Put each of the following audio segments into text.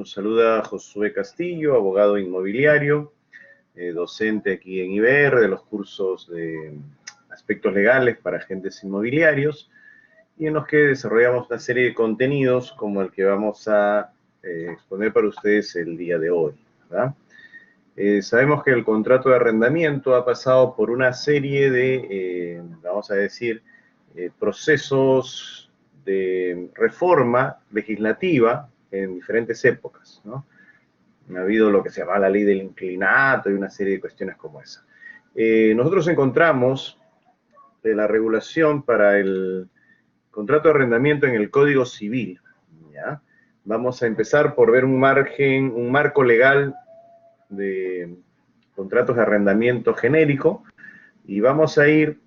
Nos saluda Josué Castillo, abogado inmobiliario, docente aquí en IBR de los cursos de aspectos legales para agentes inmobiliarios, y en los que desarrollamos una serie de contenidos como el que vamos a exponer para ustedes el día de hoy, ¿verdad? Sabemos que el contrato de arrendamiento ha pasado por una serie de, vamos a decir, procesos de reforma legislativa en diferentes épocas, ¿no? Ha habido lo que se llama la ley del inclinato y una serie de cuestiones como esa. Nosotros encontramos la regulación para el contrato de arrendamiento en el Código Civil, ¿ya? Vamos a empezar por ver un marco legal de contratos de arrendamiento genérico, y vamos a ir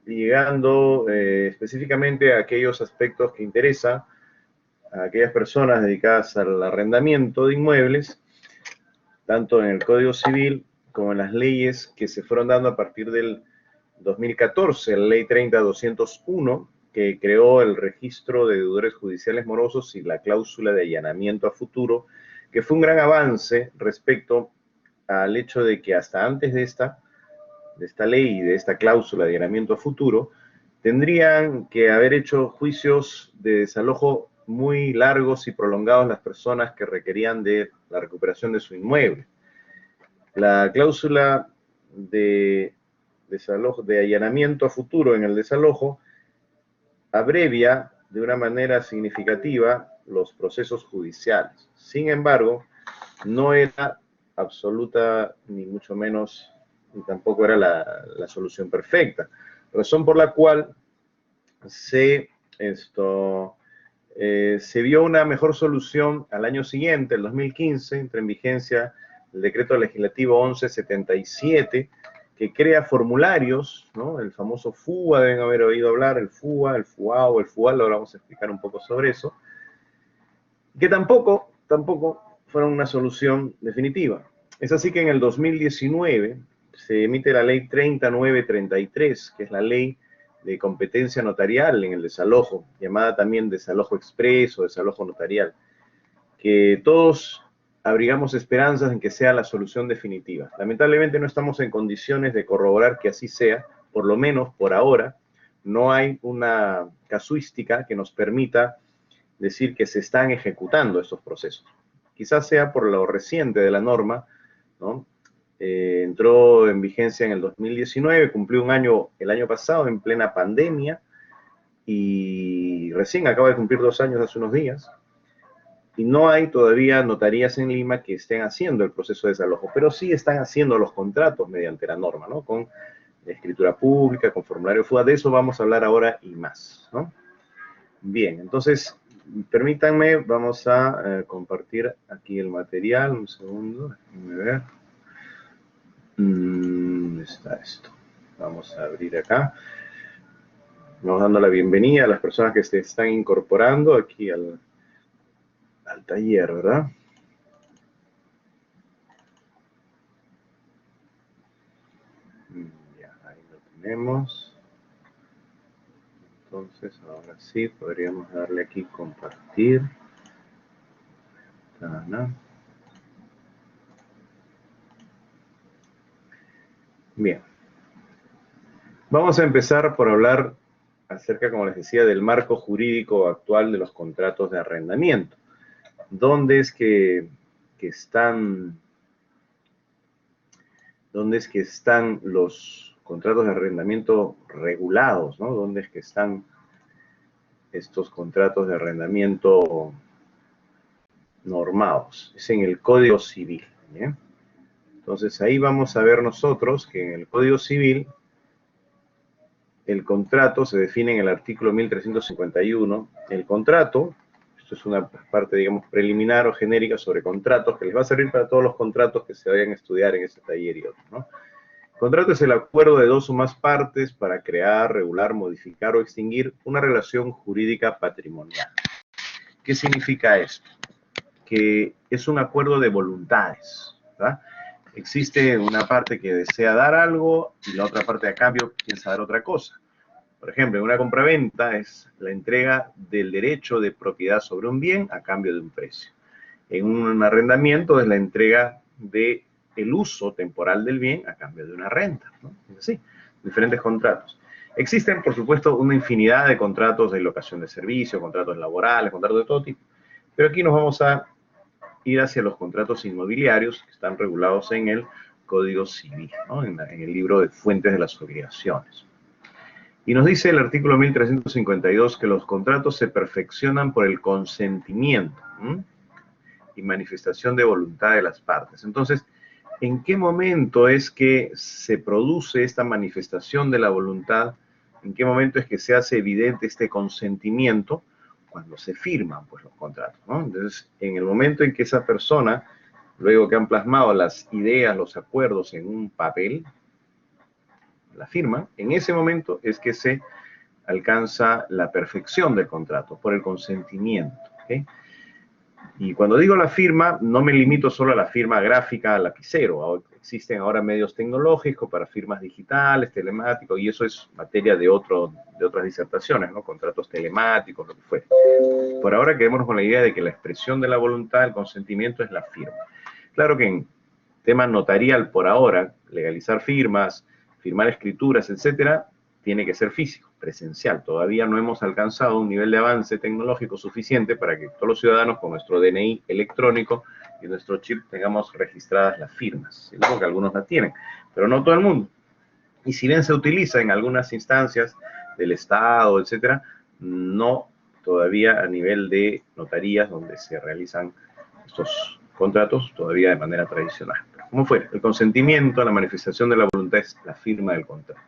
llegando específicamente a aquellos aspectos que interesan a aquellas personas dedicadas al arrendamiento de inmuebles, tanto en el Código Civil como en las leyes que se fueron dando a partir del 2014, la Ley 30.201, que creó el registro de deudores judiciales morosos y la cláusula de allanamiento a futuro, que fue un gran avance respecto al hecho de que hasta antes de esta ley y de esta cláusula de allanamiento a futuro, tendrían que haber hecho juicios de desalojo muy largos y prolongados las personas que requerían de la recuperación de su inmueble. La cláusula de desalojo, de allanamiento a futuro en el desalojo, abrevia de una manera significativa los procesos judiciales. Sin embargo, no era absoluta, ni mucho menos, ni tampoco era la solución perfecta. Razón por la cual se vio una mejor solución al año siguiente, el 2015, entra en vigencia el decreto legislativo 1177, que crea formularios, ¿no? El famoso FUA, deben haber oído hablar, el FUA, el FUA o el FUAL, ahora vamos a explicar un poco sobre eso, que tampoco fueron una solución definitiva. Es así que en el 2019 se emite la ley 3933, que es la ley de competencia notarial en el desalojo, llamada también desalojo expreso, desalojo notarial, que todos abrigamos esperanzas en que sea la solución definitiva. Lamentablemente no estamos en condiciones de corroborar que así sea, por lo menos por ahora. No hay una casuística que nos permita decir que se están ejecutando estos procesos. Quizás sea por lo reciente de la norma, ¿no? Entró en vigencia en el 2019, cumplió un año el año pasado en plena pandemia, y recién acaba de cumplir 2 años hace unos días, y no hay todavía notarías en Lima que estén haciendo el proceso de desalojo, pero sí están haciendo los contratos mediante la norma, ¿no? Con escritura pública, con formulario FUA. De eso vamos a hablar ahora y más, ¿no? Bien, entonces, permítanme, vamos a compartir aquí el material. Un segundo, déjenme ver. ¿Dónde está esto? Vamos a abrir acá. Vamos dando la bienvenida a las personas que se están incorporando aquí al taller, ¿verdad? Ya, ahí lo tenemos. Entonces, ahora sí, podríamos darle aquí compartir. Bien. Vamos a empezar por hablar acerca, como les decía, del marco jurídico actual de los contratos de arrendamiento. ¿Dónde es que están los contratos de arrendamiento regulados, ¿no? ¿Dónde es que están estos contratos de arrendamiento normados? Es en el Código Civil, ¿bien? Entonces ahí vamos a ver nosotros que en el Código Civil el contrato se define en el artículo 1351. El contrato, esto es una parte, digamos, preliminar o genérica sobre contratos, que les va a servir para todos los contratos que se vayan a estudiar en este taller y otros, ¿no? El contrato es el acuerdo de dos o más partes para crear, regular, modificar o extinguir una relación jurídica patrimonial. ¿Qué significa esto? Que es un acuerdo de voluntades, ¿verdad? Existe una parte que desea dar algo y la otra parte a cambio piensa dar otra cosa. Por ejemplo, en una compraventa es la entrega del derecho de propiedad sobre un bien a cambio de un precio. En un arrendamiento es la entrega de el uso temporal del bien a cambio de una renta, ¿no? Es así, diferentes contratos. Existen, por supuesto, una infinidad de contratos de locación de servicio, contratos laborales, contratos de todo tipo, pero aquí nos vamos a ir hacia los contratos inmobiliarios que están regulados en el Código Civil, ¿no? En el libro de fuentes de las obligaciones. Y nos dice el artículo 1352 que los contratos se perfeccionan por el consentimiento y manifestación de voluntad de las partes. Entonces, ¿en qué momento es que se produce esta manifestación de la voluntad? ¿En qué momento es que se hace evidente este consentimiento? Cuando se firman, pues, los contratos, ¿no? Entonces, en el momento en que esa persona, luego que han plasmado las ideas, los acuerdos en un papel, la firma, en ese momento es que se alcanza la perfección del contrato, por el consentimiento, ¿ok? Y cuando digo la firma, no me limito solo a la firma gráfica, lapicero. Existen ahora medios tecnológicos para firmas digitales, telemáticos, y eso es materia de otras disertaciones, ¿no? Contratos telemáticos, lo que fuera. Por ahora quedémonos con la idea de que la expresión de la voluntad, el consentimiento, es la firma. Claro que en tema notarial, por ahora, legalizar firmas, firmar escrituras, etcétera, tiene que ser físico, presencial. Todavía no hemos alcanzado un nivel de avance tecnológico suficiente para que todos los ciudadanos con nuestro DNI electrónico y nuestro chip tengamos registradas las firmas. Digo que algunos la tienen, pero no todo el mundo. Y si bien se utiliza en algunas instancias del Estado, etcétera, no todavía a nivel de notarías donde se realizan estos contratos todavía de manera tradicional. Como fuera, el consentimiento, la manifestación de la voluntad es la firma del contrato.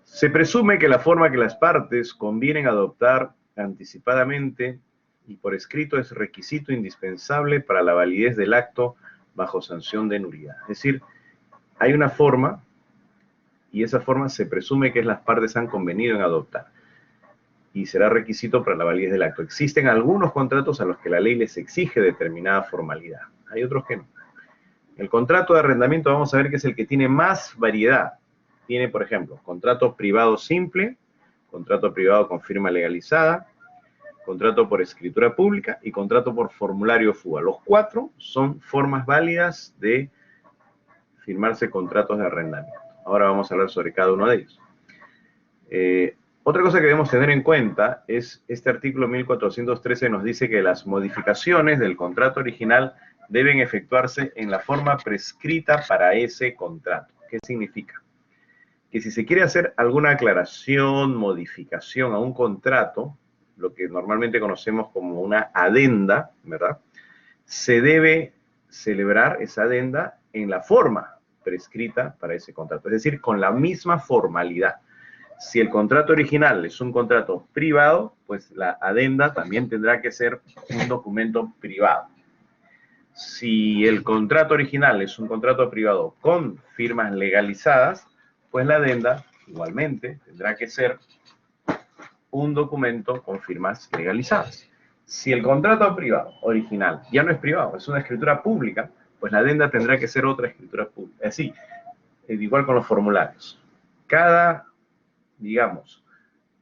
Se presume que la forma que las partes convienen adoptar anticipadamente y por escrito es requisito indispensable para la validez del acto bajo sanción de nulidad. Es decir, hay una forma y esa forma se presume que las partes han convenido en adoptar y será requisito para la validez del acto. Existen algunos contratos a los que la ley les exige determinada formalidad. Hay otros que no. El contrato de arrendamiento vamos a ver que es el que tiene más variedad. Tiene, por ejemplo, contrato privado simple, contrato privado con firma legalizada, contrato por escritura pública y contrato por formulario fuga. Los cuatro son formas válidas de firmarse contratos de arrendamiento. Ahora vamos a hablar sobre cada uno de ellos. Otra cosa que debemos tener en cuenta es este artículo 1413 nos dice que las modificaciones del contrato original deben efectuarse en la forma prescrita para ese contrato. ¿Qué significa? Que si se quiere hacer alguna aclaración, modificación a un contrato, lo que normalmente conocemos como una adenda, ¿verdad? Se debe celebrar esa adenda en la forma prescrita para ese contrato, es decir, con la misma formalidad. Si el contrato original es un contrato privado, pues la adenda también tendrá que ser un documento privado. Si el contrato original es un contrato privado con firmas legalizadas, pues la adenda igualmente tendrá que ser un documento con firmas legalizadas. Si el contrato privado original ya no es privado, es una escritura pública, pues la adenda tendrá que ser otra escritura pública. Así, igual con los formularios. Cada, digamos,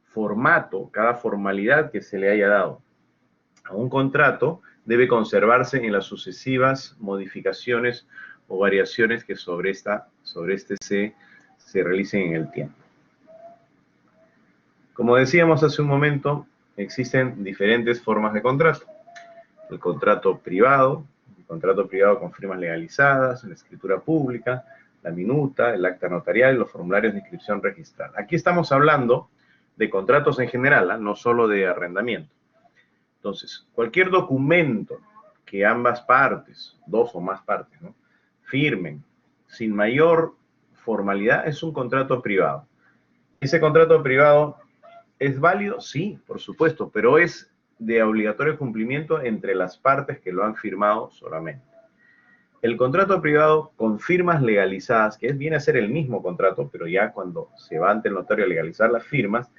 formato, cada formalidad que se le haya dado a un contrato debe conservarse en las sucesivas modificaciones o variaciones que sobre este se realicen en el tiempo. Como decíamos hace un momento, existen diferentes formas de contrato. El contrato privado con firmas legalizadas, la escritura pública, la minuta, el acta notarial y los formularios de inscripción registral. Aquí estamos hablando de contratos en general, no solo de arrendamiento. Entonces, cualquier documento que ambas partes, dos o más partes, ¿no?, firmen sin mayor formalidad es un contrato privado. ¿Ese contrato privado es válido? Sí, por supuesto, pero es de obligatorio cumplimiento entre las partes que lo han firmado solamente. El contrato privado con firmas legalizadas, que viene a ser el mismo contrato, pero ya cuando se va ante el notario a legalizar las firmas,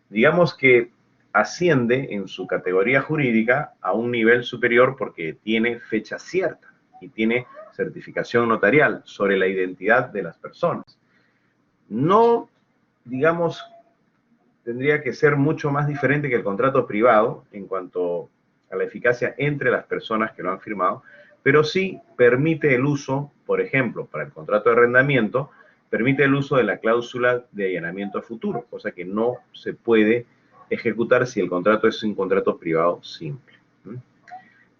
digamos que asciende en su categoría jurídica a un nivel superior porque tiene fecha cierta y tiene certificación notarial sobre la identidad de las personas. No, digamos, tendría que ser mucho más diferente que el contrato privado en cuanto a la eficacia entre las personas que lo han firmado, pero sí permite el uso, por ejemplo, para el contrato de arrendamiento, permite el uso de la cláusula de allanamiento a futuro, cosa que no se puede ejecutar si el contrato es un contrato privado simple.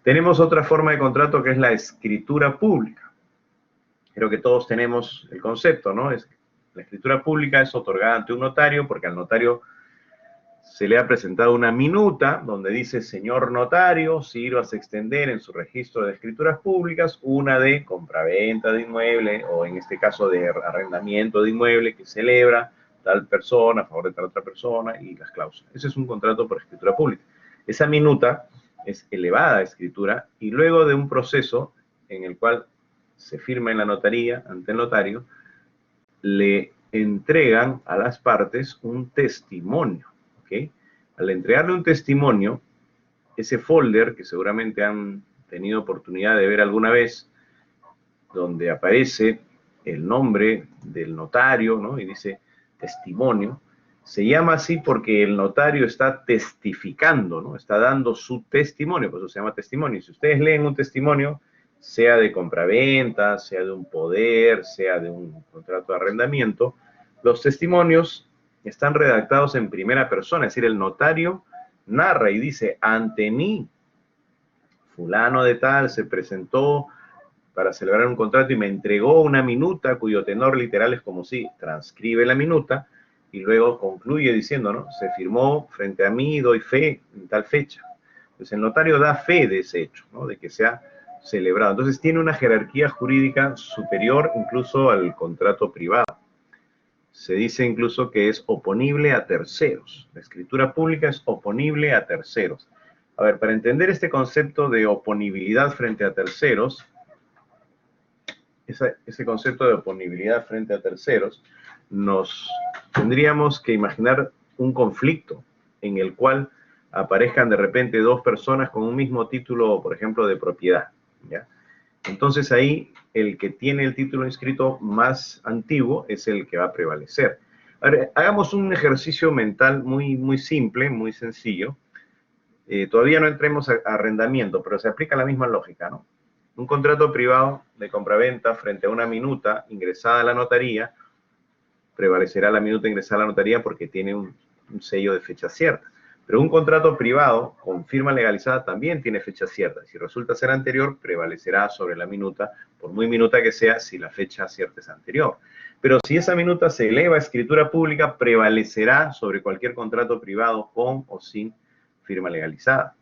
Tenemos otra forma de contrato que es la escritura pública. Creo que todos tenemos el concepto, ¿no? La escritura pública es otorgada ante un notario porque al notario se le ha presentado una minuta donde dice: señor notario, sírvase extender en su registro de escrituras públicas una de compraventa de inmueble, o en este caso de arrendamiento de inmueble que celebra tal persona a favor de tal otra persona, y las cláusulas. Ese es un contrato por escritura pública. Esa minuta es elevada a escritura y luego de un proceso en el cual se firma en la notaría ante el notario, le entregan a las partes un testimonio. ¿Okay? Al entregarle un testimonio, ese folder que seguramente han tenido oportunidad de ver alguna vez, donde aparece el nombre del notario, ¿no? Y dice testimonio, se llama así porque el notario está testificando, ¿no? Está dando su testimonio, por eso se llama testimonio. Y si ustedes leen un testimonio, sea de compraventa, sea de un poder, sea de un contrato de arrendamiento, los testimonios están redactados en primera persona, es decir, el notario narra y dice: ante mí, fulano de tal se presentó para celebrar un contrato y me entregó una minuta cuyo tenor literal es como si transcribe la minuta y luego concluye diciendo, ¿no? Se firmó frente a mí, doy fe en tal fecha. Entonces el notario da fe de ese hecho, ¿no? De que se ha celebrado. Entonces tiene una jerarquía jurídica superior incluso al contrato privado. Se dice incluso que es oponible a terceros. La escritura pública es oponible a terceros. A ver, para entender este concepto de oponibilidad frente a terceros, ese concepto de oponibilidad frente a terceros, nos tendríamos que imaginar un conflicto en el cual aparezcan de repente dos personas con un mismo título, por ejemplo, de propiedad, ¿ya? Entonces ahí el que tiene el título inscrito más antiguo es el que va a prevalecer. Ahora, hagamos un ejercicio mental muy simple, muy sencillo. Todavía no entremos a arrendamiento, pero se aplica la misma lógica, ¿no? Un contrato privado de compraventa frente a una minuta ingresada a la notaría, prevalecerá la minuta ingresada a la notaría porque tiene un sello de fecha cierta. Pero un contrato privado con firma legalizada también tiene fecha cierta. Si resulta ser anterior, prevalecerá sobre la minuta, por muy minuta que sea, si la fecha cierta es anterior. Pero si esa minuta se eleva a escritura pública, prevalecerá sobre cualquier contrato privado con o sin firma legalizada.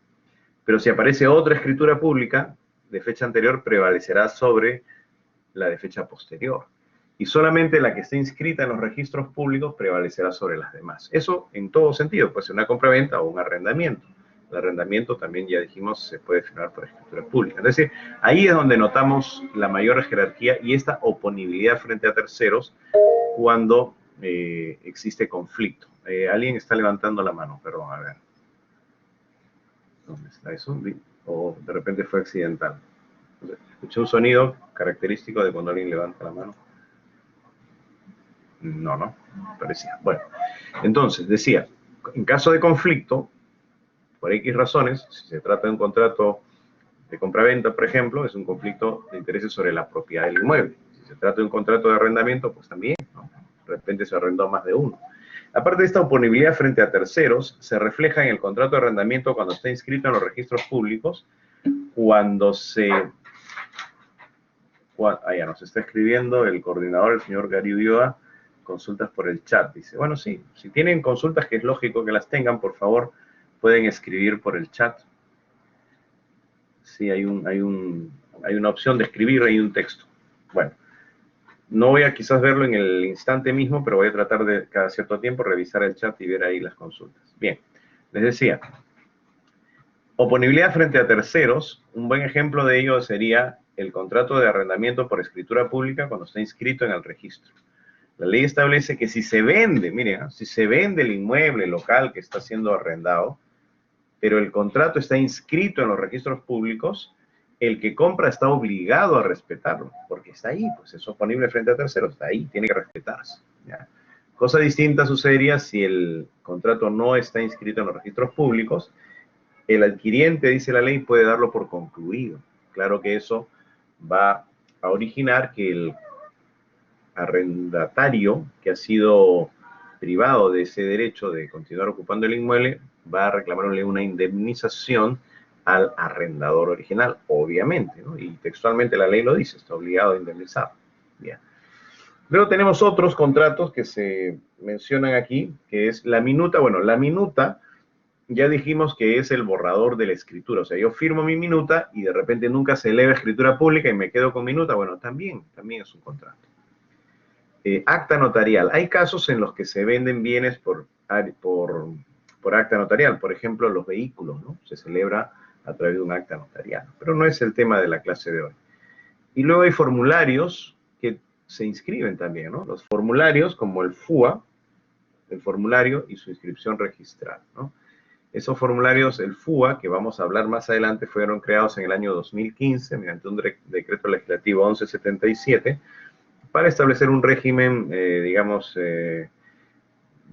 Pero si aparece otra escritura pública de fecha anterior, prevalecerá sobre la de fecha posterior. Y solamente la que esté inscrita en los registros públicos prevalecerá sobre las demás. Eso en todo sentido, puede ser una compraventa o un arrendamiento. El arrendamiento también, ya dijimos, se puede firmar por escritura pública. Es decir, ahí es donde notamos la mayor jerarquía y esta oponibilidad frente a terceros cuando existe conflicto. Alguien está levantando la mano, perdón, a ver. ¿Dónde está eso? O de repente fue accidental. Escuché un sonido característico de cuando alguien levanta la mano. No, parecía. Bueno, entonces, decía, en caso de conflicto, por X razones, si se trata de un contrato de compraventa, por ejemplo, es un conflicto de intereses sobre la propiedad del inmueble. Si se trata de un contrato de arrendamiento, pues también, ¿no? De repente se arrendó a más de uno. Aparte de esta oponibilidad frente a terceros, se refleja en el contrato de arrendamiento cuando está inscrito en los registros públicos, cuando se... ya nos está escribiendo el coordinador, el señor Gary Ulloa, consultas por el chat. Dice, bueno, sí, si tienen consultas, que es lógico que las tengan, por favor, pueden escribir por el chat. Sí, hay una opción de escribir, hay un texto. Bueno, no voy a quizás verlo en el instante mismo, pero voy a tratar de cada cierto tiempo revisar el chat y ver ahí las consultas. Bien, les decía, oponibilidad frente a terceros, un buen ejemplo de ello sería el contrato de arrendamiento por escritura pública cuando está inscrito en el registro. La ley establece que si se vende, miren, si se vende el inmueble local que está siendo arrendado, pero el contrato está inscrito en los registros públicos, el que compra está obligado a respetarlo, porque está ahí, pues es oponible frente a terceros, está ahí, tiene que respetarse, ¿ya? Cosa distinta sucedería si el contrato no está inscrito en los registros públicos el adquiriente, dice la ley, puede darlo por concluido. Claro que eso va a originar que el arrendatario que ha sido privado de ese derecho de continuar ocupando el inmueble va a reclamarle una indemnización al arrendador original, obviamente, ¿no? Y textualmente la ley lo dice, está obligado a indemnizar. Bien. Luego tenemos otros contratos que se mencionan aquí, que es la minuta. Bueno, la minuta ya dijimos que es el borrador de la escritura. O sea, yo firmo mi minuta y de repente nunca se eleva escritura pública y me quedo con minuta. Bueno, también es un contrato. Acta notarial. Hay casos en los que se venden bienes por acta notarial. Por ejemplo, los vehículos, ¿no? Se celebra a través de un acta notarial. Pero no es el tema de la clase de hoy. Y luego hay formularios que se inscriben también, ¿no? Los formularios como el FUA, el formulario y su inscripción registral, ¿no? Esos formularios, el FUA, que vamos a hablar más adelante, fueron creados en el año 2015 mediante un decreto legislativo 1177 para establecer un régimen, digamos,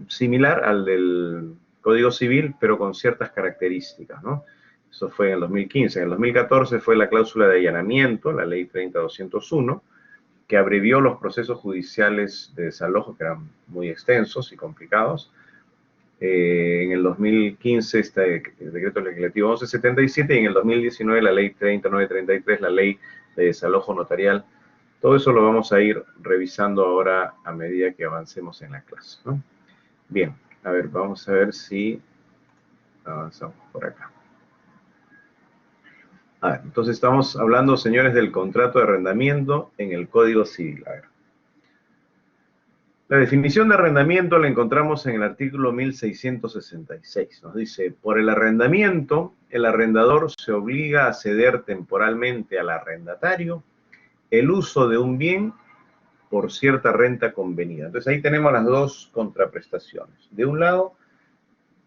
similar al del Código Civil, pero con ciertas características, ¿no? Eso fue en el 2015. En el 2014 fue la cláusula de allanamiento, la ley 30.201, que abrevió los procesos judiciales de desalojo, que eran muy extensos y complicados. En el 2015 el decreto legislativo 1177 y en el 2019 la ley 3933, la ley de desalojo notarial. Todo eso lo vamos a ir revisando ahora a medida que avancemos en la clase, ¿no? Bien, a ver, vamos a ver si avanzamos por acá. A ver, entonces estamos hablando, señores, del contrato de arrendamiento en el Código Civil. A ver. La definición de arrendamiento la encontramos en el artículo 1666. Nos dice, por el arrendamiento, el arrendador se obliga a ceder temporalmente al arrendatario el uso de un bien por cierta renta convenida. Entonces ahí tenemos las dos contraprestaciones. De un lado,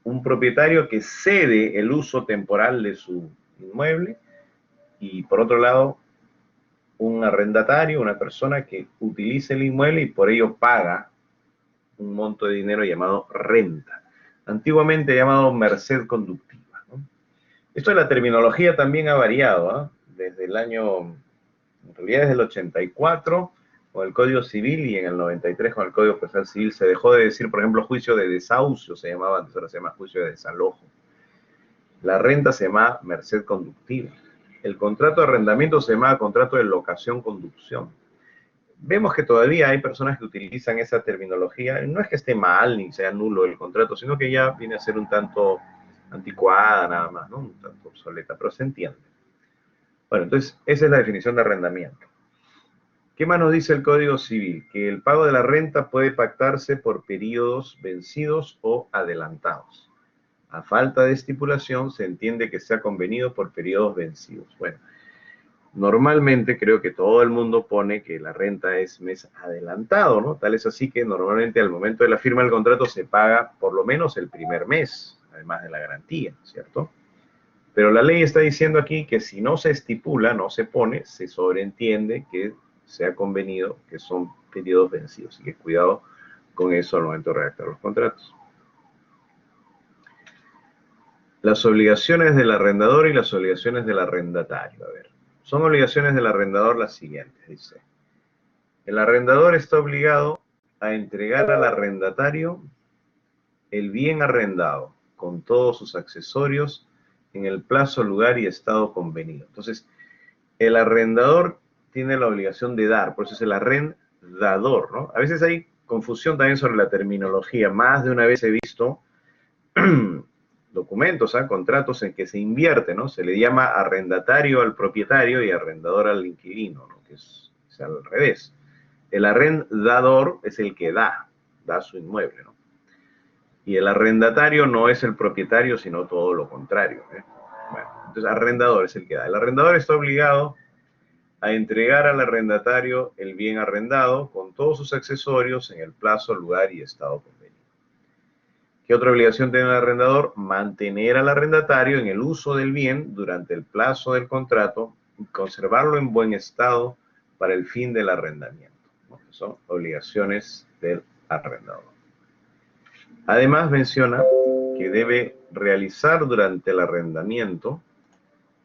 un propietario que cede el uso temporal de su inmueble y por otro lado, un arrendatario, una persona que utiliza el inmueble y por ello paga un monto de dinero llamado renta, antiguamente llamado merced conductiva, ¿no? Esto de la terminología también ha variado, ¿eh? Desde el año, en realidad desde el 84 con el Código Civil y en el 93 con el Código Procesal Civil se dejó de decir, por ejemplo, juicio de desahucio, se llamaba antes, ahora se llama juicio de desalojo. La renta se llama merced conductiva. El contrato de arrendamiento se llama contrato de locación-conducción. Vemos que todavía hay personas que utilizan esa terminología. No es que esté mal ni sea nulo el contrato, sino que ya viene a ser un tanto anticuada nada más, ¿no? Un tanto obsoleta, pero se entiende. Bueno, entonces esa es la definición de arrendamiento. ¿Qué más nos dice el Código Civil? Que el pago de la renta puede pactarse por periodos vencidos o adelantados. A falta de estipulación se entiende que sea convenido por periodos vencidos. Bueno, normalmente creo que todo el mundo pone que la renta es mes adelantado, ¿no? Tal es así que normalmente al momento de la firma del contrato se paga por lo menos el primer mes, además de la garantía, ¿cierto? Pero la ley está diciendo aquí que si no se estipula, no se pone, se sobreentiende que se ha convenido que son periodos vencidos. Así que cuidado con eso al momento de redactar los contratos. Las obligaciones del arrendador y las obligaciones del arrendatario. A ver, son obligaciones del arrendador las siguientes, dice. El arrendador está obligado a entregar al arrendatario el bien arrendado con todos sus accesorios en el plazo, lugar y estado convenido. Entonces, el arrendador tiene la obligación de dar, por eso es el arrendador, ¿no? A veces hay confusión también sobre la terminología. Más de una vez he visto documentos, contratos en que se invierte, ¿no? Se le llama arrendatario al propietario y arrendador al inquilino, ¿no? Que es al revés. El arrendador es el que da su inmueble, ¿no? Y el arrendatario no es el propietario, sino todo lo contrario, ¿eh? Bueno, entonces arrendador es el que da. El arrendador está obligado a entregar al arrendatario el bien arrendado con todos sus accesorios en el plazo, lugar y estado convenido. ¿Qué otra obligación tiene el arrendador? Mantener al arrendatario en el uso del bien durante el plazo del contrato y conservarlo en buen estado para el fin del arrendamiento. Son obligaciones del arrendador. Además menciona que debe realizar durante el arrendamiento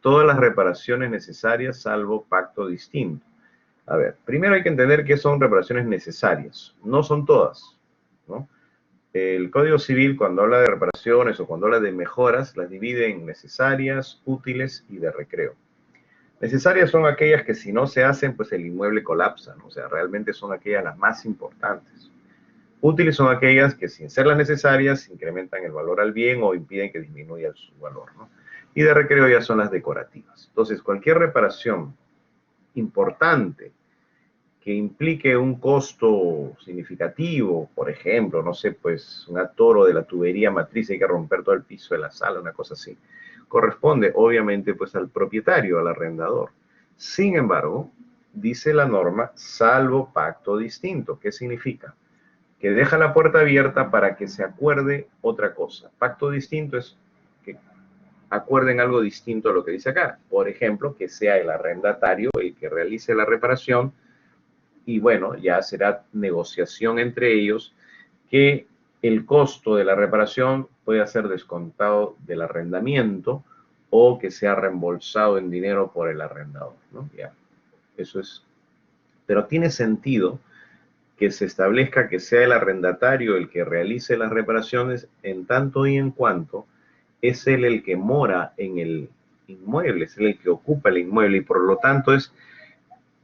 todas las reparaciones necesarias salvo pacto distinto. A ver, primero hay que entender que son reparaciones necesarias, no son todas, ¿no? El Código Civil, cuando habla de reparaciones o cuando habla de mejoras, las divide en necesarias, útiles y de recreo. Necesarias son aquellas que si no se hacen, pues el inmueble colapsa, ¿no? O sea, realmente son aquellas las más importantes. Útiles son aquellas que sin ser las necesarias incrementan el valor al bien o impiden que disminuya su valor, ¿no? Y de recreo ya son las decorativas. Entonces, cualquier reparación importante que implique un costo significativo, por ejemplo, no sé, pues un atoro de la tubería matriz, hay que romper todo el piso de la sala, una cosa así, corresponde obviamente pues al propietario, al arrendador. Sin embargo, dice la norma, salvo pacto distinto. ¿Qué significa? Que deja la puerta abierta para que se acuerde otra cosa. Pacto distinto es que acuerden algo distinto a lo que dice acá. Por ejemplo, que sea el arrendatario el que realice la reparación y bueno, ya será negociación entre ellos que el costo de la reparación pueda ser descontado del arrendamiento o que sea reembolsado en dinero por el arrendador, ¿no? Ya, eso es. Pero tiene sentido que se establezca que sea el arrendatario el que realice las reparaciones en tanto y en cuanto es él el que mora en el inmueble, es él el que ocupa el inmueble y por lo tanto es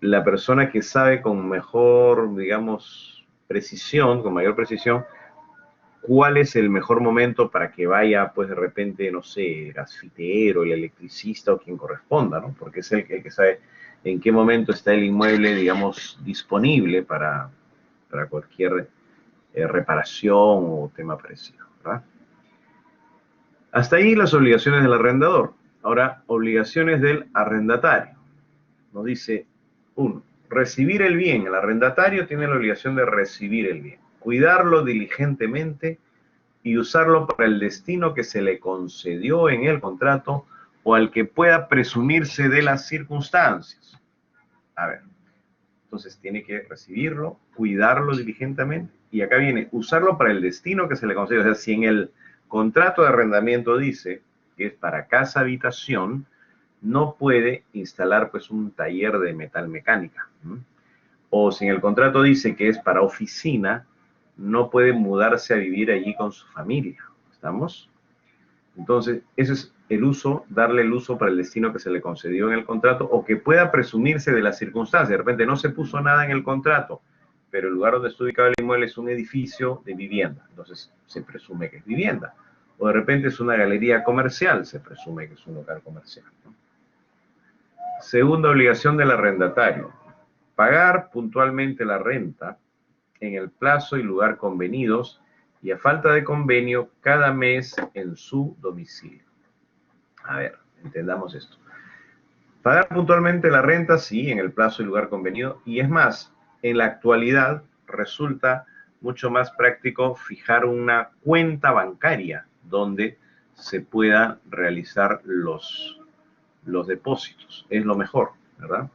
la persona que sabe con mejor, digamos, precisión, con mayor precisión, cuál es el mejor momento para que vaya, pues de repente, no sé, el gasfitero, el electricista o quien corresponda, ¿no? Porque es el que sabe en qué momento está el inmueble, digamos, disponible para cualquier reparación o tema parecido, ¿verdad? Hasta ahí las obligaciones del arrendador. Ahora, obligaciones del arrendatario. Nos dice, 1. Recibir el bien. El arrendatario tiene la obligación de recibir el bien. Cuidarlo diligentemente y usarlo para el destino que se le concedió en el contrato o al que pueda presumirse de las circunstancias. A ver, entonces tiene que recibirlo, cuidarlo diligentemente y acá viene, usarlo para el destino que se le concedió. O sea, si en el contrato de arrendamiento dice que es para casa habitación, no puede instalar pues un taller de metalmecánica. O si en el contrato dice que es para oficina, no puede mudarse a vivir allí con su familia. ¿Estamos? Entonces, ese es el uso, darle el uso para el destino que se le concedió en el contrato o que pueda presumirse de las circunstancias. De repente no se puso nada en el contrato, pero el lugar donde está ubicado el inmueble es un edificio de vivienda. Entonces, se presume que es vivienda. O de repente es una galería comercial, se presume que es un local comercial, ¿no? Segunda obligación del arrendatario, pagar puntualmente la renta en el plazo y lugar convenidos y a falta de convenio cada mes en su domicilio. A ver, entendamos esto. Pagar puntualmente la renta, sí, en el plazo y lugar convenido, y es más, en la actualidad resulta mucho más práctico fijar una cuenta bancaria donde se puedan realizar los depósitos. Es lo mejor, ¿verdad?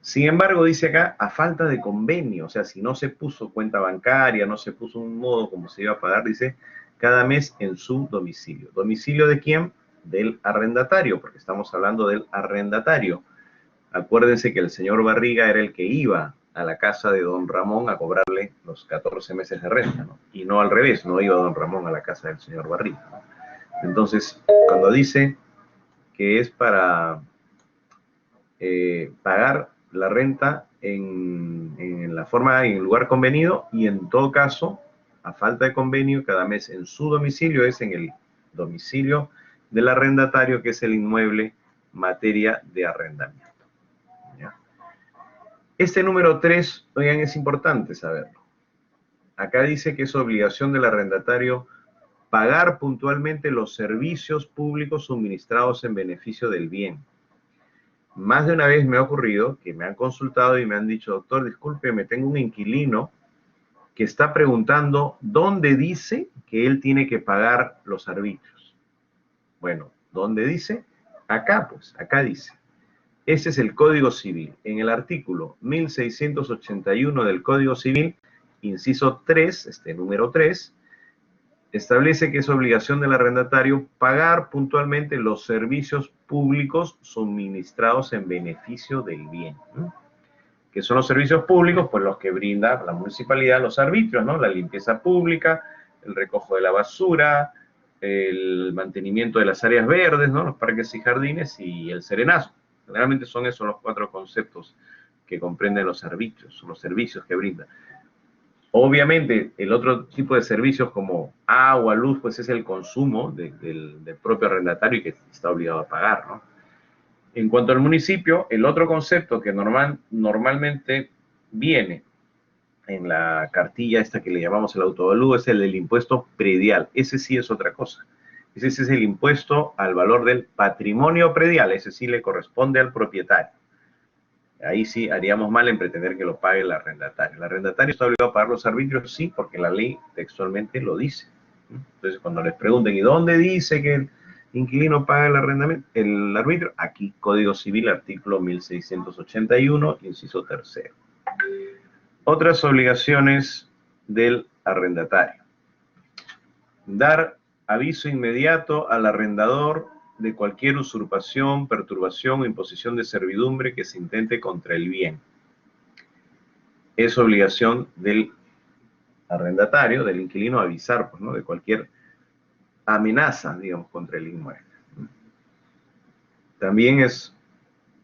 Sin embargo, dice acá, a falta de convenio, o sea, si no se puso cuenta bancaria, no se puso un modo como se iba a pagar, dice, cada mes en su domicilio. ¿Domicilio de quién? Del arrendatario, porque estamos hablando del arrendatario. Acuérdense que el señor Barriga era el que iba a la casa de don Ramón a cobrarle los 14 meses de renta, ¿no? Y no al revés, no iba don Ramón a la casa del señor Barriga, ¿no? Entonces, cuando dice que es para pagar la renta en la forma, en el lugar convenido y en todo caso, a falta de convenio, cada mes en su domicilio, es en el domicilio del arrendatario, que es el inmueble materia de arrendamiento. ¿Ya? Este número 3, oigan, es importante saberlo. Acá dice que es obligación del arrendatario pagar puntualmente los servicios públicos suministrados en beneficio del bien. Más de una vez me ha ocurrido que me han consultado y me han dicho, doctor, discúlpeme, tengo un inquilino que está preguntando dónde dice que él tiene que pagar los arbitrios. Bueno, ¿dónde dice? Acá, pues, acá dice. Ese es el Código Civil. En el artículo 1681 del Código Civil, inciso 3, número 3, establece que es obligación del arrendatario pagar puntualmente los servicios públicos suministrados en beneficio del bien, ¿no? Que son los servicios públicos, pues los que brinda la municipalidad, los arbitrios, ¿no? La limpieza pública, el recojo de la basura, el mantenimiento de las áreas verdes, ¿no? Los parques y jardines y el serenazo. Generalmente son esos los 4 conceptos que comprenden los arbitrios, los servicios que brinda. Obviamente, el otro tipo de servicios como agua, luz, pues es el consumo del propio arrendatario y que está obligado a pagar, ¿no? En cuanto al municipio, el otro concepto que normalmente viene en la cartilla esta que le llamamos el autoavalúo es el del impuesto predial. Ese sí es otra cosa. Ese es el impuesto al valor del patrimonio predial. Ese sí le corresponde al propietario. Ahí sí haríamos mal en pretender que lo pague el arrendatario. El arrendatario está obligado a pagar los arbitrios, sí, porque la ley textualmente lo dice. Entonces, cuando les pregunten, ¿y dónde dice que el inquilino paga el arrendamiento, el arbitrio? Aquí, Código Civil, artículo 1681, inciso 3. Otras obligaciones del arrendatario. Dar aviso inmediato al arrendador de cualquier usurpación, perturbación o imposición de servidumbre que se intente contra el bien. Es obligación del arrendatario, del inquilino, avisar, pues, ¿no? De cualquier amenaza, digamos, contra el inmueble. También es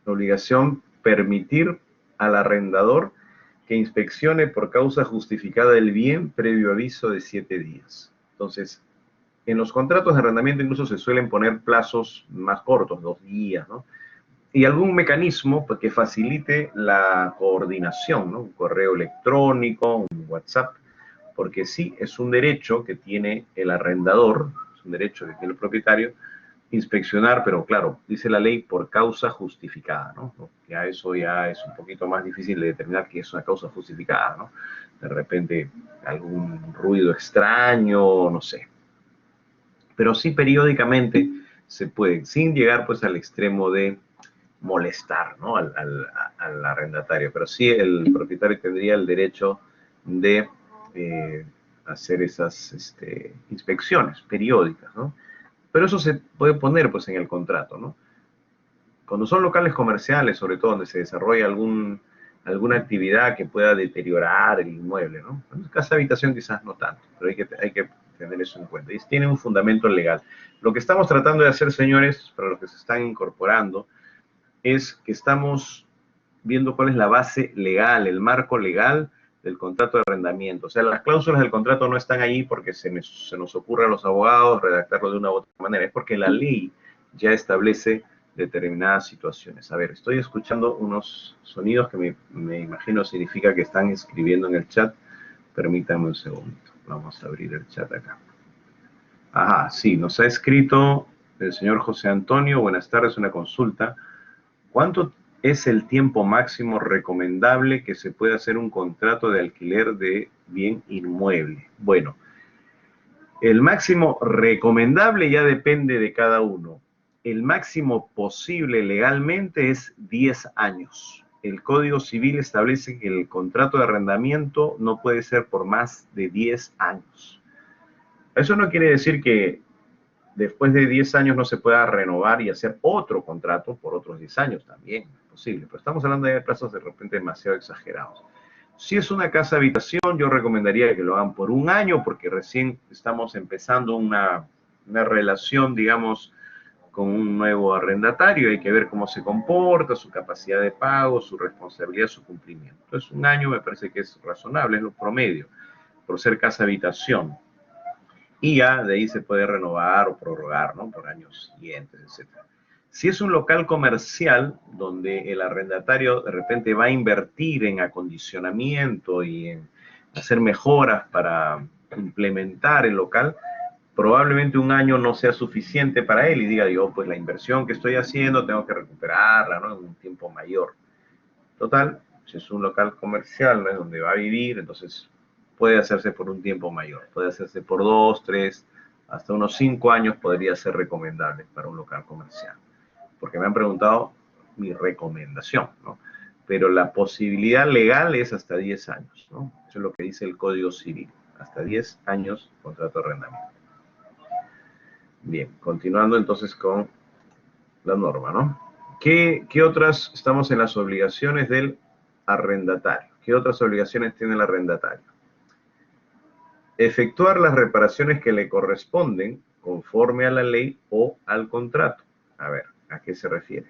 obligación permitir al arrendador que inspeccione por causa justificada el bien previo aviso de 7 días. Entonces, en los contratos de arrendamiento incluso se suelen poner plazos más cortos, 2 días, ¿no? Y algún mecanismo pues, que facilite la coordinación, ¿no? Un correo electrónico, un WhatsApp, porque sí es un derecho que tiene el arrendador, es un derecho que tiene el propietario, inspeccionar, pero claro, dice la ley por causa justificada, ¿no? Ya eso ya es un poquito más difícil de determinar que es una causa justificada, ¿no? De repente algún ruido extraño, no sé. Pero sí periódicamente se puede, sin llegar pues al extremo de molestar, ¿no? al arrendatario, pero sí el propietario tendría el derecho de hacer esas inspecciones periódicas, ¿no? Pero eso se puede poner pues en el contrato, ¿no? Cuando son locales comerciales, sobre todo donde se desarrolla alguna actividad que pueda deteriorar el inmueble, ¿no? En casa habitación quizás no tanto, pero hay que tener eso en cuenta. Y tiene un fundamento legal. Lo que estamos tratando de hacer, señores, para los que se están incorporando, es que estamos viendo cuál es la base legal, el marco legal del contrato de arrendamiento. O sea, las cláusulas del contrato no están ahí porque se nos ocurre a los abogados redactarlo de una u otra manera, es porque la ley ya establece determinadas situaciones. A ver, estoy escuchando unos sonidos que me imagino significa que están escribiendo en el chat. Permítanme un segundo. Vamos a abrir el chat acá. Ajá, sí, nos ha escrito el señor José Antonio. Buenas tardes, una consulta. ¿Cuánto es el tiempo máximo recomendable que se puede hacer un contrato de alquiler de bien inmueble? Bueno, el máximo recomendable ya depende de cada uno. El máximo posible legalmente es 10 años. El Código Civil establece que el contrato de arrendamiento no puede ser por más de 10 años. Eso no quiere decir que después de 10 años no se pueda renovar y hacer otro contrato por otros 10 años también, es posible. Pero estamos hablando de plazos de repente demasiado exagerados. Si es una casa habitación, yo recomendaría que lo hagan por 1 año, porque recién estamos empezando una relación, digamos, con un nuevo arrendatario. Hay que ver cómo se comporta, su capacidad de pago, su responsabilidad, su cumplimiento. Entonces, 1 año me parece que es razonable, es lo promedio, por ser casa habitación. Y ya de ahí se puede renovar o prorrogar, ¿no? Por años siguientes, etc. Si es un local comercial donde el arrendatario de repente va a invertir en acondicionamiento y en hacer mejoras para implementar el local, probablemente 1 año no sea suficiente para él y diga, yo, pues la inversión que estoy haciendo tengo que recuperarla, ¿no? En un tiempo mayor. Total, si es un local comercial, ¿no? Donde va a vivir, entonces puede hacerse por un tiempo mayor, puede hacerse por 2, 3, hasta unos 5 años podría ser recomendable para un local comercial. Porque me han preguntado mi recomendación, ¿no? Pero la posibilidad legal es hasta 10 años, ¿no? Eso es lo que dice el Código Civil, hasta 10 años contrato de arrendamiento. Bien, continuando entonces con la norma, ¿no? ¿Qué otras, estamos en las obligaciones del arrendatario? ¿Qué otras obligaciones tiene el arrendatario? Efectuar las reparaciones que le corresponden conforme a la ley o al contrato. A ver, ¿a qué se refiere?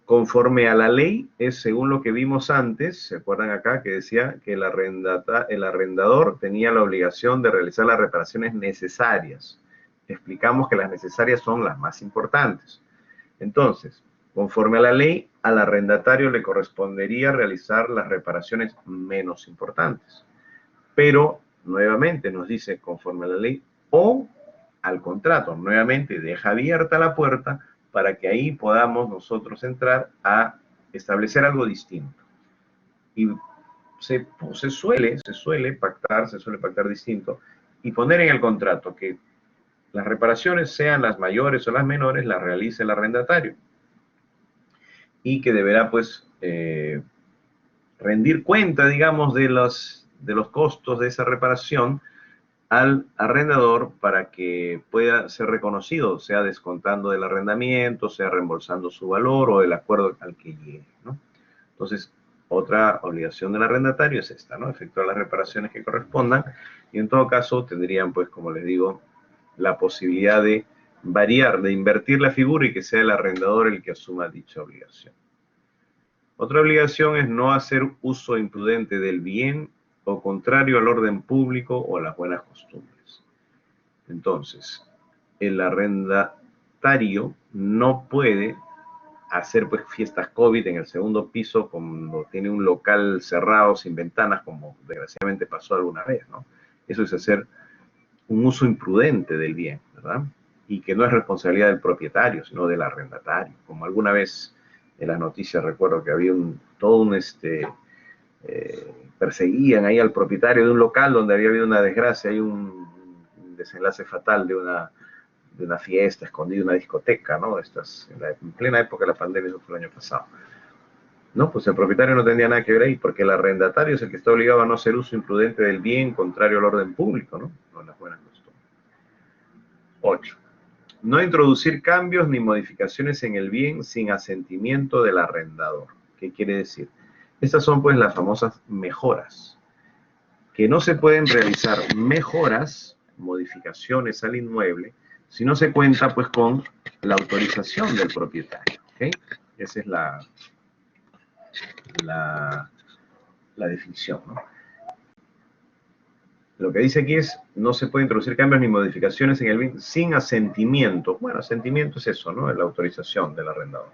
Conforme a la ley es según lo que vimos antes, ¿se acuerdan acá que decía que el arrendador tenía la obligación de realizar las reparaciones necesarias? Explicamos que las necesarias son las más importantes. Entonces, conforme a la ley, al arrendatario le correspondería realizar las reparaciones menos importantes. Pero, nuevamente, nos dice conforme a la ley o al contrato. Nuevamente, deja abierta la puerta para que ahí podamos nosotros entrar a establecer algo distinto. Y se suele pactar distinto y poner en el contrato que las reparaciones, sean las mayores o las menores, las realice el arrendatario. Y que deberá, pues, rendir cuenta, digamos, de los costos de esa reparación al arrendador para que pueda ser reconocido, sea descontando del arrendamiento, sea reembolsando su valor o el acuerdo al que llegue, ¿no? Entonces, otra obligación del arrendatario es esta, ¿no? Efectuar las reparaciones que correspondan y en todo caso tendrían, pues, como les digo, la posibilidad de variar, de invertir la figura y que sea el arrendador el que asuma dicha obligación. Otra obligación es no hacer uso imprudente del bien o contrario al orden público o a las buenas costumbres. Entonces, el arrendatario no puede hacer, pues, fiestas COVID en el segundo piso cuando tiene un local cerrado sin ventanas, como desgraciadamente pasó alguna vez, ¿no? Eso es hacer un uso imprudente del bien, ¿verdad? Y que no es responsabilidad del propietario, sino del arrendatario. Como alguna vez en las noticias recuerdo que había perseguían ahí al propietario de un local donde había habido una desgracia, hay un desenlace fatal de una fiesta escondida, una discoteca, ¿no? En plena época de la pandemia, eso fue el año pasado. No, pues el propietario no tendría nada que ver ahí, porque el arrendatario es el que está obligado a no hacer uso imprudente del bien contrario al orden público, ¿no? No las buenas costumbres. 8. No introducir cambios ni modificaciones en el bien sin asentimiento del arrendador. ¿Qué quiere decir? Estas son, pues, las famosas mejoras. Que no se pueden realizar mejoras, modificaciones al inmueble, si no se cuenta, pues, con la autorización del propietario. ¿Okay? Esa es la definición, ¿no? Lo que dice aquí es, no se puede introducir cambios ni modificaciones en el bien sin asentimiento. Bueno, asentimiento es eso, ¿no? La autorización del arrendador.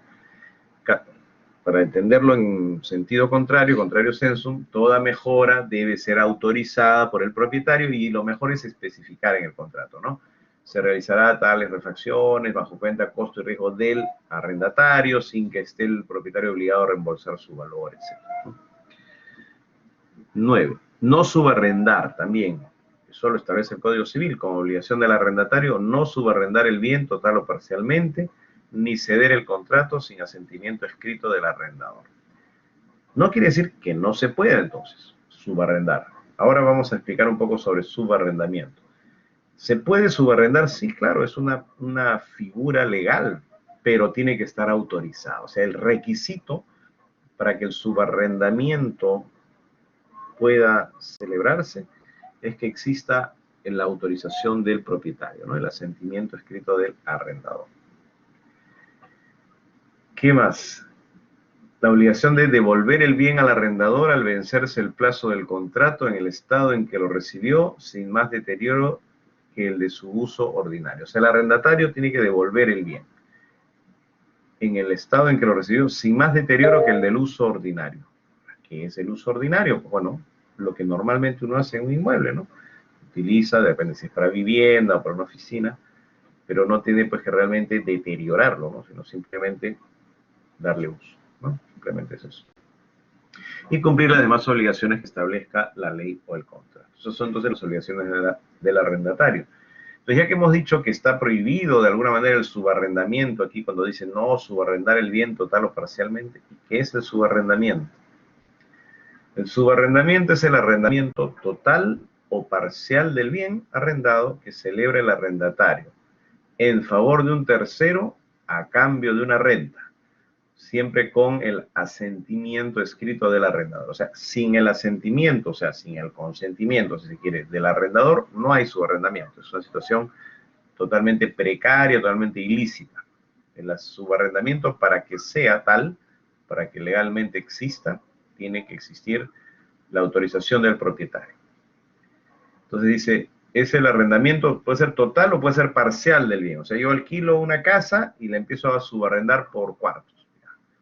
Para entenderlo en sentido contrario, contrario sensum, toda mejora debe ser autorizada por el propietario y lo mejor es especificar en el contrato, ¿no? Se realizará tales refacciones bajo cuenta, costo y riesgo del arrendatario sin que esté el propietario obligado a reembolsar su valor, etc. 9. No subarrendar también. Solo establece el Código Civil como obligación del arrendatario no subarrendar el bien total o parcialmente, ni ceder el contrato sin asentimiento escrito del arrendador. No quiere decir que no se pueda entonces subarrendar. Ahora vamos a explicar un poco sobre subarrendamiento. ¿Se puede subarrendar? Sí, claro, es una figura legal, pero tiene que estar autorizado. O sea, el requisito para que el subarrendamiento pueda celebrarse es que exista la autorización del propietario, ¿no? El asentimiento escrito del arrendador. ¿Qué más? La obligación de devolver el bien al arrendador al vencerse el plazo del contrato en el estado en que lo recibió, sin más deterioro que el de su uso ordinario. O sea, el arrendatario tiene que devolver el bien en el estado en que lo recibió, sin más deterioro que el del uso ordinario. ¿Qué es el uso ordinario? Pues bueno, lo que normalmente uno hace en un inmueble, ¿no? Utiliza, depende si es para vivienda o para una oficina, pero no tiene, pues, que realmente deteriorarlo, ¿no? Sino simplemente darle uso, ¿no? Simplemente es eso. Y cumplir las demás obligaciones que establezca la ley o el contrato. Esas son entonces las obligaciones del arrendatario. Entonces, ya que hemos dicho que está prohibido de alguna manera el subarrendamiento, aquí cuando dice no subarrendar el bien total o parcialmente, ¿qué es el subarrendamiento? El subarrendamiento es el arrendamiento total o parcial del bien arrendado que celebra el arrendatario, en favor de un tercero a cambio de una renta, siempre con el asentimiento escrito del arrendador. O sea, sin el asentimiento, o sea, sin el consentimiento, si se quiere, del arrendador, no hay subarrendamiento. Es una situación totalmente precaria, totalmente ilícita. El subarrendamiento, para que sea tal, para que legalmente exista, tiene que existir la autorización del propietario. Entonces dice, es el arrendamiento, puede ser total o puede ser parcial del bien. O sea, yo alquilo una casa y la empiezo a subarrendar por cuartos.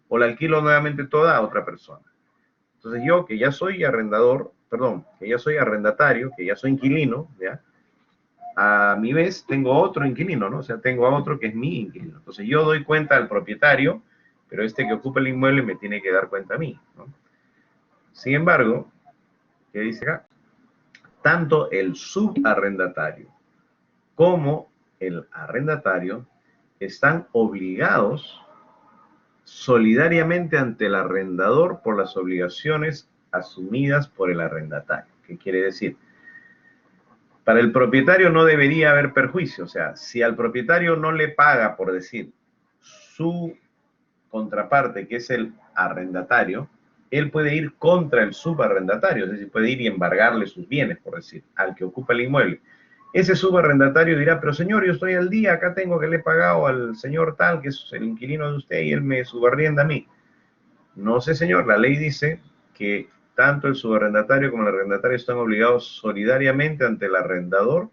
O la alquilo nuevamente toda a otra persona. Entonces yo, que ya soy arrendador, perdón, que ya soy arrendatario, que ya soy inquilino, ¿ya? A mi vez tengo otro inquilino, ¿no? O sea, tengo a otro que es mi inquilino. Entonces yo doy cuenta al propietario, pero este que ocupa el inmueble me tiene que dar cuenta a mí, ¿no? Sin embargo, ¿qué dice acá? Tanto el subarrendatario como el arrendatario están obligados solidariamente ante el arrendador por las obligaciones asumidas por el arrendatario. ¿Qué quiere decir? Para el propietario no debería haber perjuicio. O sea, si al propietario no le paga, por decir, su contraparte, que es el arrendatario, él puede ir contra el subarrendatario, es decir, puede ir y embargarle sus bienes, por decir, al que ocupa el inmueble. Ese subarrendatario dirá, pero señor, yo estoy al día, acá tengo que le he pagado al señor tal, que es el inquilino de usted, y él me subarrienda a mí. No sé, señor, la ley dice que tanto el subarrendatario como el arrendatario están obligados solidariamente ante el arrendador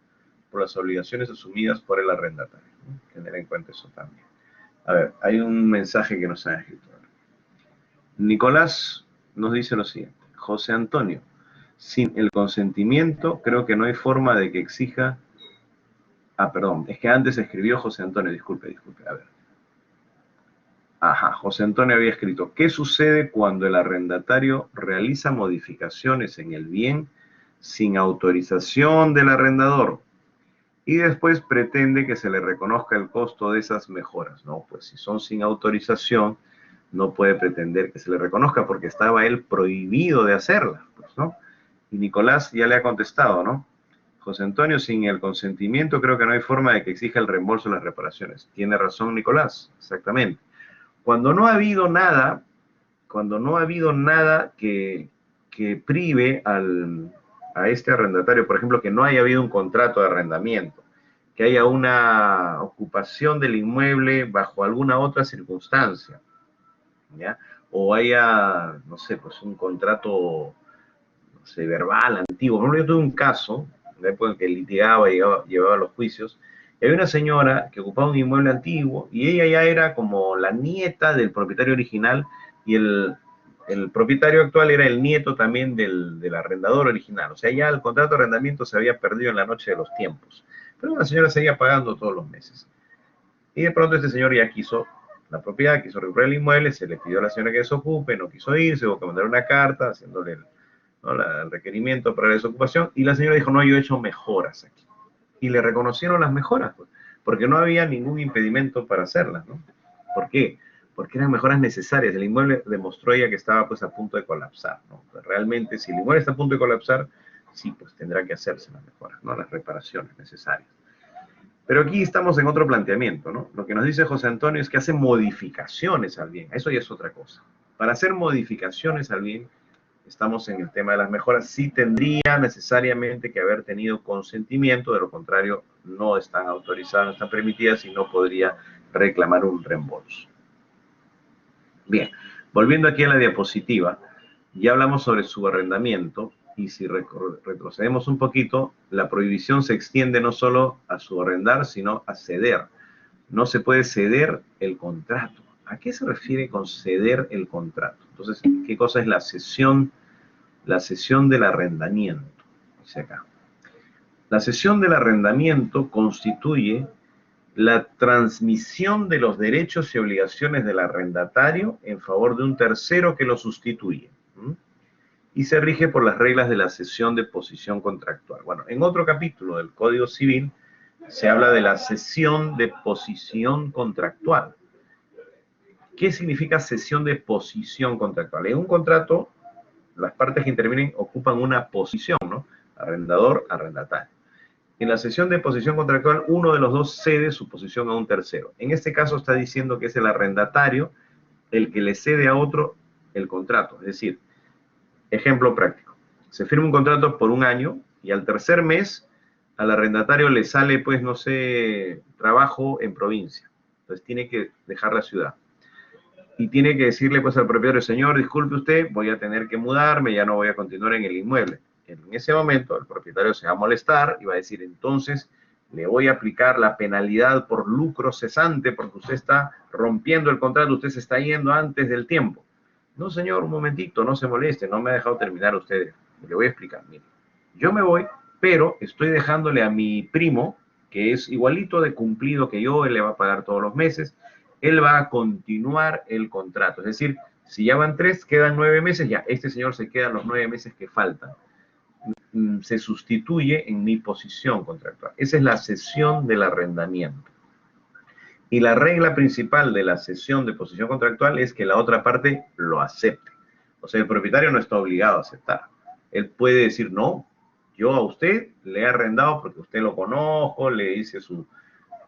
por las obligaciones asumidas por el arrendatario. Tener en cuenta eso también. A ver, hay un mensaje que nos han escrito. Nicolás nos dice lo siguiente. José Antonio, sin el consentimiento creo que no hay forma de que exija... Ah, perdón, es que antes escribió José Antonio, disculpe, a ver. Ajá, José Antonio había escrito, ¿qué sucede cuando el arrendatario realiza modificaciones en el bien sin autorización del arrendador y después pretende que se le reconozca el costo de esas mejoras? No, pues si son sin autorización, no puede pretender que se le reconozca porque estaba él prohibido de hacerlas, pues, ¿no? Y Nicolás ya le ha contestado, ¿no? José Antonio, sin el consentimiento creo que no hay forma de que exija el reembolso de las reparaciones. Tiene razón Nicolás, exactamente. Cuando no ha habido nada que prive a este arrendatario, por ejemplo, que no haya habido un contrato de arrendamiento, que haya una ocupación del inmueble bajo alguna otra circunstancia, ¿ya? O haya, no sé, pues un contrato, no sé, verbal, antiguo. Por ejemplo, yo tuve un caso, en la época en que litigaba y llevaba los juicios, y había una señora que ocupaba un inmueble antiguo y ella ya era como la nieta del propietario original y el propietario actual era el nieto también del arrendador original. O sea, ya el contrato de arrendamiento se había perdido en la noche de los tiempos. Pero la señora seguía pagando todos los meses. Y de pronto este señor ya quiso la propiedad, quiso recuperar el inmueble, se le pidió a la señora que desocupe, no quiso irse, hubo que mandar una carta haciéndole el requerimiento para la desocupación, y la señora dijo, no, yo he hecho mejoras aquí. Y le reconocieron las mejoras, pues, porque no había ningún impedimento para hacerlas, ¿no? ¿Por qué? Porque eran mejoras necesarias. El inmueble demostró ella que estaba pues a punto de colapsar, ¿no? Pues, realmente, si el inmueble está a punto de colapsar, sí, pues tendrá que hacerse las mejoras, ¿no? Las reparaciones necesarias. Pero aquí estamos en otro planteamiento, ¿no? Lo que nos dice José Antonio es que hace modificaciones al bien. Eso ya es otra cosa. Para hacer modificaciones al bien, estamos en el tema de las mejoras, sí tendría necesariamente que haber tenido consentimiento, de lo contrario no están autorizadas, no están permitidas y no podría reclamar un reembolso. Bien, volviendo aquí a la diapositiva, ya hablamos sobre subarrendamiento y si retrocedemos un poquito, la prohibición se extiende no solo a subarrendar, sino a ceder. No se puede ceder el contrato. ¿A qué se refiere con ceder el contrato? Entonces, ¿qué cosa es la cesión? La cesión del arrendamiento. Dice acá. La cesión del arrendamiento constituye la transmisión de los derechos y obligaciones del arrendatario en favor de un tercero que lo sustituye. Y se rige por las reglas de la cesión de posición contractual. Bueno, en otro capítulo del Código Civil se habla de la cesión de posición contractual. ¿Qué significa cesión de posición contractual? En un contrato, las partes que intervienen ocupan una posición, ¿no? Arrendador, arrendatario. En la cesión de posición contractual, uno de los dos cede su posición a un tercero. En este caso está diciendo que es el arrendatario el que le cede a otro el contrato. Es decir, ejemplo práctico. Se firma un contrato por un año y al tercer mes al arrendatario le sale, pues, no sé, trabajo en provincia. Entonces tiene que dejar la ciudad. Y tiene que decirle, pues, al propietario, señor, disculpe usted, voy a tener que mudarme, ya no voy a continuar en el inmueble. En ese momento el propietario se va a molestar y va a decir, entonces le voy a aplicar la penalidad por lucro cesante porque usted está rompiendo el contrato, usted se está yendo antes del tiempo. No, señor, un momentito, no se moleste, no me ha dejado terminar usted. Le voy a explicar, mire, yo me voy, pero estoy dejándole a mi primo, que es igualito de cumplido que yo, él le va a pagar todos los meses, él va a continuar el contrato. Es decir, si ya van 3, quedan 9 meses, ya, este señor se queda los 9 meses que faltan. Se sustituye en mi posición contractual. Esa es la cesión del arrendamiento. Y la regla principal de la cesión de posición contractual es que la otra parte lo acepte. O sea, el propietario no está obligado a aceptar. Él puede decir, no, yo a usted le he arrendado porque usted lo conozco, le hice su,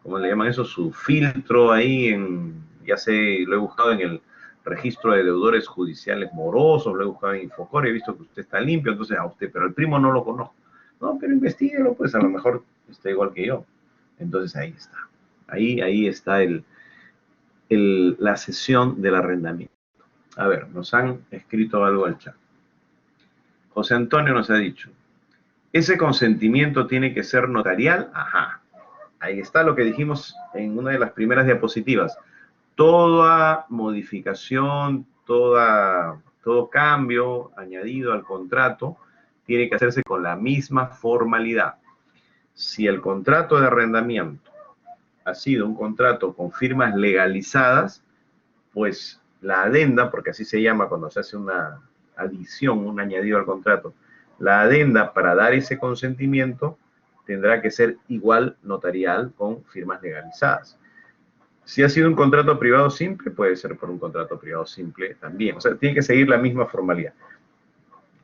¿cómo le llaman eso? Su filtro ahí en, ya sé, lo he buscado en el registro de deudores judiciales morosos, lo he buscado en Infocore, he visto que usted está limpio, entonces a usted, pero el primo no lo conozco. No, pero investíguelo, pues a lo mejor está igual que yo. Entonces ahí está. Ahí está la cesión del arrendamiento. A ver, nos han escrito algo al chat. José Antonio nos ha dicho, ¿ese consentimiento tiene que ser notarial? Ajá. Ahí está lo que dijimos en una de las primeras diapositivas. Toda modificación, todo cambio añadido al contrato tiene que hacerse con la misma formalidad. Si el contrato de arrendamiento ha sido un contrato con firmas legalizadas, pues la adenda, porque así se llama cuando se hace una adición, un añadido al contrato, la adenda para dar ese consentimiento tendrá que ser igual notarial con firmas legalizadas. Si ha sido un contrato privado simple, puede ser por un contrato privado simple también. O sea, tiene que seguir la misma formalidad.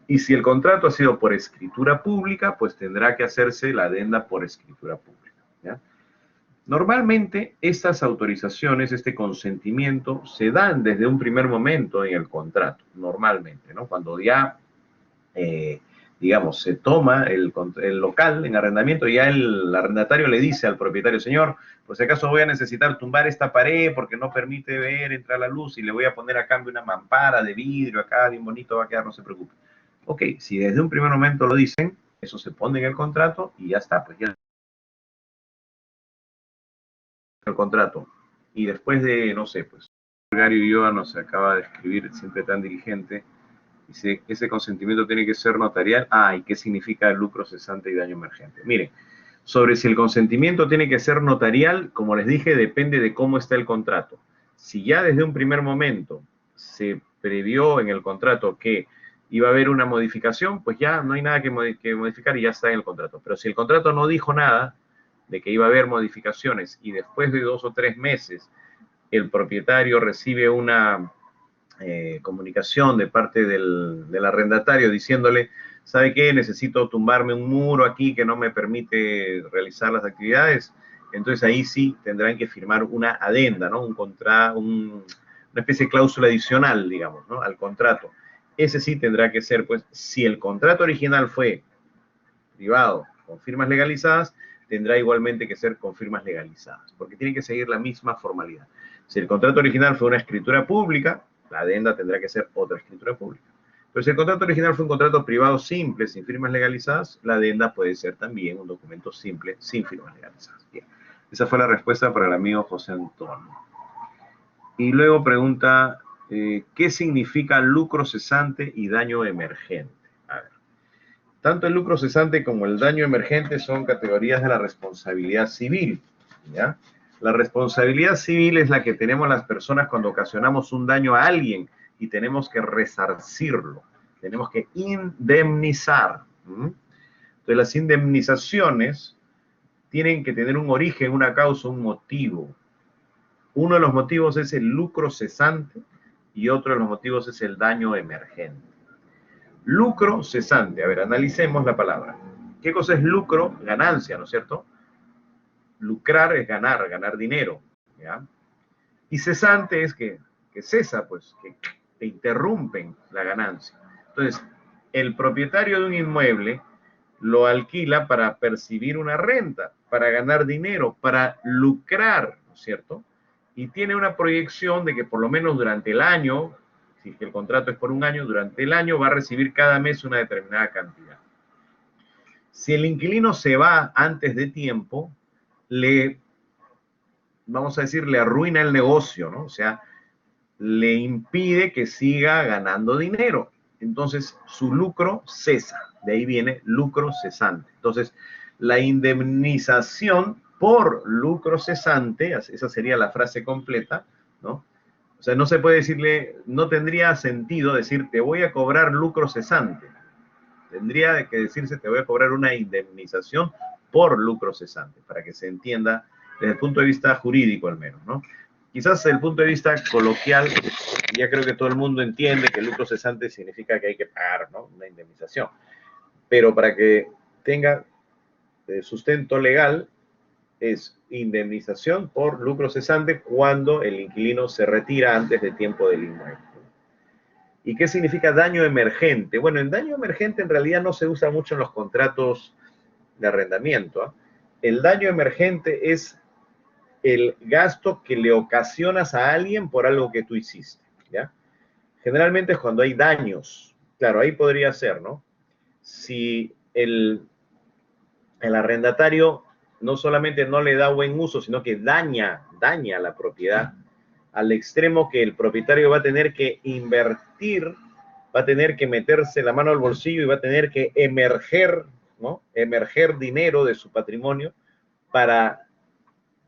Y si el contrato ha sido por escritura pública, pues tendrá que hacerse la adenda por escritura pública, ¿ya? Normalmente, estas autorizaciones, este consentimiento, se dan desde un primer momento en el contrato, normalmente, ¿no? Cuando ya, digamos, se toma el local en arrendamiento, ya el arrendatario le dice al propietario, señor, por si acaso voy a necesitar tumbar esta pared porque no permite ver, entrar la luz y le voy a poner a cambio una mampara de vidrio acá, bien bonito va a quedar, no se preocupe. Ok, si desde un primer momento lo dicen, eso se pone en el contrato y ya está, pues ya el contrato. Y después de, no sé, pues, Gario Yoa nos acaba de escribir, siempre tan diligente, dice, ese consentimiento tiene que ser notarial. Ah, ¿y qué significa lucro cesante y daño emergente? Miren, sobre si el consentimiento tiene que ser notarial, como les dije, depende de cómo está el contrato. Si ya desde un primer momento se previó en el contrato que iba a haber una modificación, pues ya no hay nada que modificar y ya está en el contrato. Pero si el contrato no dijo nada de que iba a haber modificaciones y después de 2 o 3 meses el propietario recibe una comunicación de parte del arrendatario diciéndole, ¿sabe qué? Necesito tumbarme un muro aquí que no me permite realizar las actividades. Entonces ahí sí tendrán que firmar una adenda, ¿no? Una especie de cláusula adicional, digamos, ¿no? Al contrato. Ese sí tendrá que ser, pues, si el contrato original fue privado con firmas legalizadas, tendrá igualmente que ser con firmas legalizadas, porque tiene que seguir la misma formalidad. Si el contrato original fue una escritura pública, la adenda tendrá que ser otra escritura pública. Pero si el contrato original fue un contrato privado simple, sin firmas legalizadas, la adenda puede ser también un documento simple, sin firmas legalizadas. Bien. Esa fue la respuesta para el amigo José Antonio. Y luego pregunta, ¿qué significa lucro cesante y daño emergente? A ver. Tanto el lucro cesante como el daño emergente son categorías de la responsabilidad civil, ¿ya? La responsabilidad civil es la que tenemos las personas cuando ocasionamos un daño a alguien y tenemos que resarcirlo, tenemos que indemnizar. Entonces, las indemnizaciones tienen que tener un origen, una causa, un motivo. Uno de los motivos es el lucro cesante y otro de los motivos es el daño emergente. Lucro cesante. A ver, analicemos la palabra. ¿Qué cosa es lucro? Ganancia, ¿no es cierto? Lucrar es ganar, ganar dinero, ¿ya? Y cesante es que cesa, pues, que te interrumpen la ganancia. Entonces, el propietario de un inmueble lo alquila para percibir una renta, para ganar dinero, para lucrar, ¿no es cierto? Y tiene una proyección de que por lo menos durante el año, si es que el contrato es por un año, durante el año va a recibir cada mes una determinada cantidad. Si el inquilino se va antes de tiempo, vamos a decir, le arruina el negocio, ¿no? O sea, le impide que siga ganando dinero. Entonces, su lucro cesa. De ahí viene lucro cesante. Entonces, la indemnización por lucro cesante, esa sería la frase completa, ¿no? O sea, no se puede decirle, no tendría sentido decir, te voy a cobrar lucro cesante. Tendría que decirse, te voy a cobrar una indemnización por lucro cesante, para que se entienda desde el punto de vista jurídico al menos, ¿no? Quizás desde el punto de vista coloquial, ya creo que todo el mundo entiende que el lucro cesante significa que hay que pagar, ¿no? Una indemnización. Pero para que tenga sustento legal, es indemnización por lucro cesante cuando el inquilino se retira antes de tiempo del inmueble. ¿Y qué significa daño emergente? Bueno, el daño emergente en realidad no se usa mucho en los contratos de arrendamiento, ¿eh? El daño emergente es el gasto que le ocasionas a alguien por algo que tú hiciste, ¿ya? Generalmente es cuando hay daños. Claro, ahí podría ser, ¿no? Si el arrendatario no solamente no le da buen uso, sino que daña la propiedad al extremo que el propietario va a tener que invertir, va a tener que meterse la mano al bolsillo y va a tener que emerger, ¿no? Emerger dinero de su patrimonio para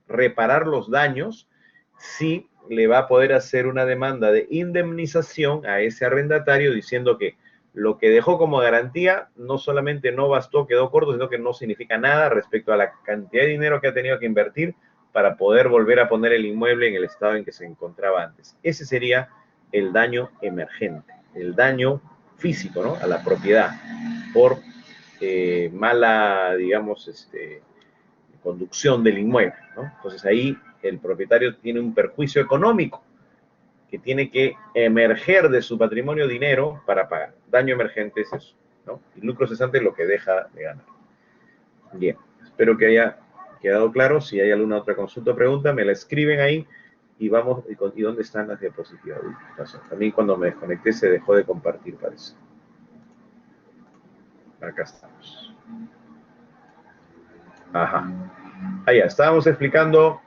reparar los daños, sí le va a poder hacer una demanda de indemnización a ese arrendatario diciendo que lo que dejó como garantía no solamente no bastó, quedó corto, sino que no significa nada respecto a la cantidad de dinero que ha tenido que invertir para poder volver a poner el inmueble en el estado en que se encontraba antes. Ese sería el daño emergente, el daño físico, ¿no? A la propiedad por mala, digamos, conducción del inmueble, ¿no? Entonces ahí el propietario tiene un perjuicio económico que tiene que emerger de su patrimonio dinero para pagar. Daño emergente es eso, ¿no? Y lucro cesante es lo que deja de ganar. Bien, espero que haya quedado claro. Si hay alguna otra consulta o pregunta, me la escriben ahí y vamos. ¿Y dónde están las diapositivas? También cuando me desconecté se dejó de compartir, parece. Acá estamos. Ajá. Allá, estábamos explicando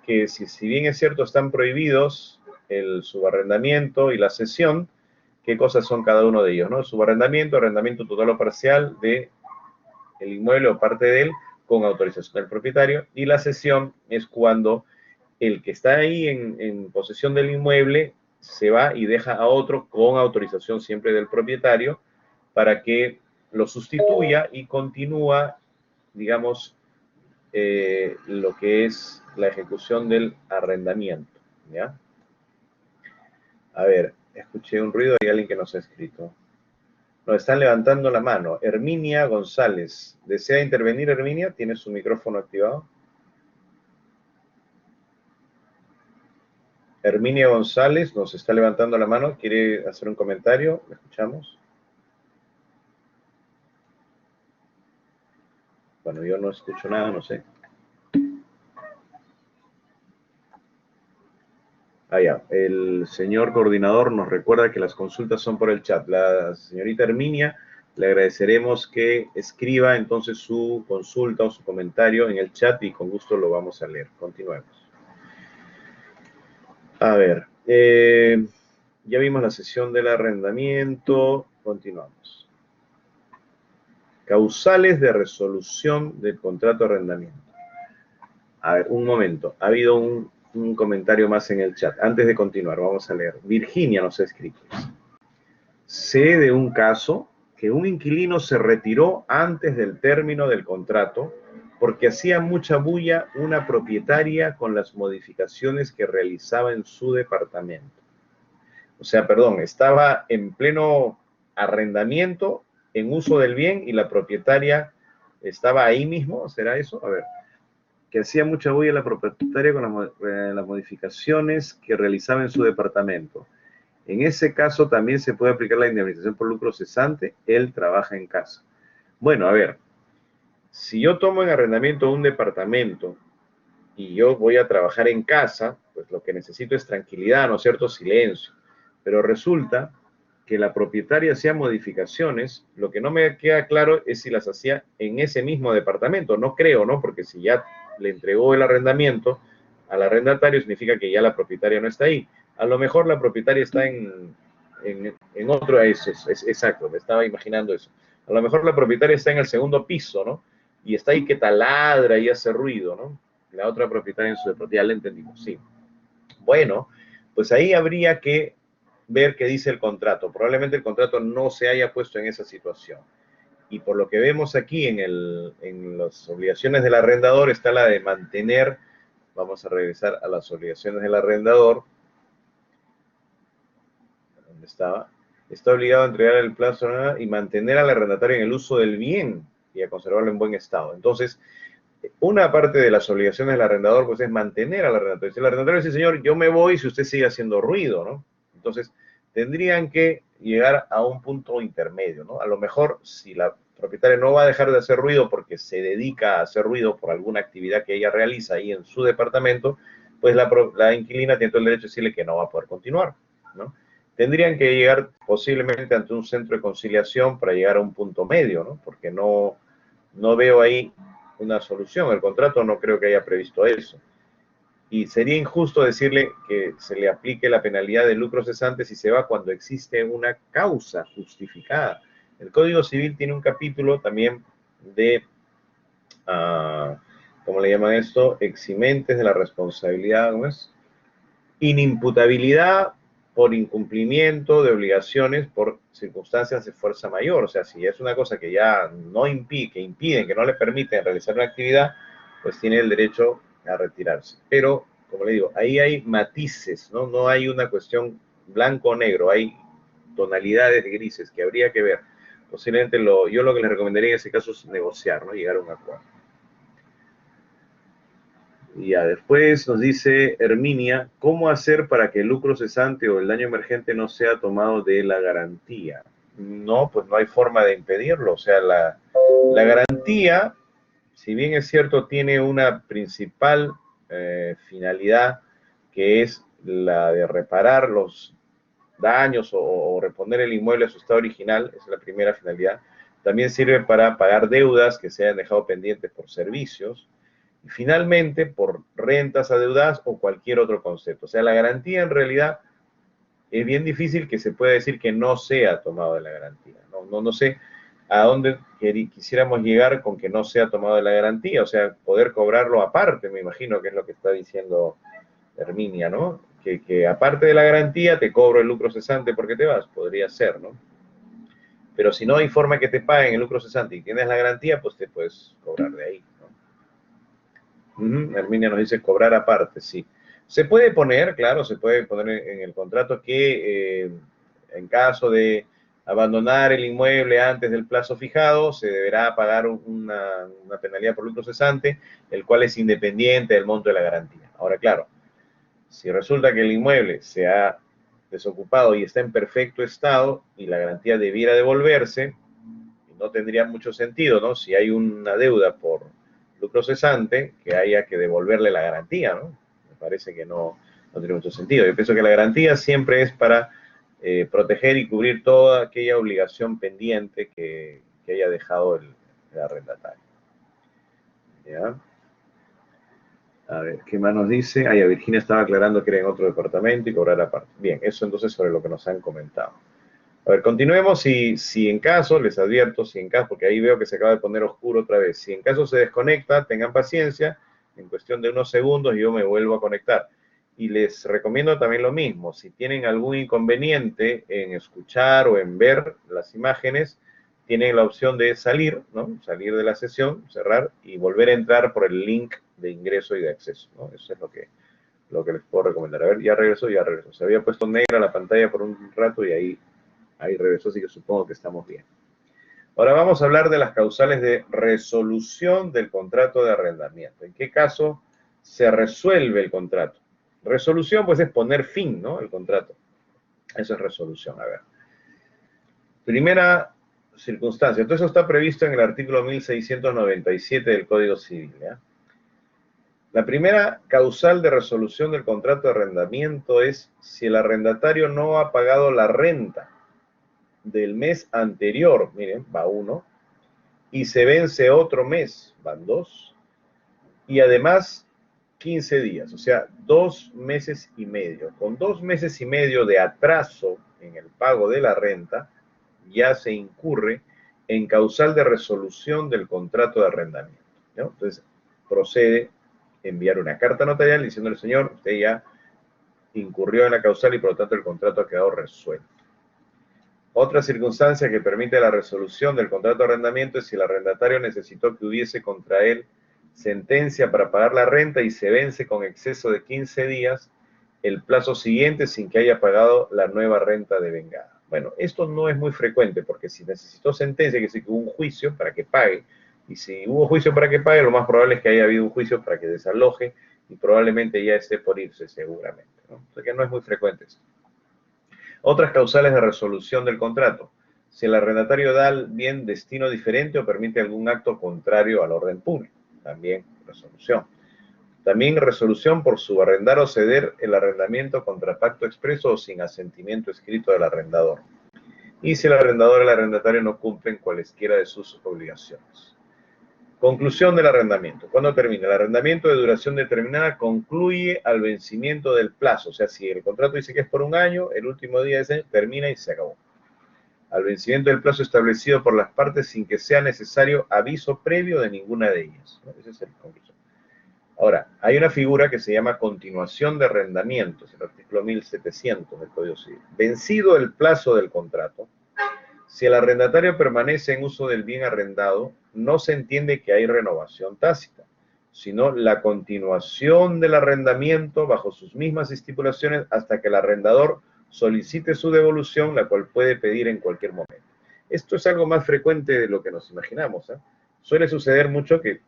que si bien es cierto están prohibidos el subarrendamiento y la cesión, qué cosas son cada uno de ellos, ¿no? Subarrendamiento, arrendamiento total o parcial de el inmueble o parte de él con autorización del propietario, y la cesión es cuando el que está ahí en posesión del inmueble se va y deja a otro con autorización siempre del propietario para que lo sustituya y continúa, digamos, lo que es la ejecución del arrendamiento, ¿ya? A ver, escuché un ruido, hay alguien que nos ha escrito. Nos están levantando la mano. Herminia González. ¿Desea intervenir, Herminia? ¿Tiene su micrófono activado? Herminia González nos está levantando la mano. ¿Quiere hacer un comentario? ¿La escuchamos? Bueno, yo no escucho nada, no sé. Ah, ya. El señor coordinador nos recuerda que las consultas son por el chat. La señorita Herminia, le agradeceremos que escriba entonces su consulta o su comentario en el chat y con gusto lo vamos a leer. Continuemos. A ver, ya vimos la sesión del arrendamiento. Continuamos. Causales de resolución del contrato de arrendamiento. A ver, un momento. Ha habido un comentario más en el chat. Antes de continuar, vamos a leer. Virginia nos ha escrito. Sé de un caso que un inquilino se retiró antes del término del contrato porque hacía mucha bulla una propietaria con las modificaciones que realizaba en su departamento. O sea, perdón, estaba en pleno arrendamiento, en uso del bien, y la propietaria estaba ahí mismo, ¿será eso? A ver, que hacía mucha bulla la propietaria con las modificaciones que realizaba en su departamento. En ese caso también se puede aplicar la indemnización por lucro cesante, él trabaja en casa. Bueno, a ver, si yo tomo en arrendamiento un departamento y yo voy a trabajar en casa, pues lo que necesito es tranquilidad, ¿no es cierto? Silencio. Pero resulta que la propietaria hacía modificaciones, lo que no me queda claro es si las hacía en ese mismo departamento. No creo, ¿no? Porque si ya le entregó el arrendamiento al arrendatario, significa que ya la propietaria no está ahí. A lo mejor la propietaria está en otro, exacto, me estaba imaginando eso. A lo mejor la propietaria está en el segundo piso, ¿no? Y está ahí que taladra y hace ruido, ¿no? La otra propietaria en su departamento, ya le entendimos, sí. Bueno, pues ahí habría que ver qué dice el contrato. Probablemente el contrato no se haya puesto en esa situación. Y por lo que vemos aquí en las obligaciones del arrendador está la de mantener, vamos a regresar a las obligaciones del arrendador. ¿Dónde estaba? Está obligado a entregar el plazo y mantener al arrendatario en el uso del bien y a conservarlo en buen estado. Entonces, una parte de las obligaciones del arrendador pues es mantener al arrendatario. Si el arrendatario dice, señor, yo me voy si usted sigue haciendo ruido, ¿no? Entonces, tendrían que llegar a un punto intermedio, ¿no? A lo mejor, si la propietaria no va a dejar de hacer ruido porque se dedica a hacer ruido por alguna actividad que ella realiza ahí en su departamento, pues la inquilina tiene todo el derecho a decirle que no va a poder continuar, ¿no? Tendrían que llegar posiblemente ante un centro de conciliación para llegar a un punto medio, ¿no? Porque no veo ahí una solución. El contrato no creo que haya previsto eso. Y sería injusto decirle que se le aplique la penalidad de lucro cesante si se va cuando existe una causa justificada. El Código Civil tiene un capítulo también de, ¿cómo le llaman esto? Eximentes de la responsabilidad, ¿cómo es? Inimputabilidad por incumplimiento de obligaciones por circunstancias de fuerza mayor. O sea, si es una cosa que ya no impide, que impiden, que no le permiten realizar una actividad, pues tiene el derecho a retirarse. Pero, como le digo, ahí hay matices, ¿no? No hay una cuestión blanco o negro, hay tonalidades grises que habría que ver. Posiblemente yo lo que les recomendaría en ese caso es negociar, ¿no? Llegar a un acuerdo. Y ya después nos dice Herminia, ¿cómo hacer para que el lucro cesante o el daño emergente no sea tomado de la garantía? No, pues no hay forma de impedirlo. O sea, la garantía, si bien es cierto, tiene una principal finalidad, que es la de reparar los daños o reponer el inmueble a su estado original, es la primera finalidad. También sirve para pagar deudas que se hayan dejado pendientes por servicios. Y finalmente, por rentas adeudadas o cualquier otro concepto. O sea, la garantía en realidad es bien difícil que se pueda decir que no sea tomado de la garantía. No sé a dónde quisiéramos llegar con que no sea tomado de la garantía. O sea, poder cobrarlo aparte, me imagino que es lo que está diciendo Herminia, ¿no? Que aparte de la garantía te cobro el lucro cesante porque te vas. Podría ser, ¿no? Pero si no hay forma que te paguen el lucro cesante y tienes la garantía, pues te puedes cobrar de ahí, ¿no? Herminia nos dice cobrar aparte, sí. Se puede poner, claro, se puede poner en el contrato que en caso de abandonar el inmueble antes del plazo fijado, se deberá pagar una penalidad por lucro cesante, el cual es independiente del monto de la garantía. Ahora, claro, si resulta que el inmueble se ha desocupado y está en perfecto estado y la garantía debiera devolverse, no tendría mucho sentido, ¿no? Si hay una deuda por lucro cesante, que haya que devolverle la garantía, ¿no? Me parece que no tiene mucho sentido. Yo pienso que la garantía siempre es para proteger y cubrir toda aquella obligación pendiente que haya dejado el arrendatario. ¿Ya? A ver, ¿qué más nos dice? Ay, a Virginia estaba aclarando que era en otro departamento y cobrar aparte. Bien, eso entonces sobre lo que nos han comentado. A ver, continuemos. Si en caso, les advierto, si en caso, porque ahí veo que se acaba de poner oscuro otra vez, si en caso se desconecta, tengan paciencia, en cuestión de unos segundos yo me vuelvo a conectar. Y les recomiendo también lo mismo, si tienen algún inconveniente en escuchar o en ver las imágenes, tienen la opción de salir, ¿no? Salir de la sesión, cerrar y volver a entrar por el link de ingreso y de acceso, ¿no? Eso es lo que les puedo recomendar. A ver, ya regresó. Se había puesto negra la pantalla por un rato y ahí regresó, así que supongo que estamos bien. Ahora vamos a hablar de las causales de resolución del contrato de arrendamiento. ¿En qué caso se resuelve el contrato? Resolución, pues, es poner fin, ¿no? El contrato. Eso es resolución. A ver. Primera circunstancia. Todo eso está previsto en el artículo 1697 del Código Civil, ¿ya? La primera causal de resolución del contrato de arrendamiento es si el arrendatario no ha pagado la renta del mes anterior, miren, va uno, y se vence otro mes, van dos, y además 15 días, o sea, 2 meses y medio. Con 2 meses y medio de atraso en el pago de la renta, ya se incurre en causal de resolución del contrato de arrendamiento, ¿no? Entonces, procede a enviar una carta notarial diciéndole, señor, usted ya incurrió en la causal y por lo tanto el contrato ha quedado resuelto. Otra circunstancia que permite la resolución del contrato de arrendamiento es si el arrendatario necesitó que hubiese contra él sentencia para pagar la renta y se vence con exceso de 15 días el plazo siguiente sin que haya pagado la nueva renta devengada. Bueno, esto no es muy frecuente porque si necesitó sentencia, quiere decir que hubo un juicio para que pague, y si hubo juicio para que pague, lo más probable es que haya habido un juicio para que desaloje y probablemente ya esté por irse seguramente, ¿no? O sea que no es muy frecuente esto. Otras causales de resolución del contrato. Si el arrendatario da al bien destino diferente o permite algún acto contrario al orden público. También resolución. También resolución por subarrendar o ceder el arrendamiento contra pacto expreso o sin asentimiento escrito del arrendador. Y si el arrendador o el arrendatario no cumplen cualesquiera de sus obligaciones. Conclusión del arrendamiento. ¿Cuándo termina? El arrendamiento de duración determinada concluye al vencimiento del plazo. O sea, si el contrato dice que es por un año, el último día de ese año termina y se acabó. Al vencimiento del plazo establecido por las partes sin que sea necesario aviso previo de ninguna de ellas. Esa es la conclusión. Ahora, hay una figura que se llama continuación de arrendamiento, es el artículo 1700 del Código Civil. Vencido el plazo del contrato, si el arrendatario permanece en uso del bien arrendado, no se entiende que hay renovación tácita, sino la continuación del arrendamiento bajo sus mismas estipulaciones hasta que el arrendador solicite su devolución, la cual puede pedir en cualquier momento. Esto es algo más frecuente de lo que nos imaginamos, ¿eh? Suele suceder mucho que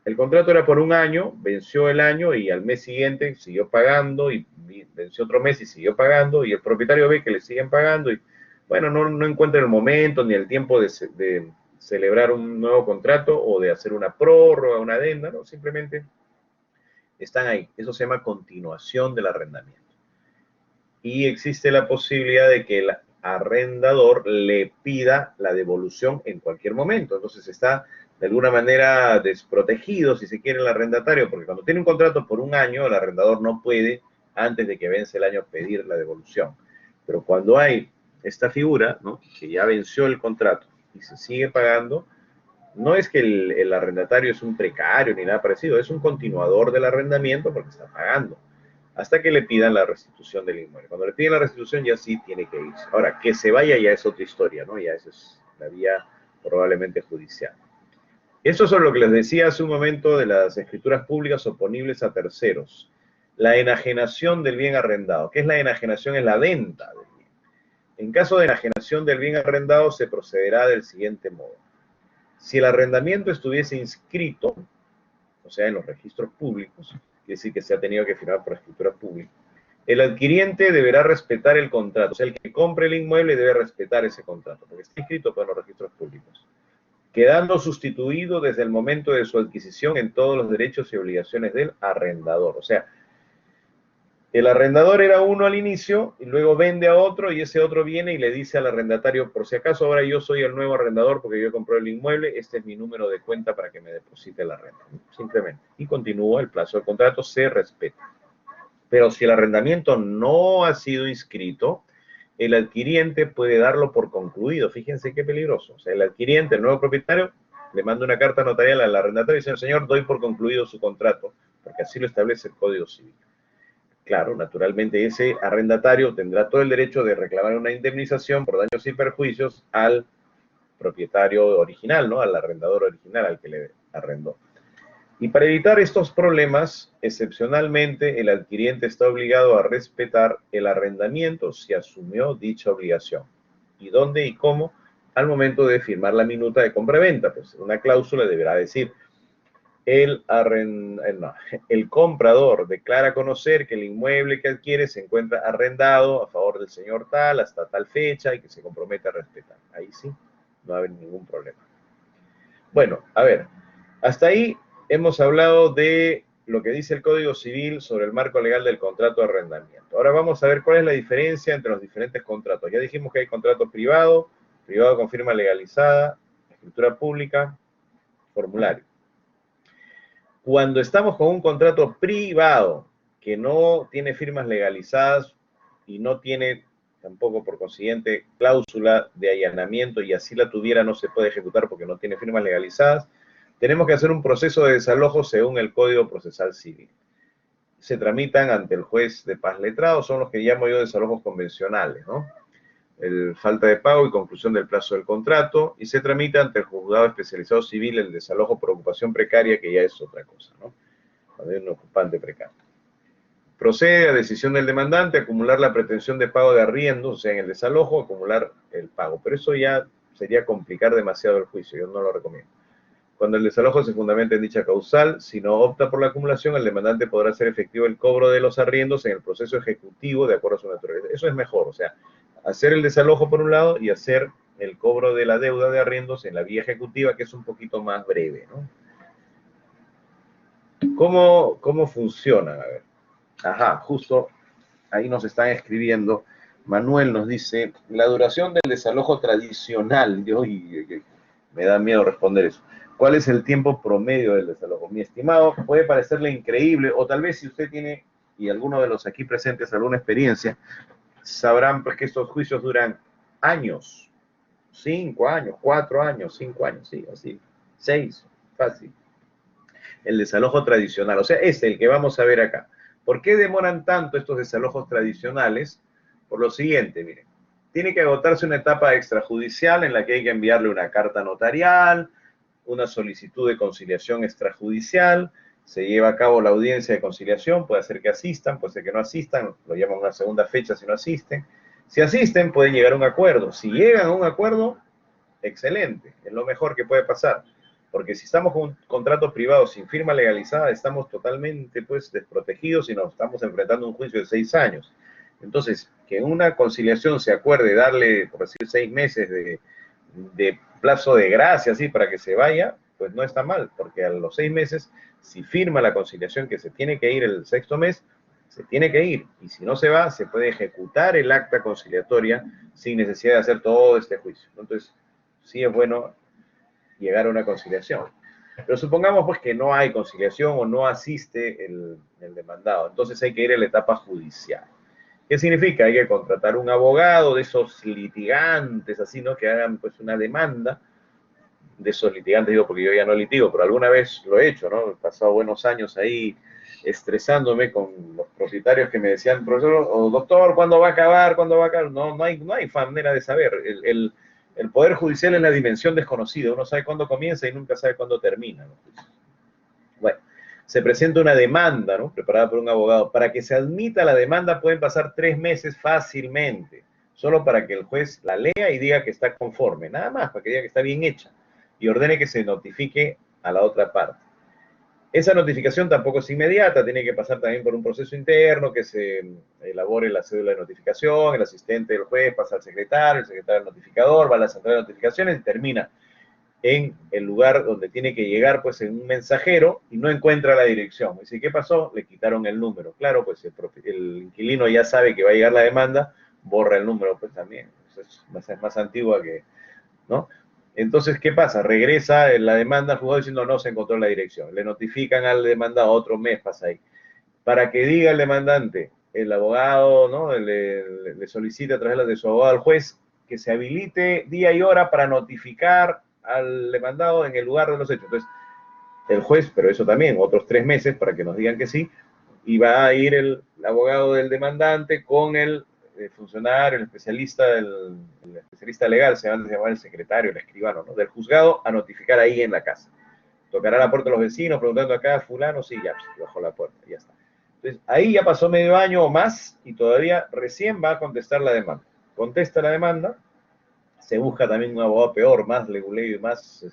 el contrato era por un año, venció el año y al mes siguiente siguió pagando y venció otro mes y siguió pagando y el propietario ve que le siguen pagando y bueno, no encuentra el momento ni el tiempo de celebrar un nuevo contrato o de hacer una prórroga, una adenda, ¿no? Simplemente están ahí. Eso se llama continuación del arrendamiento. Y existe la posibilidad de que el arrendador le pida la devolución en cualquier momento. Entonces está de alguna manera desprotegido, si se quiere, el arrendatario, porque cuando tiene un contrato por un año, el arrendador no puede, antes de que vence el año, pedir la devolución. Pero cuando hay esta figura, ¿no?, que ya venció el contrato y se sigue pagando, no es que el arrendatario es un precario ni nada parecido, es un continuador del arrendamiento porque está pagando hasta que le pidan la restitución del inmueble. Cuando le piden la restitución ya sí tiene que irse. Ahora, que se vaya ya es otra historia, ¿no? Ya esa es la vía probablemente judicial. Eso es lo que les decía hace un momento de las escrituras públicas oponibles a terceros. La enajenación del bien arrendado. ¿Qué es la enajenación? Es la venta del bien. En caso de enajenación del bien arrendado se procederá del siguiente modo. Si el arrendamiento estuviese inscrito, o sea, en los registros públicos, quiere decir que se ha tenido que firmar por escritura pública, el adquiriente deberá respetar el contrato. O sea, el que compre el inmueble debe respetar ese contrato, porque está inscrito por los registros públicos, quedando sustituido desde el momento de su adquisición en todos los derechos y obligaciones del arrendador. O sea, el arrendador era uno al inicio y luego vende a otro y ese otro viene y le dice al arrendatario, por si acaso ahora yo soy el nuevo arrendador porque yo compré el inmueble, este es mi número de cuenta para que me deposite la renta. Simplemente. Y continúa, el plazo del contrato se respeta. Pero si el arrendamiento no ha sido inscrito, el adquiriente puede darlo por concluido. Fíjense qué peligroso. O sea, el adquiriente, el nuevo propietario, le manda una carta notarial al arrendatario y dice, señor, doy por concluido su contrato, porque así lo establece el Código Civil. Claro, naturalmente ese arrendatario tendrá todo el derecho de reclamar una indemnización por daños y perjuicios al propietario original, ¿no?, al arrendador original, al que le arrendó. Y para evitar estos problemas, excepcionalmente, el adquiriente está obligado a respetar el arrendamiento si asumió dicha obligación. ¿Y dónde y cómo? al momento de firmar la minuta de compraventa. Pues una cláusula deberá decir: el comprador declara conocer que el inmueble que adquiere se encuentra arrendado a favor del señor tal hasta tal fecha y que se compromete a respetar. Ahí sí, no va a haber ningún problema. Bueno, a ver, hasta ahí hemos hablado de lo que dice el Código Civil sobre el marco legal del contrato de arrendamiento. Ahora vamos a ver cuál es la diferencia entre los diferentes contratos. Ya dijimos que hay contrato privado, privado con firma legalizada, escritura pública, formulario. Cuando estamos con un contrato privado que no tiene firmas legalizadas y no tiene tampoco por consiguiente cláusula de allanamiento, y así la tuviera no se puede ejecutar porque no tiene firmas legalizadas, tenemos que hacer un proceso de desalojo según el Código Procesal Civil. Se tramitan ante el juez de paz letrado, son los que llamo yo desalojos convencionales, ¿no? El falta de pago y conclusión del plazo del contrato, y se tramita ante el juzgado especializado civil el desalojo por ocupación precaria, que ya es otra cosa, ¿no? Cuando hay un ocupante precario. Procede a decisión del demandante acumular la pretensión de pago de arriendo, o sea, en el desalojo acumular el pago, pero eso ya sería complicar demasiado el juicio, yo no lo recomiendo. Cuando el desalojo se fundamenta en dicha causal, si no opta por la acumulación, el demandante podrá hacer efectivo el cobro de los arriendos en el proceso ejecutivo de acuerdo a su naturaleza. Eso es mejor, o sea, hacer el desalojo por un lado y hacer el cobro de la deuda de arriendos en la vía ejecutiva, que es un poquito más breve, ¿no? ¿Cómo funciona? A ver. Ajá, justo ahí nos están escribiendo. Manuel nos dice, la duración del desalojo tradicional, me da miedo responder eso. ¿Cuál es el tiempo promedio del desalojo? Mi estimado, puede parecerle increíble, o tal vez si usted tiene, y alguno de los aquí presentes, alguna experiencia, sabrán pues que estos juicios duran años, 5 años, 4 años, 5 años, sí, así, 6, fácil. El desalojo tradicional, o sea, el que vamos a ver acá. ¿Por qué demoran tanto estos desalojos tradicionales? Por lo siguiente, miren, tiene que agotarse una etapa extrajudicial en la que hay que enviarle una carta notarial, una solicitud de conciliación extrajudicial, se lleva a cabo la audiencia de conciliación, puede ser que asistan, puede ser que no asistan, lo llaman una segunda fecha si no asisten. Si asisten, pueden llegar a un acuerdo. Si llegan a un acuerdo, excelente, es lo mejor que puede pasar. Porque si estamos con un contrato privado sin firma legalizada, estamos totalmente pues desprotegidos y nos estamos enfrentando a un juicio de 6 años. Entonces, que en una conciliación se acuerde darle, por decir, 6 meses de plazo de gracia, así, para que se vaya, pues no está mal, porque a los 6 meses, si firma la conciliación que se tiene que ir el 6º mes, se tiene que ir, y si no se va, se puede ejecutar el acta conciliatoria sin necesidad de hacer todo este juicio. Entonces, sí es bueno llegar a una conciliación. Pero supongamos pues que no hay conciliación o no asiste el demandado, entonces hay que ir a la etapa judicial. ¿Qué significa? Hay que contratar un abogado de esos litigantes, así, ¿no? Que hagan pues una demanda de esos litigantes, digo porque yo ya no litigo, pero alguna vez lo he hecho, ¿no? He pasado buenos años ahí estresándome con los propietarios que me decían, profesor o doctor, ¿cuándo va a acabar? ¿Cuándo va a acabar? No hay manera de saber. El Poder Judicial es la dimensión desconocida. Uno sabe cuándo comienza y nunca sabe cuándo termina, ¿no? Bueno, se presenta una demanda, ¿no? Preparada por un abogado. Para que se admita la demanda pueden pasar 3 meses fácilmente, solo para que el juez la lea y diga que está conforme, nada más, para que diga que está bien hecha y ordene que se notifique a la otra parte. Esa notificación tampoco es inmediata, tiene que pasar también por un proceso interno, que se elabore la cédula de notificación, el asistente del juez pasa al secretario, el secretario al notificador, va a la central de notificaciones y termina en el lugar donde tiene que llegar, pues en un mensajero, y no encuentra la dirección. Dice, ¿qué pasó? Le quitaron el número. Claro, pues el inquilino ya sabe que va a llegar la demanda, borra el número, pues también. Es más antigua que, ¿no? Entonces, ¿qué pasa? Regresa la demanda al juzgado diciendo no se encontró la dirección. Le notifican al demandado, otro mes pasa ahí. Para que diga el demandante, el abogado, ¿no? Le solicita a través de su abogado al juez que se habilite día y hora para notificar al demandado en el lugar de los hechos. Entonces, el juez, pero eso también, otros 3 meses para que nos digan que sí, y va a ir el abogado del demandante con el funcionario, el especialista legal, se va a llamar el secretario, el escribano, ¿no? Del juzgado, a notificar ahí en la casa. Tocará la puerta de los vecinos preguntando acá, fulano, sí, ya, bajó la puerta, ya está. Entonces, ahí ya pasó medio año o más y todavía recién va a contestar la demanda. Contesta la demanda Se busca también un abogado peor, más leguleyo y más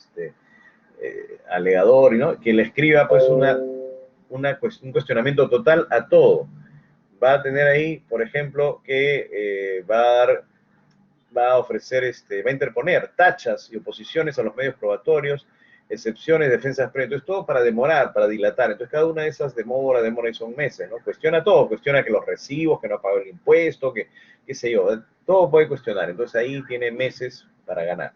alegador, ¿no? Que le escriba pues un cuestionamiento total a todo. Va a tener ahí, por ejemplo, que va a ofrecer, va a interponer tachas y oposiciones a los medios probatorios, excepciones, defensas previas, entonces todo para demorar, para dilatar. Entonces cada una de esas demora y son meses, ¿no? Cuestiona todo, cuestiona que los recibos, que no pagó el impuesto, que qué sé yo, todo puede cuestionar. Entonces ahí tiene meses para ganar.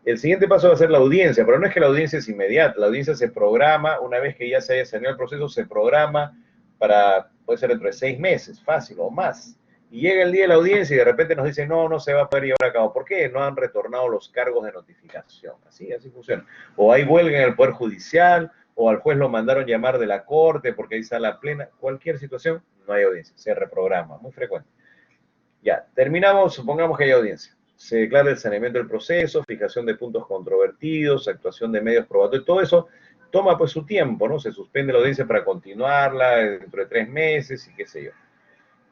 El siguiente paso va a ser la audiencia, pero no es que la audiencia es inmediata, la audiencia se programa, una vez que ya se haya saneado el proceso, se programa puede ser dentro de 6 meses, fácil o más. Y llega el día de la audiencia y de repente nos dicen, no, no se va a poder llevar a cabo. ¿Por qué? No han retornado los cargos de notificación. Así funciona. O hay huelga en el Poder Judicial, o al juez lo mandaron llamar de la corte porque ahí está la plena. Cualquier situación, no hay audiencia, se reprograma, muy frecuente. Ya, terminamos, supongamos que hay audiencia. Se declara el saneamiento del proceso, fijación de puntos controvertidos, actuación de medios probatorios, todo eso toma pues su tiempo, ¿no? Se suspende la audiencia para continuarla dentro de 3 meses y qué sé yo.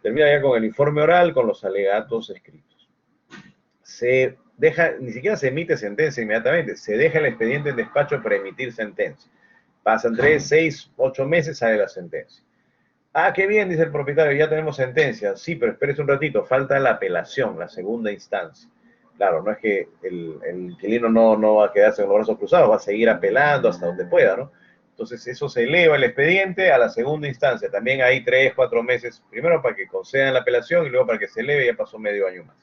Termina ya con el informe oral, con los alegatos escritos. Se deja, ni siquiera se emite sentencia inmediatamente, se deja el expediente en despacho para emitir sentencia. Pasan 3, 6, 8 meses, sale la sentencia. Ah, qué bien, dice el propietario, ya tenemos sentencia. Sí, pero espérese un ratito, falta la apelación, la segunda instancia. Claro, no es que el inquilino no va a quedarse con los brazos cruzados, va a seguir apelando hasta donde pueda, ¿no? Entonces eso se eleva el expediente a la segunda instancia. También hay 3, 4 meses, primero para que concedan la apelación y luego para que se eleve, ya pasó medio año más.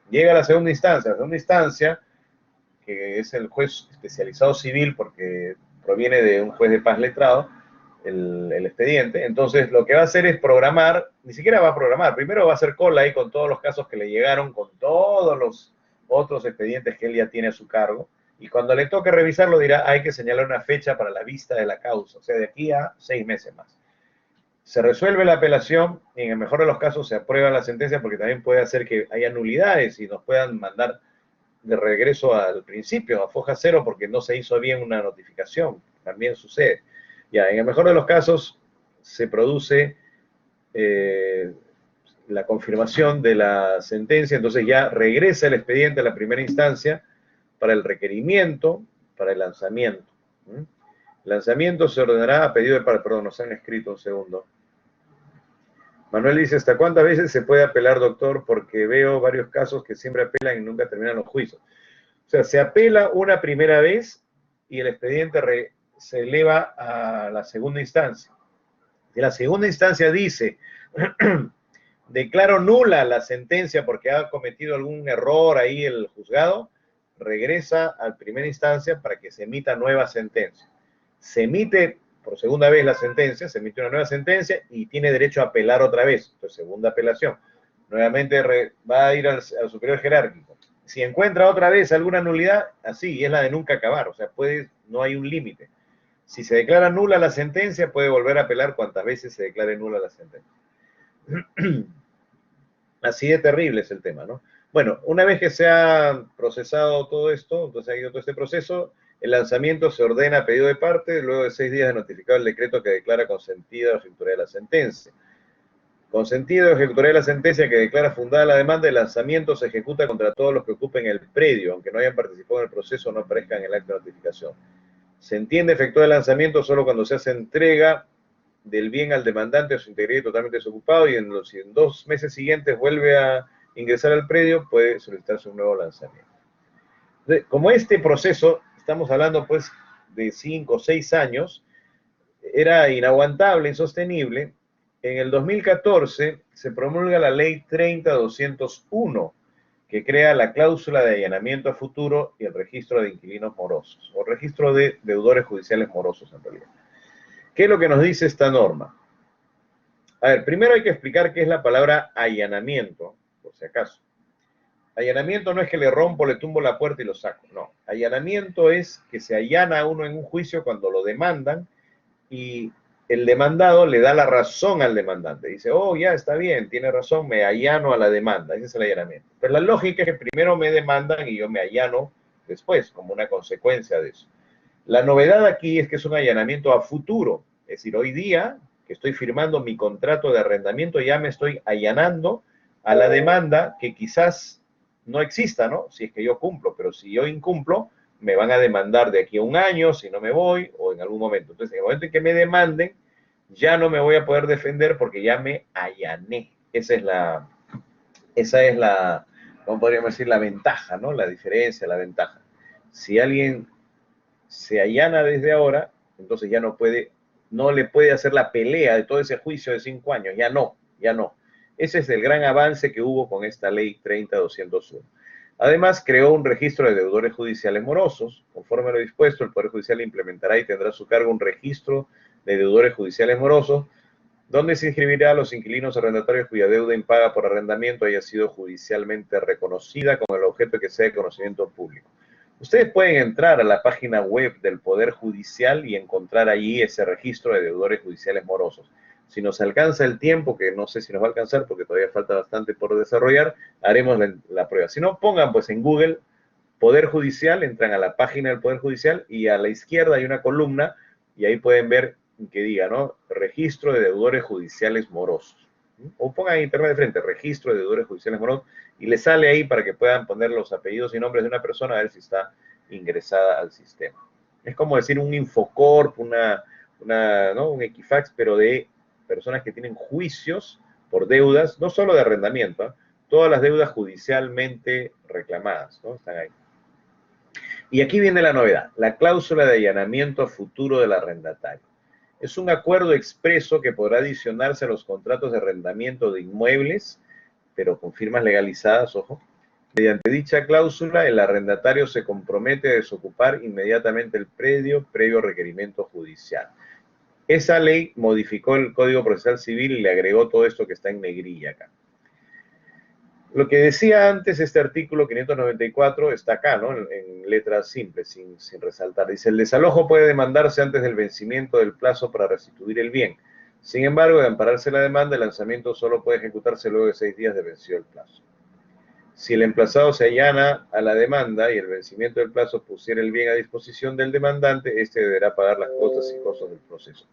Llega a la segunda instancia, que es el juez especializado civil porque proviene de un juez de paz letrado, el expediente. Entonces lo que va a hacer es programar, ni siquiera va a programar, primero va a hacer cola ahí con todos los casos que le llegaron, con todos los otros expedientes que él ya tiene a su cargo, y cuando le toque revisarlo dirá, hay que señalar una fecha para la vista de la causa, o sea, de aquí a 6 meses más. Se resuelve la apelación y en el mejor de los casos se aprueba la sentencia porque también puede hacer que haya nulidades y nos puedan mandar de regreso al principio, a foja cero, porque no se hizo bien una notificación. También sucede. Ya, en el mejor de los casos se produce la confirmación de la sentencia, entonces ya regresa el expediente a la primera instancia para el requerimiento, para el lanzamiento. El lanzamiento se ordenará a pedido de parte, perdón, nos han escrito un segundo. Manuel dice, ¿hasta cuántas veces se puede apelar, doctor? Porque veo varios casos que siempre apelan y nunca terminan los juicios. O sea, se apela una primera vez y el expediente se eleva a la segunda instancia. Si la segunda instancia dice, declaro nula la sentencia porque ha cometido algún error ahí el juzgado, regresa a la primera instancia para que se emita nueva sentencia. Se emite por segunda vez la sentencia, se emite una nueva sentencia y tiene derecho a apelar otra vez. Entonces, segunda apelación. Nuevamente va a ir al superior jerárquico. Si encuentra otra vez alguna nulidad, así, es la de nunca acabar. O sea, no hay un límite. Si se declara nula la sentencia, puede volver a apelar cuantas veces se declare nula la sentencia. Así de terrible es el tema, ¿no? Bueno, una vez que se ha procesado todo esto, entonces ha ido todo este proceso, el lanzamiento se ordena a pedido de parte, luego de 6 días de notificado el decreto que declara consentida la ejecutoría de la sentencia. Consentido ejecutoría de la sentencia que declara fundada la demanda, el lanzamiento se ejecuta contra todos los que ocupen el predio, aunque no hayan participado en el proceso o no aparezcan en el acto de notificación. Se entiende efectuado el lanzamiento solo cuando se hace entrega del bien al demandante o su integridad totalmente desocupado y en 2 meses siguientes vuelve a ingresar al predio, puede solicitarse un nuevo lanzamiento. Entonces, como este proceso, estamos hablando pues de 5 o 6 años, era inaguantable, insostenible, en el 2014 se promulga la ley 30.201, que crea la cláusula de allanamiento a futuro y el registro de inquilinos morosos, o registro de deudores judiciales morosos en realidad. ¿Qué es lo que nos dice esta norma? A ver, primero hay que explicar qué es la palabra allanamiento, por si acaso. Allanamiento no es que le rompo, le tumbo la puerta y lo saco, no. Allanamiento es que se allana a uno en un juicio cuando lo demandan y el demandado le da la razón al demandante. Dice, oh, ya está bien, tiene razón, me allano a la demanda. Ese es el allanamiento. Pero la lógica es que primero me demandan y yo me allano después, como una consecuencia de eso. La novedad aquí es que es un allanamiento a futuro. Es decir, hoy día que estoy firmando mi contrato de arrendamiento, ya me estoy allanando a la demanda que quizás no exista, ¿no? Si es que yo cumplo, pero si yo incumplo, me van a demandar de aquí a un año, si no me voy, o en algún momento. Entonces, en el momento en que me demanden, ya no me voy a poder defender porque ya me allané. Esa es la, ¿cómo podríamos decir? La ventaja, ¿no? La diferencia, la ventaja. Si alguien se allana desde ahora, entonces ya no le puede hacer la pelea de todo ese juicio de 5 años, ya no, ya no. Ese es el gran avance que hubo con esta ley 30.201. Además, creó un registro de deudores judiciales morosos. Conforme a lo dispuesto, el Poder Judicial implementará y tendrá a su cargo un registro de deudores judiciales morosos, donde se inscribirá a los inquilinos arrendatarios cuya deuda impaga por arrendamiento haya sido judicialmente reconocida con el objeto que sea de conocimiento público. Ustedes pueden entrar a la página web del Poder Judicial y encontrar allí ese registro de deudores judiciales morosos. Si nos alcanza el tiempo, que no sé si nos va a alcanzar porque todavía falta bastante por desarrollar, haremos la prueba. Si no, pongan pues en Google Poder Judicial, entran a la página del Poder Judicial y a la izquierda hay una columna y ahí pueden ver que diga, ¿no? Registro de deudores judiciales morosos. O pongan en internet de frente, registro de deudores judiciales morosos, y les sale ahí para que puedan poner los apellidos y nombres de una persona a ver si está ingresada al sistema. Es como decir un Infocorp, ¿no? Un Equifax, pero de personas que tienen juicios por deudas, no solo de arrendamiento, ¿eh? Todas las deudas judicialmente reclamadas, ¿no? Están ahí. Y aquí viene la novedad, la cláusula de allanamiento futuro del arrendatario. Es un acuerdo expreso que podrá adicionarse a los contratos de arrendamiento de inmuebles, pero con firmas legalizadas, ojo. Mediante dicha cláusula, el arrendatario se compromete a desocupar inmediatamente el predio previo requerimiento judicial. Esa ley modificó el Código Procesal Civil y le agregó todo esto que está en negrilla acá. Lo que decía antes este artículo 594 está acá, ¿no? En letras simples, sin resaltar. Dice, el desalojo puede demandarse antes del vencimiento del plazo para restituir el bien. Sin embargo, de ampararse la demanda, el lanzamiento solo puede ejecutarse luego de 6 días de vencido el plazo. Si el emplazado se allana a la demanda y el vencimiento del plazo pusiera el bien a disposición del demandante, este deberá pagar las costas y costos del proceso.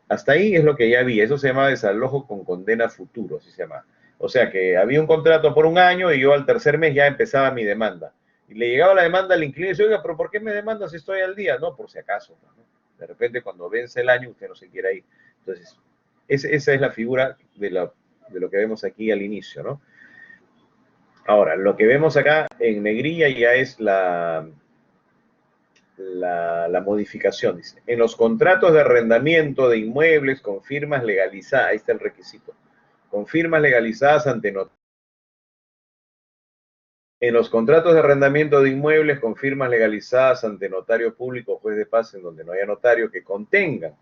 Hasta ahí es lo que ya vi. Eso se llama desalojo con condena futuro, así se llama. O sea que había un contrato por un año y yo al tercer mes ya empezaba mi demanda. Y le llegaba la demanda al inquilino y dice, oiga, pero ¿por qué me demanda si estoy al día? No, por si acaso, ¿no? De repente cuando vence el año usted no se quiere ir. Entonces, esa es la figura de lo que vemos aquí al inicio, ¿no? Ahora, lo que vemos acá en negrilla ya es la modificación. Dice, en los contratos de arrendamiento de inmuebles con firmas legalizadas, ahí está el requisito, con firmas legalizadas ante notario. En los contratos de arrendamiento de inmuebles con firmas legalizadas ante notario público o juez de paz en donde no haya notario que contengan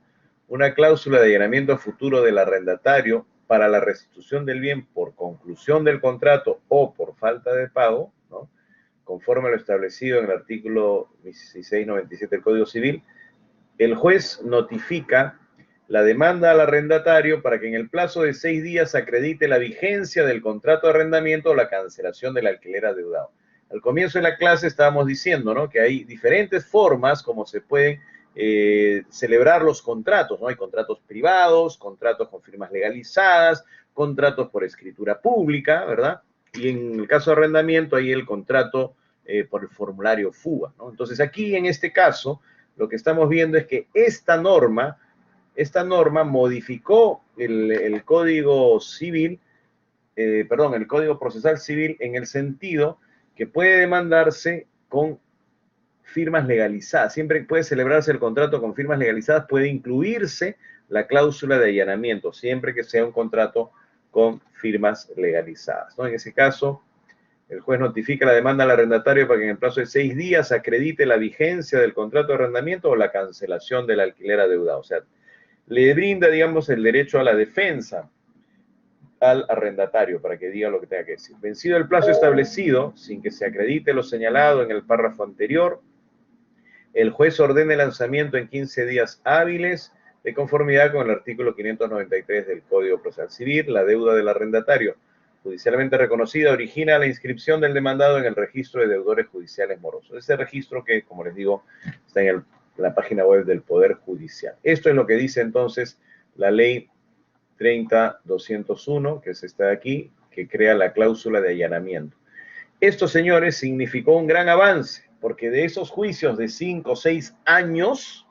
una cláusula de allanamiento futuro del arrendatario para la restitución del bien por conclusión del contrato o por falta de pago, ¿no? Conforme a lo establecido en el artículo 1697 del Código Civil, el juez notifica la demanda al arrendatario para que en el plazo de 6 días acredite la vigencia del contrato de arrendamiento o la cancelación del alquiler adeudado. Al comienzo de la clase estábamos diciendo, ¿no?, que hay diferentes formas como se pueden celebrar los contratos, ¿no? Hay contratos privados, contratos con firmas legalizadas, contratos por escritura pública, ¿verdad? Y en el caso de arrendamiento hay el contrato por el formulario FUA, ¿no? Entonces aquí en este caso lo que estamos viendo es que esta norma modificó el Código Civil, el Código Procesal Civil en el sentido que puede demandarse con firmas legalizadas. Siempre puede celebrarse el contrato con firmas legalizadas, puede incluirse la cláusula de allanamiento, siempre que sea un contrato con firmas legalizadas, ¿no? En ese caso, el juez notifica la demanda al arrendatario para que en el plazo de 6 días acredite la vigencia del contrato de arrendamiento o la cancelación del alquiler adeudado. O sea, le brinda, digamos, el derecho a la defensa al arrendatario para que diga lo que tenga que decir. Vencido el plazo establecido, sin que se acredite lo señalado en el párrafo anterior, el juez ordena el lanzamiento en 15 días hábiles de conformidad con el artículo 593 del Código Procesal Civil. La deuda del arrendatario judicialmente reconocida origina la inscripción del demandado en el registro de deudores judiciales morosos. Ese registro que, como les digo, está en la página web del Poder Judicial. Esto es lo que dice entonces la ley 30.201, que es esta de aquí, que crea la cláusula de allanamiento. Esto, señores, significó un gran avance, porque de esos juicios de 5 o 6 años,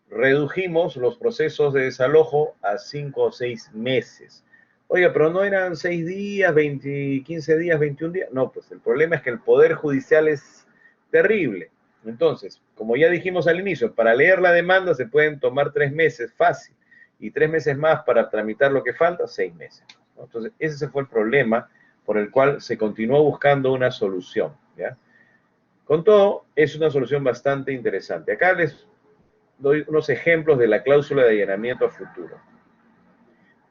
redujimos los procesos de desalojo a 5 o 6 meses. Oiga, pero no eran 6 días, 20, 15 días, 21 días. No, pues el problema es que el Poder Judicial es terrible. Entonces, como ya dijimos al inicio, para leer la demanda se pueden tomar 3 meses fácil, y 3 meses más para tramitar lo que falta, 6 meses. ¿No? Entonces, ese fue el problema por el cual se continuó buscando una solución. ¿Ya? Con todo, es una solución bastante interesante. Acá les doy unos ejemplos de la cláusula de allanamiento a futuro.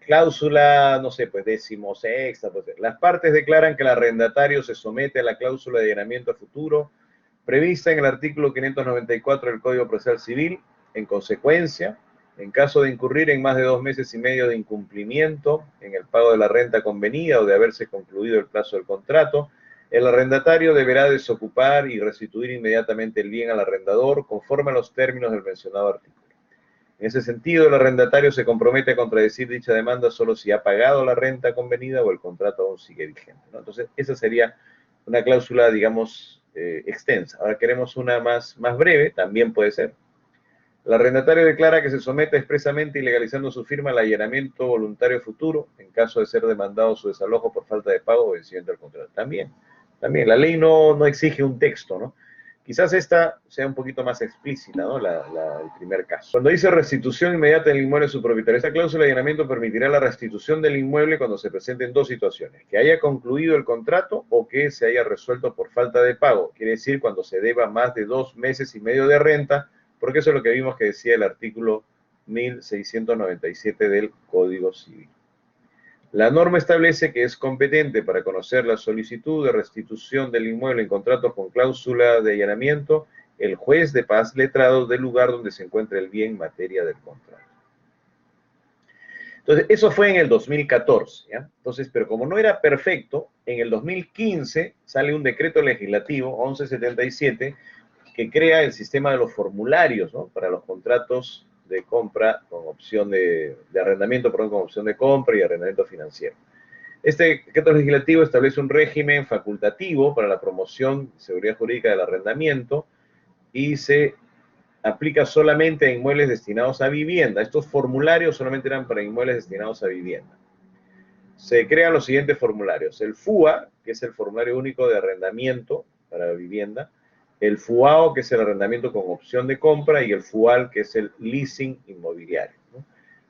Cláusula, no sé, pues 16ª, pues, las partes declaran que el arrendatario se somete a la cláusula de allanamiento a futuro prevista en el artículo 594 del Código Procesal Civil. En consecuencia, en caso de incurrir en más de 2 meses y medio de incumplimiento en el pago de la renta convenida o de haberse concluido el plazo del contrato, el arrendatario deberá desocupar y restituir inmediatamente el bien al arrendador conforme a los términos del mencionado artículo. En ese sentido, el arrendatario se compromete a contradecir dicha demanda solo si ha pagado la renta convenida o el contrato aún sigue vigente, ¿no? Entonces, esa sería una cláusula, digamos, extensa. Ahora queremos una más breve, también puede ser. El arrendatario declara que se somete expresamente y legalizando su firma al allanamiento voluntario futuro en caso de ser demandado su desalojo por falta de pago o vencimiento del contrato. También, la ley no exige un texto, ¿no? Quizás esta sea un poquito más explícita, ¿no? El primer caso. Cuando dice restitución inmediata del inmueble a su propietario, esta cláusula de allanamiento permitirá la restitución del inmueble cuando se presenten dos situaciones: que haya concluido el contrato o que se haya resuelto por falta de pago. Quiere decir cuando se deba más de 2 meses y medio de renta, porque eso es lo que vimos que decía el artículo 1697 del Código Civil. La norma establece que es competente para conocer la solicitud de restitución del inmueble en contrato con cláusula de allanamiento el juez de paz letrado del lugar donde se encuentra el bien en materia del contrato. Entonces, eso fue en el 2014, ¿ya? Entonces, pero como no era perfecto, en el 2015 sale un decreto legislativo, 1177, que crea el sistema de los formularios, ¿no? Para los contratos de compra con opción de arrendamiento, perdón, con opción de compra y arrendamiento financiero. Este decreto legislativo establece un régimen facultativo para la promoción y seguridad jurídica del arrendamiento y se aplica solamente a inmuebles destinados a vivienda. Estos formularios solamente eran para inmuebles destinados a vivienda. Se crean los siguientes formularios: el FUA, que es el formulario único de arrendamiento para vivienda; el FUAO, que es el arrendamiento con opción de compra; y el FUAL, que es el leasing inmobiliario, ¿no?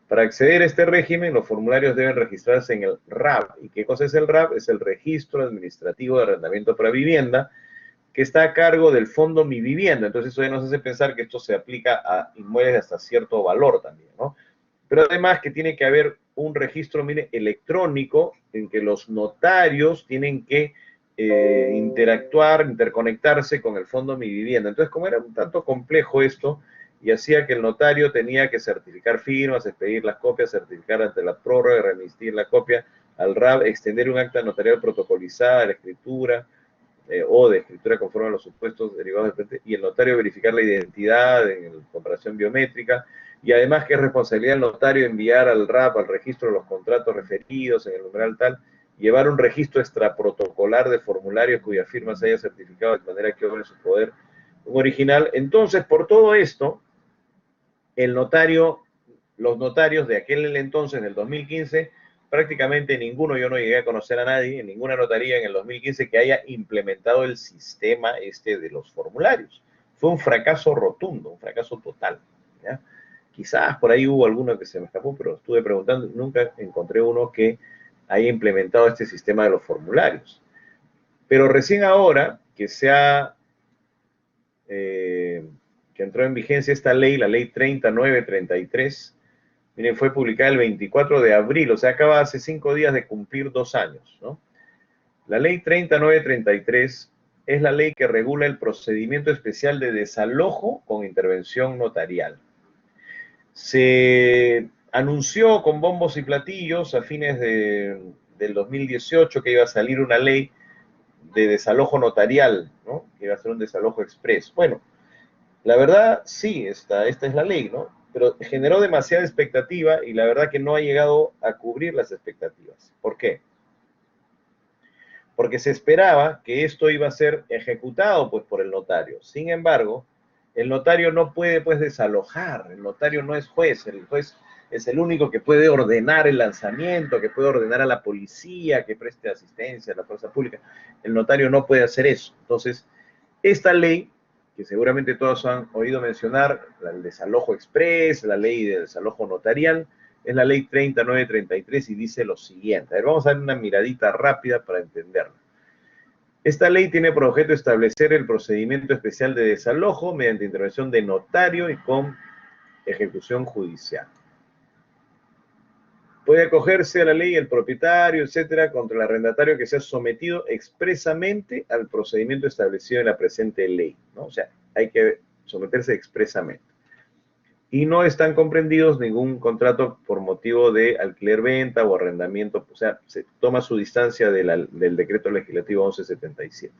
Para acceder a este régimen, los formularios deben registrarse en el RAB. ¿Y qué cosa es el RAB? Es el Registro Administrativo de Arrendamiento para Vivienda, que está a cargo del Fondo Mi Vivienda. Entonces eso ya nos hace pensar que esto se aplica a inmuebles de hasta cierto valor también, ¿no? Pero además que tiene que haber un registro, mire, electrónico en que los notarios tienen que interactuar, interconectarse con el Fondo Mi Vivienda. Entonces, como era un tanto complejo esto, y hacía que el notario tenía que certificar firmas, expedir las copias, certificar ante la prórroga, remitir la copia al RAB, extender un acta notarial protocolizada de la escritura, o de escritura conforme a los supuestos derivados del y el notario verificar la identidad en comparación biométrica, y además que es responsabilidad del notario enviar al RAP, al registro de los contratos referidos en el numeral tal, llevar un registro extraprotocolar de formularios cuya firma se haya certificado de manera que obre en su poder un original. Entonces, por todo esto, el notario, los notarios de aquel entonces, del 2015, prácticamente ninguno, yo no llegué a conocer a nadie, en ninguna notaría en el 2015 que haya implementado el sistema este de los formularios. Fue un fracaso rotundo, un fracaso total, ¿ya? Quizás por ahí hubo alguno que se me escapó, pero estuve preguntando y nunca encontré uno que haya implementado este sistema de los formularios. Pero recién ahora que se ha que entró en vigencia esta ley, la ley 3933, miren, fue publicada el 24 de abril, o sea, acaba hace 5 días de cumplir 2 años, ¿no? La ley 3933 es la ley que regula el procedimiento especial de desalojo con intervención notarial. Se anunció con bombos y platillos a fines del 2018 que iba a salir una ley de desalojo notarial, ¿no? Que iba a ser un desalojo express. Bueno, la verdad, sí, esta es la ley, ¿no? Pero generó demasiada expectativa y la verdad que no ha llegado a cubrir las expectativas. ¿Por qué? porque se esperaba que esto iba a ser ejecutado pues por el notario. Sin embargo, el notario no puede pues desalojar, el notario no es juez, el juez es el único que puede ordenar el lanzamiento, que puede ordenar a la policía que preste asistencia a la fuerza pública. El notario no puede hacer eso. Entonces, esta ley, que seguramente todos han oído mencionar, el desalojo express, la ley de desalojo notarial, es la ley 3933 y dice lo siguiente. A ver, vamos a dar una miradita rápida para entenderla. Esta ley tiene por objeto establecer el procedimiento especial de desalojo mediante intervención de notario y con ejecución judicial. Puede acogerse a la ley el propietario, etcétera, contra el arrendatario que sea sometido expresamente al procedimiento establecido en la presente ley, ¿no? O sea, hay que someterse expresamente. Y no están comprendidos ningún contrato por motivo de alquiler-venta o arrendamiento, o sea, se toma su distancia del decreto legislativo 1177.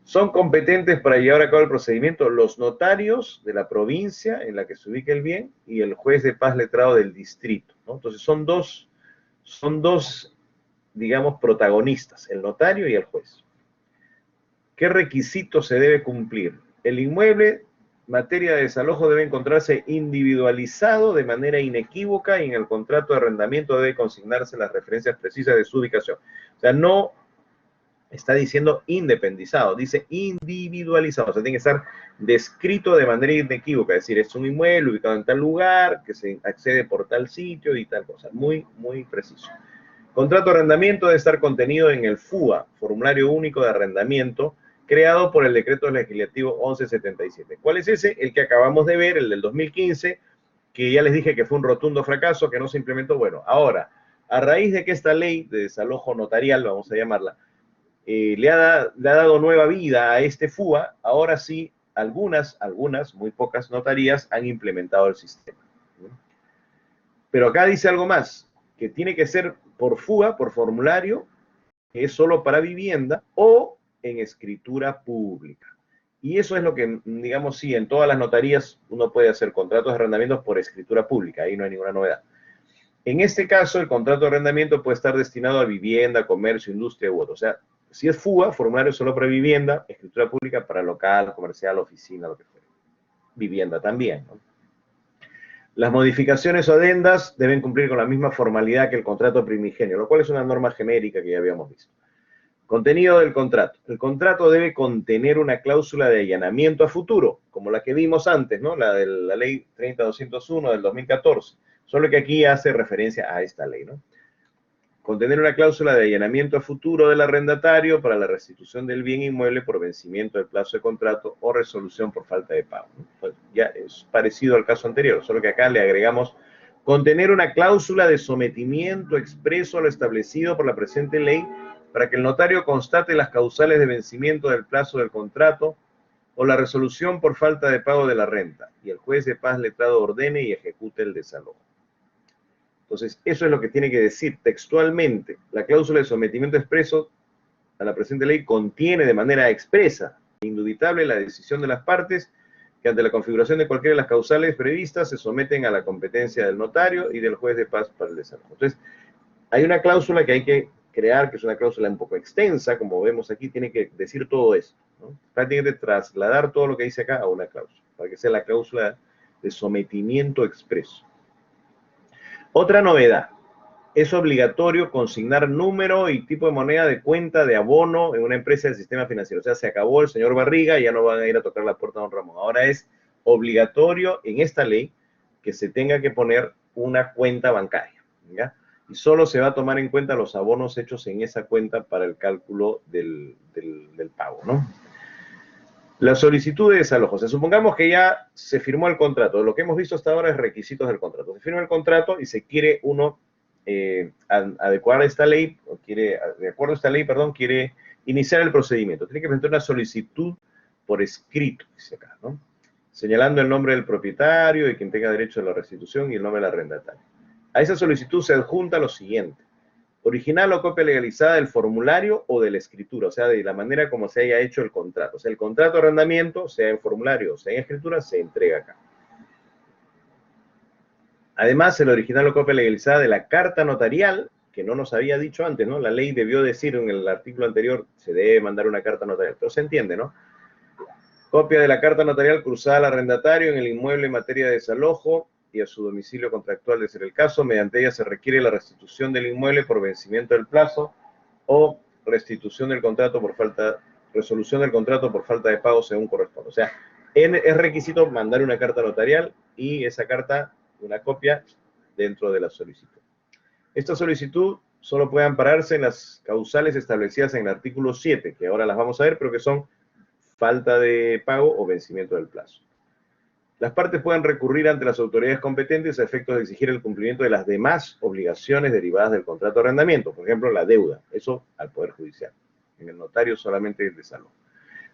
Son competentes para llevar a cabo el procedimiento los notarios de la provincia en la que se ubique el bien y el juez de paz letrado del distrito, ¿no? Entonces son dos, digamos, protagonistas, el notario y el juez. ¿Qué requisitos se debe cumplir? El inmueble, materia de desalojo, debe encontrarse individualizado de manera inequívoca y en el contrato de arrendamiento debe consignarse las referencias precisas de su ubicación. O sea, no está diciendo independizado, dice individualizado, o sea, tiene que estar descrito de manera inequívoca, es decir, es un inmueble ubicado en tal lugar, que se accede por tal sitio y tal cosa, muy, muy preciso. Contrato de arrendamiento debe estar contenido en el FUA, Formulario Único de Arrendamiento, creado por el Decreto Legislativo 1177. ¿Cuál es ese? El que acabamos de ver, el del 2015, que ya les dije que fue un rotundo fracaso, que no se implementó. Bueno, ahora, a raíz de que esta ley de desalojo notarial, vamos a llamarla, le ha dado nueva vida a este FUA, ahora sí, algunas, muy pocas notarías han implementado el sistema. Pero acá dice algo más, que tiene que ser por FUA, por formulario, que es solo para vivienda, o en escritura pública. Y eso es lo que, digamos, sí, en todas las notarías uno puede hacer contratos de arrendamiento por escritura pública, ahí no hay ninguna novedad. En este caso, el contrato de arrendamiento puede estar destinado a vivienda, comercio, industria u otro. O sea, si es FUA, formulario solo para vivienda, escritura pública para local, comercial, oficina, lo que fuera. Vivienda también, ¿no? Las modificaciones o adendas deben cumplir con la misma formalidad que el contrato primigenio, lo cual es una norma genérica que ya habíamos visto. Contenido del contrato. El contrato debe contener una cláusula de allanamiento a futuro, como la que vimos antes, ¿no? La de la ley 30201 del 2014, solo que aquí hace referencia a esta ley, ¿no? Contener una cláusula de allanamiento a futuro del arrendatario para la restitución del bien inmueble por vencimiento del plazo de contrato o resolución por falta de pago. Pues ya es parecido al caso anterior, solo que acá le agregamos contener una cláusula de sometimiento expreso a lo establecido por la presente ley para que el notario constate las causales de vencimiento del plazo del contrato o la resolución por falta de pago de la renta y el juez de paz letrado ordene y ejecute el desalojo. Entonces, eso es lo que tiene que decir textualmente. La cláusula de sometimiento expreso a la presente ley contiene de manera expresa e indubitable la decisión de las partes que ante la configuración de cualquiera de las causales previstas se someten a la competencia del notario y del juez de paz para el desalojo. Entonces, hay una cláusula que hay que crear, que es una cláusula un poco extensa, como vemos aquí, tiene que decir todo eso, ¿no? Prácticamente trasladar todo lo que dice acá a una cláusula, para que sea la cláusula de sometimiento expreso. Otra novedad, es obligatorio consignar número y tipo de moneda de cuenta de abono en una empresa del sistema financiero. O sea, se acabó el señor Barriga y ya no van a ir a tocar la puerta de don Ramón. Ahora es obligatorio en esta ley que se tenga que poner una cuenta bancaria, ¿ya? Y solo se va a tomar en cuenta los abonos hechos en esa cuenta para el cálculo del pago, ¿no? La solicitud de desalojo. O sea, supongamos que ya se firmó el contrato. Lo que hemos visto hasta ahora es requisitos del contrato. Se firma el contrato y se quiere uno adecuar a esta ley, o quiere, de acuerdo a esta ley, perdón, quiere iniciar el procedimiento. Tiene que presentar una solicitud por escrito, dice acá, ¿no? Señalando el nombre del propietario y quien tenga derecho a la restitución y el nombre del arrendatario. A esa solicitud se adjunta lo siguiente: original o copia legalizada del formulario o de la escritura, o sea, de la manera como se haya hecho el contrato. O sea, el contrato de arrendamiento, sea en formulario o sea en escritura, se entrega acá. Además, el original o copia legalizada de la carta notarial que no nos había dicho antes, ¿no? La ley debió decir en el artículo anterior, se debe mandar una carta notarial, pero se entiende, ¿no? Copia de la carta notarial cruzada al arrendatario en el inmueble en materia de desalojo y a su domicilio contractual de ser el caso. Mediante ella se requiere la restitución del inmueble por vencimiento del plazo o restitución del contrato por falta, resolución del contrato por falta de pago según corresponde. O sea, es requisito mandar una carta notarial y esa carta, una copia, dentro de la solicitud. Esta solicitud solo puede ampararse en las causales establecidas en el artículo 7, que ahora las vamos a ver, pero que son falta de pago o vencimiento del plazo. Las partes pueden recurrir ante las autoridades competentes a efectos de exigir el cumplimiento de las demás obligaciones derivadas del contrato de arrendamiento, por ejemplo, la deuda, eso al Poder Judicial. En el notario solamente el desalojo.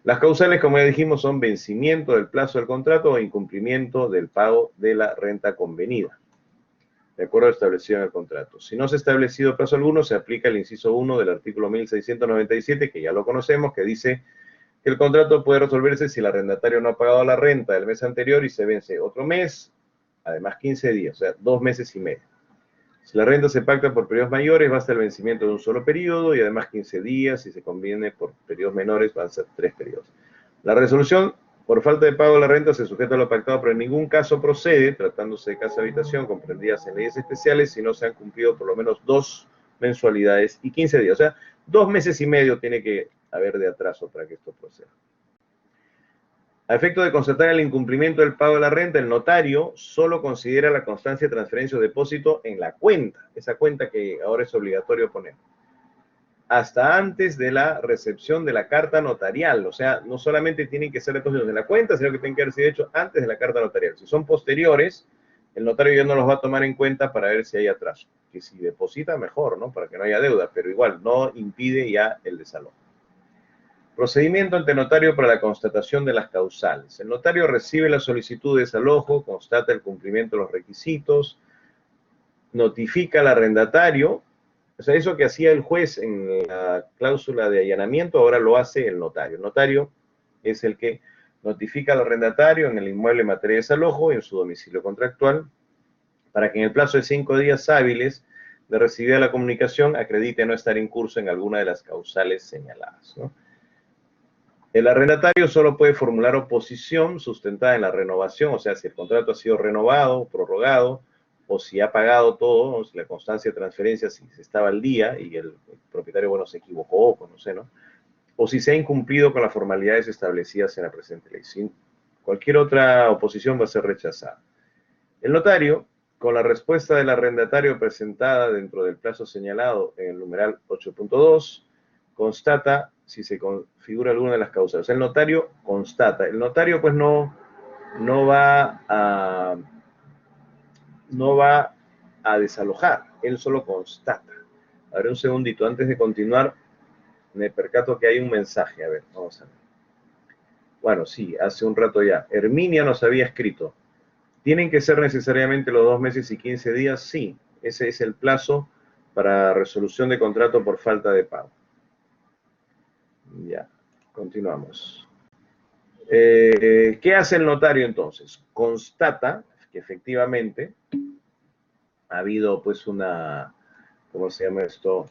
Las causales, como ya dijimos, son vencimiento del plazo del contrato o incumplimiento del pago de la renta convenida, de acuerdo a lo establecido en el contrato. Si no se ha establecido plazo alguno, se aplica el inciso 1 del artículo 1697, que ya lo conocemos, que dice que el contrato puede resolverse si el arrendatario no ha pagado la renta del mes anterior y se vence otro mes, además 15 días, o sea, 2 meses y medio. Si la renta se pacta por periodos mayores, basta el vencimiento de un solo periodo y además 15 días. Si se conviene por periodos menores, van a ser 3 periodos. La resolución por falta de pago de la renta se sujeta a lo pactado, pero en ningún caso procede, tratándose de casa habitación comprendidas en leyes especiales, si no se han cumplido por lo menos 2 mensualidades y 15 días. O sea, 2 meses y medio tiene que haber de atraso para que esto proceda. A efecto de constatar el incumplimiento del pago de la renta, el notario solo considera la constancia de transferencia o depósito en la cuenta, esa cuenta que ahora es obligatorio poner, hasta antes de la recepción de la carta notarial. O sea, no solamente tienen que ser depósitos en la cuenta, sino que tienen que haber sido hechos antes de la carta notarial. Si son posteriores, el notario ya no los va a tomar en cuenta para ver si hay atraso. Que si deposita, mejor, ¿no? Para que no haya deuda, pero igual no impide ya el desalojo. Procedimiento ante notario para la constatación de las causales. El notario recibe la solicitud de desalojo, constata el cumplimiento de los requisitos, notifica al arrendatario. O sea, eso que hacía el juez en la cláusula de allanamiento, ahora lo hace el notario. El notario es el que notifica al arrendatario en el inmueble en materia de desalojo y en su domicilio contractual, para que en el plazo de 5 días hábiles de recibida la comunicación acredite no estar en curso en alguna de las causales señaladas, ¿no? El arrendatario solo puede formular oposición sustentada en la renovación, o sea, si el contrato ha sido renovado, prorrogado, o si ha pagado todo, o si la constancia de transferencia, si se estaba al día y el propietario, bueno, se equivocó, pues no sé, ¿no? O si se ha incumplido con las formalidades establecidas en la presente ley. Sin cualquier otra oposición va a ser rechazada. El notario, con la respuesta del arrendatario presentada dentro del plazo señalado en el numeral 8.2, constata si se configura alguna de las causas. O sea, el notario constata. El notario pues no va a desalojar, él solo constata. A ver, un segundito, antes de continuar, me percato que hay un mensaje. A ver, vamos a ver. Bueno, sí, hace un rato ya. Herminia nos había escrito. ¿Tienen que ser necesariamente los 2 meses y 15 días? Sí, ese es el plazo para resolución de contrato por falta de pago. Ya, continuamos. ¿Qué hace el notario entonces? Constata que efectivamente ha habido pues una, ¿cómo se llama esto?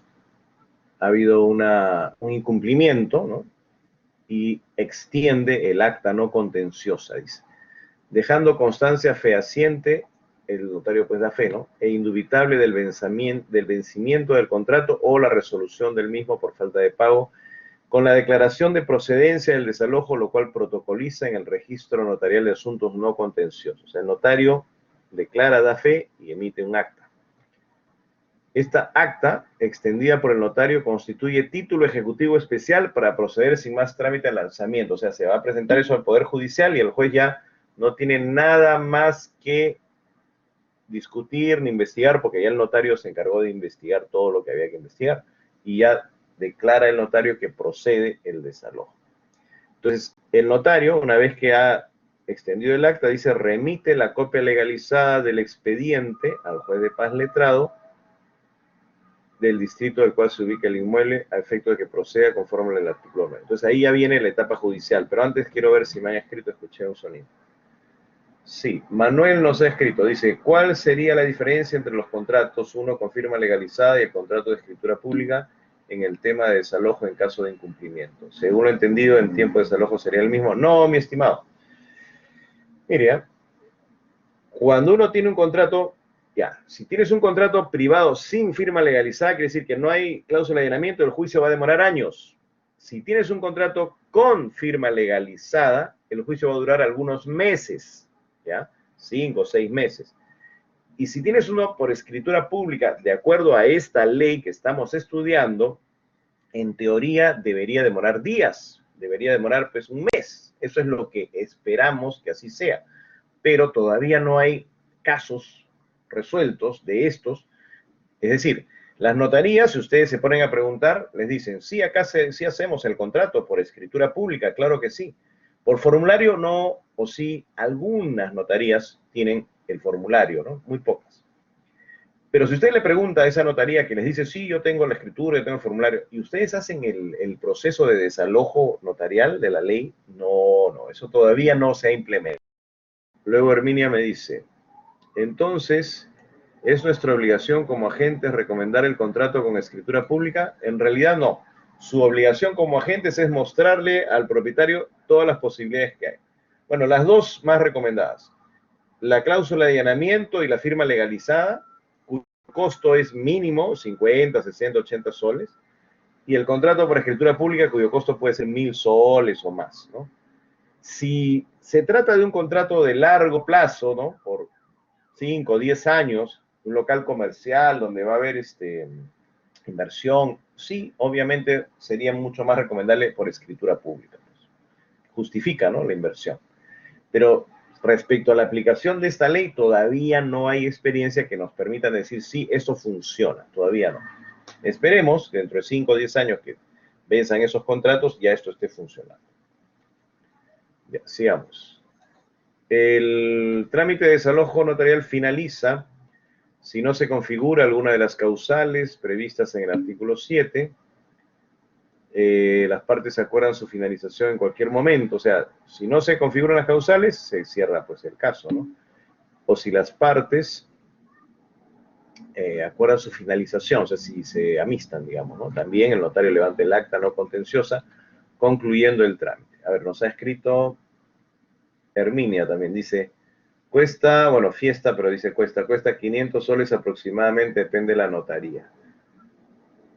Ha habido un incumplimiento, ¿no? Y extiende el acta no contenciosa, dice, dejando constancia fehaciente, el notario pues da fe, ¿no? E indubitable del vencimiento del contrato o la resolución del mismo por falta de pago, con la declaración de procedencia del desalojo, lo cual protocoliza en el registro notarial de asuntos no contenciosos. O sea, el notario declara, da fe y emite un acta. Esta acta, extendida por el notario, constituye título ejecutivo especial para proceder sin más trámite al lanzamiento. O sea, se va a presentar eso al Poder Judicial y el juez ya no tiene nada más que discutir ni investigar, porque ya el notario se encargó de investigar todo lo que había que investigar y ya declara el notario que procede el desalojo. Entonces, el notario, una vez que ha extendido el acta, dice, remite la copia legalizada del expediente al juez de paz letrado del distrito del cual se ubica el inmueble a efecto de que proceda conforme al artículo 9. Entonces, ahí ya viene la etapa judicial, pero antes quiero ver si me han escrito, escuché un sonido. Sí, Manuel nos ha escrito, dice, ¿cuál sería la diferencia entre los contratos, uno con firma legalizada y el contrato de escritura pública en el tema de desalojo en caso de incumplimiento? Según lo entendido, el tiempo de desalojo sería el mismo. No, mi estimado. Mire, cuando uno tiene un contrato, ya, si tienes un contrato privado sin firma legalizada, quiere decir que no hay cláusula de allanamiento, el juicio va a demorar años. Si tienes un contrato con firma legalizada, el juicio va a durar algunos meses, ¿ya? 5 o 6 meses. Y si tienes uno por escritura pública, de acuerdo a esta ley que estamos estudiando, en teoría debería demorar días, debería demorar pues un mes. Eso es lo que esperamos que así sea. Pero todavía no hay casos resueltos de estos. Es decir, las notarías, si ustedes se ponen a preguntar, les dicen, sí, acá sí hacemos el contrato por escritura pública, claro que sí. Por formulario no, o sí, algunas notarías tienen el formulario, ¿no? Muy pocas. Pero si usted le pregunta a esa notaría que les dice, sí, yo tengo la escritura, yo tengo el formulario, y ustedes hacen el proceso de desalojo notarial de la ley, no, eso todavía no se ha implementado. Luego Herminia me dice, entonces, ¿es nuestra obligación como agentes recomendar el contrato con escritura pública? En realidad no. Su obligación como agentes es mostrarle al propietario todas las posibilidades que hay. Bueno, las dos más recomendadas. La cláusula de allanamiento y la firma legalizada, cuyo costo es mínimo, 50, 60, 80 soles. Y el contrato por escritura pública, cuyo costo puede ser 1000 soles o más, ¿no? Si se trata de un contrato de largo plazo, ¿no? Por 5 o 10 años, un local comercial donde va a haber inversión, sí, obviamente sería mucho más recomendable por escritura pública. Pues. Justifica, ¿no? La inversión. Pero respecto a la aplicación de esta ley, todavía no hay experiencia que nos permita decir, sí, eso funciona. Todavía no. Esperemos que dentro de 5 o 10 años que venzan esos contratos, ya esto esté funcionando. Ya, sigamos. El trámite de desalojo notarial finaliza si no se configura alguna de las causales previstas en el artículo 7. Las partes acuerdan su finalización en cualquier momento. O sea, si no se configuran las causales, se cierra pues el caso, ¿no? O si las partes acuerdan su finalización, o sea, si se amistan, digamos, ¿no? También el notario levanta el acta no contenciosa, concluyendo el trámite. A ver, nos ha escrito Herminia también, dice, cuesta, bueno, fiesta, pero dice cuesta 500 soles aproximadamente, depende de la notaría.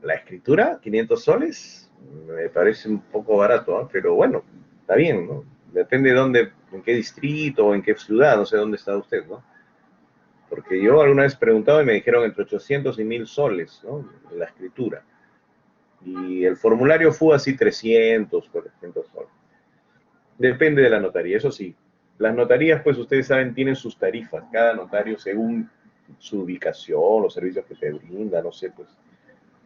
¿La escritura? ¿500 soles? Me parece un poco barato, ¿eh? Pero bueno, está bien, ¿no? Depende de dónde, en qué distrito o en qué ciudad, no sé dónde está usted, ¿no? Porque yo alguna vez preguntaba y me dijeron entre 800 y 1000 soles, ¿no? La escritura. Y el formulario fue así 300, 400 soles. Depende de la notaría, eso sí. Las notarías, pues ustedes saben, tienen sus tarifas. Cada notario según su ubicación, los servicios que te brinda, no sé, pues,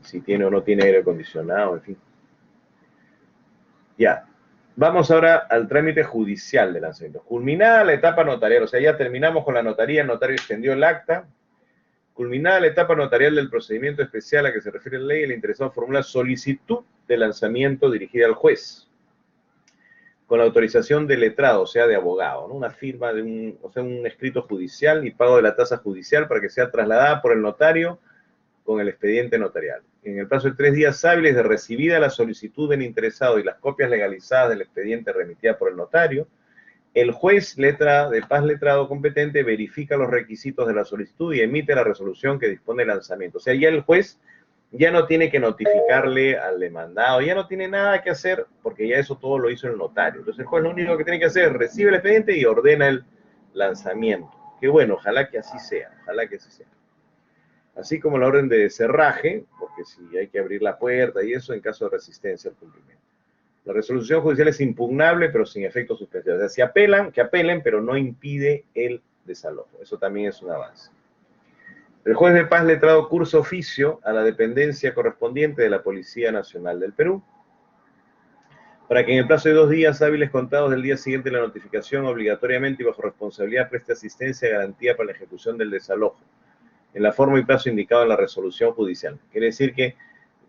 si tiene o no tiene aire acondicionado, en fin. Ya. Vamos ahora al trámite judicial del lanzamiento. Culminada la etapa notarial, o sea, ya terminamos con la notaría, el notario extendió el acta. Culminada la etapa notarial del procedimiento especial a que se refiere la ley, el interesado formula solicitud de lanzamiento dirigida al juez, con la autorización del letrado, o sea, de abogado, ¿no? Una firma de un escrito judicial y pago de la tasa judicial para que sea trasladada por el notario con el expediente notarial. En el plazo de 3 días hábiles de recibida la solicitud del interesado y las copias legalizadas del expediente remitida por el notario, el juez de paz letrado competente verifica los requisitos de la solicitud y emite la resolución que dispone el lanzamiento. O sea, ya el juez ya no tiene que notificarle al demandado, ya no tiene nada que hacer porque ya eso todo lo hizo el notario. Entonces el juez lo único que tiene que hacer es recibe el expediente y ordena el lanzamiento. Qué bueno, ojalá que así sea, ojalá que así sea. Así como la orden de cerraje, porque si hay que abrir la puerta y eso en caso de resistencia al cumplimiento. La resolución judicial es impugnable, pero sin efecto suspensivo. O sea, si apelan, que apelen, pero no impide el desalojo. Eso también es un avance. El juez de paz letrado cursa oficio a la dependencia correspondiente de la Policía Nacional del Perú, para que en el plazo de 2 días hábiles contados del día siguiente de la notificación, obligatoriamente y bajo responsabilidad, preste asistencia y garantía para la ejecución del desalojo, en la forma y plazo indicado en la resolución judicial. Quiere decir que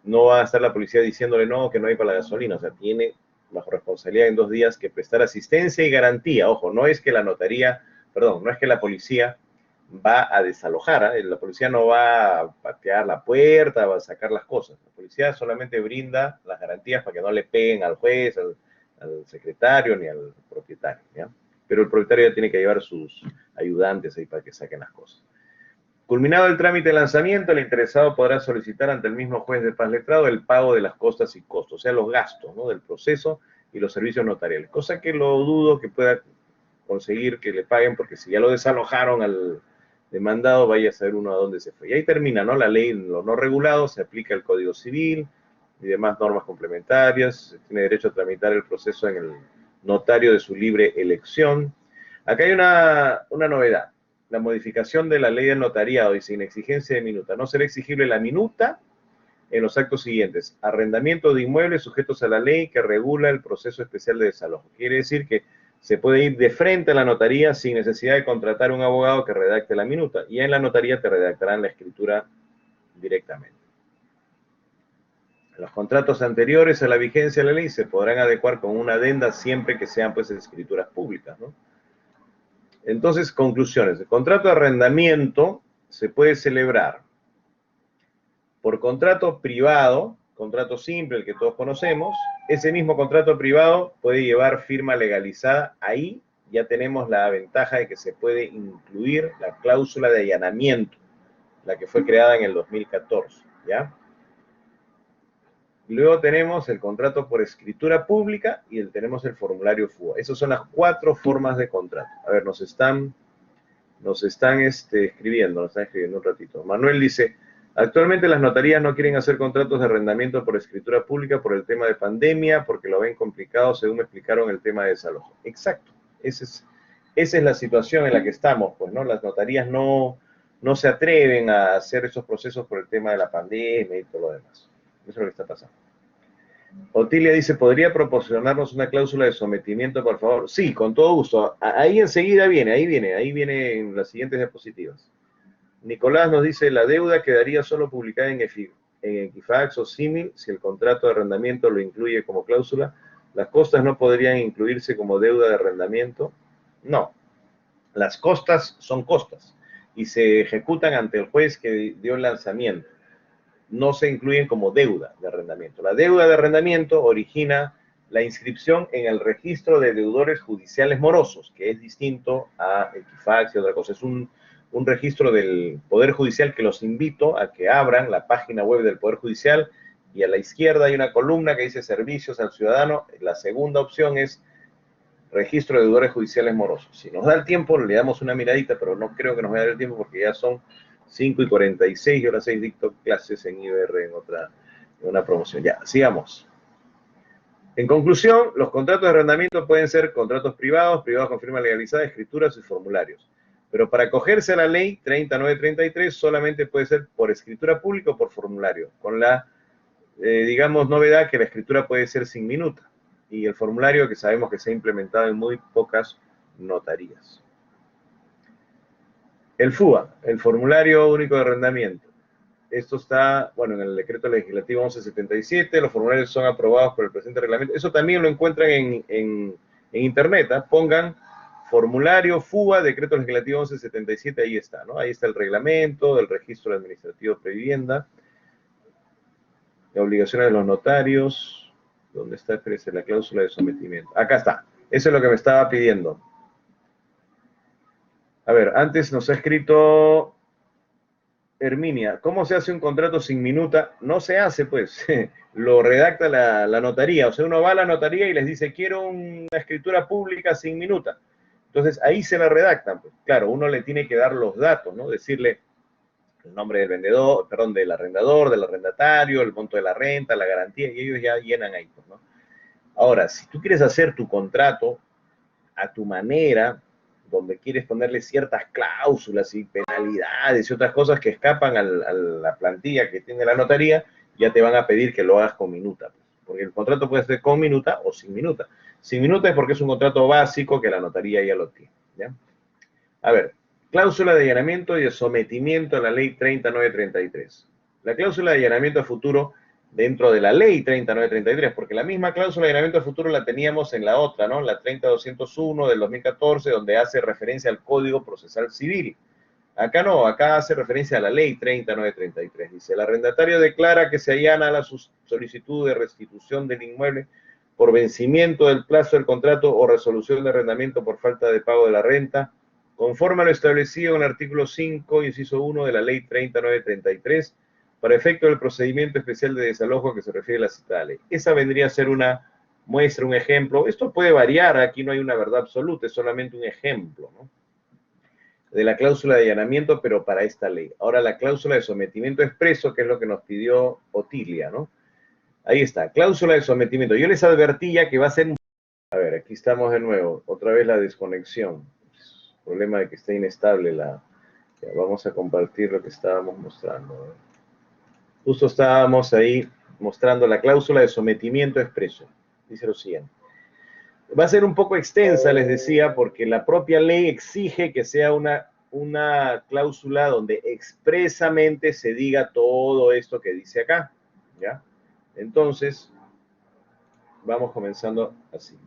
no va a estar la policía diciéndole no, que no hay para la gasolina, o sea, tiene bajo responsabilidad en 2 días que prestar asistencia y garantía. Ojo, no es que la notaría perdón, no es que la policía va a desalojar, ¿eh? La policía no va a patear la puerta, va a sacar las cosas. La policía solamente brinda las garantías para que no le peguen al juez, al secretario ni al propietario, ¿ya? Pero el propietario ya tiene que llevar sus ayudantes ahí para que saquen las cosas. Culminado el trámite de lanzamiento, el interesado podrá solicitar ante el mismo juez de paz letrado el pago de las costas y costos, o sea, los gastos, ¿no?, del proceso y los servicios notariales, cosa que lo dudo que pueda conseguir que le paguen, porque si ya lo desalojaron al demandado, vaya a saber uno a dónde se fue. Y ahí termina, ¿no? La ley en lo no regulado, se aplica el Código Civil y demás normas complementarias, tiene derecho a tramitar el proceso en el notario de su libre elección. Acá hay una novedad. La modificación de la ley del notariado y sin exigencia de minuta. No será exigible la minuta en los actos siguientes. Arrendamiento de inmuebles sujetos a la ley que regula el proceso especial de desalojo. Quiere decir que se puede ir de frente a la notaría sin necesidad de contratar un abogado que redacte la minuta. Y en la notaría te redactarán la escritura directamente. Los contratos anteriores a la vigencia de la ley se podrán adecuar con una adenda siempre que sean pues escrituras públicas, ¿no? Entonces, conclusiones. El contrato de arrendamiento se puede celebrar por contrato privado, contrato simple, el que todos conocemos. Ese mismo contrato privado puede llevar firma legalizada. Ahí ya tenemos la ventaja de que se puede incluir la cláusula de allanamiento, la que fue creada en el 2014, ¿ya? Luego tenemos el contrato por escritura pública y tenemos el formulario FUA. Esas son las 4 formas de contrato. A ver, nos están escribiendo un ratito. Manuel dice, actualmente las notarías no quieren hacer contratos de arrendamiento por escritura pública por el tema de pandemia, porque lo ven complicado, según me explicaron, el tema de desalojo. Exacto. Esa es la situación en la que estamos, pues, ¿no? Las notarías no se atreven a hacer esos procesos por el tema de la pandemia y todo lo demás. Eso es lo que está pasando. Otilia dice, ¿podría proporcionarnos una cláusula de sometimiento, por favor? Sí, con todo gusto. Ahí enseguida viene, ahí viene en las siguientes diapositivas. Nicolás nos dice, la deuda quedaría solo publicada en Equifax o símil si el contrato de arrendamiento lo incluye como cláusula. ¿Las costas no podrían incluirse como deuda de arrendamiento? No. Las costas son costas y se ejecutan ante el juez que dio el lanzamiento. No se incluyen como deuda de arrendamiento. La deuda de arrendamiento origina la inscripción en el registro de deudores judiciales morosos, que es distinto a Equifax y otra cosa. Es un registro del Poder Judicial que los invito a que abran la página web del Poder Judicial y a la izquierda hay una columna que dice Servicios al Ciudadano. La segunda opción es Registro de Deudores Judiciales Morosos. Si nos da el tiempo, le damos una miradita, pero no creo que nos vaya a dar el tiempo porque ya son 5:46 y ahora 6 dicto clases en IBR en una promoción. Ya, sigamos. En conclusión, los contratos de arrendamiento pueden ser contratos privados, privados con firma legalizada, escrituras y formularios. Pero para acogerse a la ley 3933 solamente puede ser por escritura pública o por formulario, con la, digamos, novedad que la escritura puede ser sin minuta y el formulario que sabemos que se ha implementado en muy pocas notarías. El FUA, el Formulario Único de Arrendamiento. Esto está, bueno, en el Decreto Legislativo 1177, los formularios son aprobados por el presente reglamento. Eso también lo encuentran en internet, ¿eh? Pongan Formulario FUA, Decreto Legislativo 1177, ahí está, ¿no? Ahí está el reglamento, el registro administrativo de previvienda, las obligaciones de los notarios, ¿dónde está? Espérese, la cláusula de sometimiento. Acá está, eso es lo que me estaba pidiendo. A ver, antes nos ha escrito Herminia, ¿cómo se hace un contrato sin minuta? No se hace, pues, lo redacta la notaría. O sea, uno va a la notaría y les dice, quiero una escritura pública sin minuta. Entonces, ahí se la redactan. Pues. Claro, uno le tiene que dar los datos, ¿no? Decirle el nombre del vendedor, perdón, del arrendador, del arrendatario, el monto de la renta, la garantía, y ellos ya llenan ahí, pues, ¿no? Ahora, si tú quieres hacer tu contrato a tu manera, donde quieres ponerle ciertas cláusulas y penalidades y otras cosas que escapan a la plantilla que tiene la notaría, ya te van a pedir que lo hagas con minuta. Porque el contrato puede ser con minuta o sin minuta. Sin minuta es porque es un contrato básico que la notaría ya lo tiene. ¿Ya? A ver, cláusula de allanamiento y de sometimiento a la ley 3933. La cláusula de allanamiento a futuro dentro de la ley 30.933, porque la misma cláusula de llenamiento futuro la teníamos en la otra, ¿no? La 30.201 del 2014, donde hace referencia al Código Procesal Civil. Acá no, acá hace referencia a la ley 30.933. Dice, el arrendatario declara que se allana la solicitud de restitución del inmueble por vencimiento del plazo del contrato o resolución de arrendamiento por falta de pago de la renta, conforme a lo establecido en el artículo 5, inciso 1 de la ley 30.933, para efecto del procedimiento especial de desalojo que se refiere a la citada ley. Esa vendría a ser una muestra, un ejemplo. Esto puede variar, aquí no hay una verdad absoluta, es solamente un ejemplo, ¿no?, de la cláusula de allanamiento, pero para esta ley. Ahora la cláusula de sometimiento expreso, que es lo que nos pidió Otilia, ¿no? Ahí está, cláusula de sometimiento. Yo les advertí ya que va a ser... A ver, aquí estamos de nuevo, otra vez la desconexión. Problema de que esté inestable la... Ya, vamos a compartir lo que estábamos mostrando, ¿no? Justo estábamos ahí mostrando la cláusula de sometimiento expreso. Dice lo siguiente. Va a ser un poco extensa, les decía, porque la propia ley exige que sea una cláusula donde expresamente se diga todo esto que dice acá, ¿ya? Entonces, vamos comenzando así.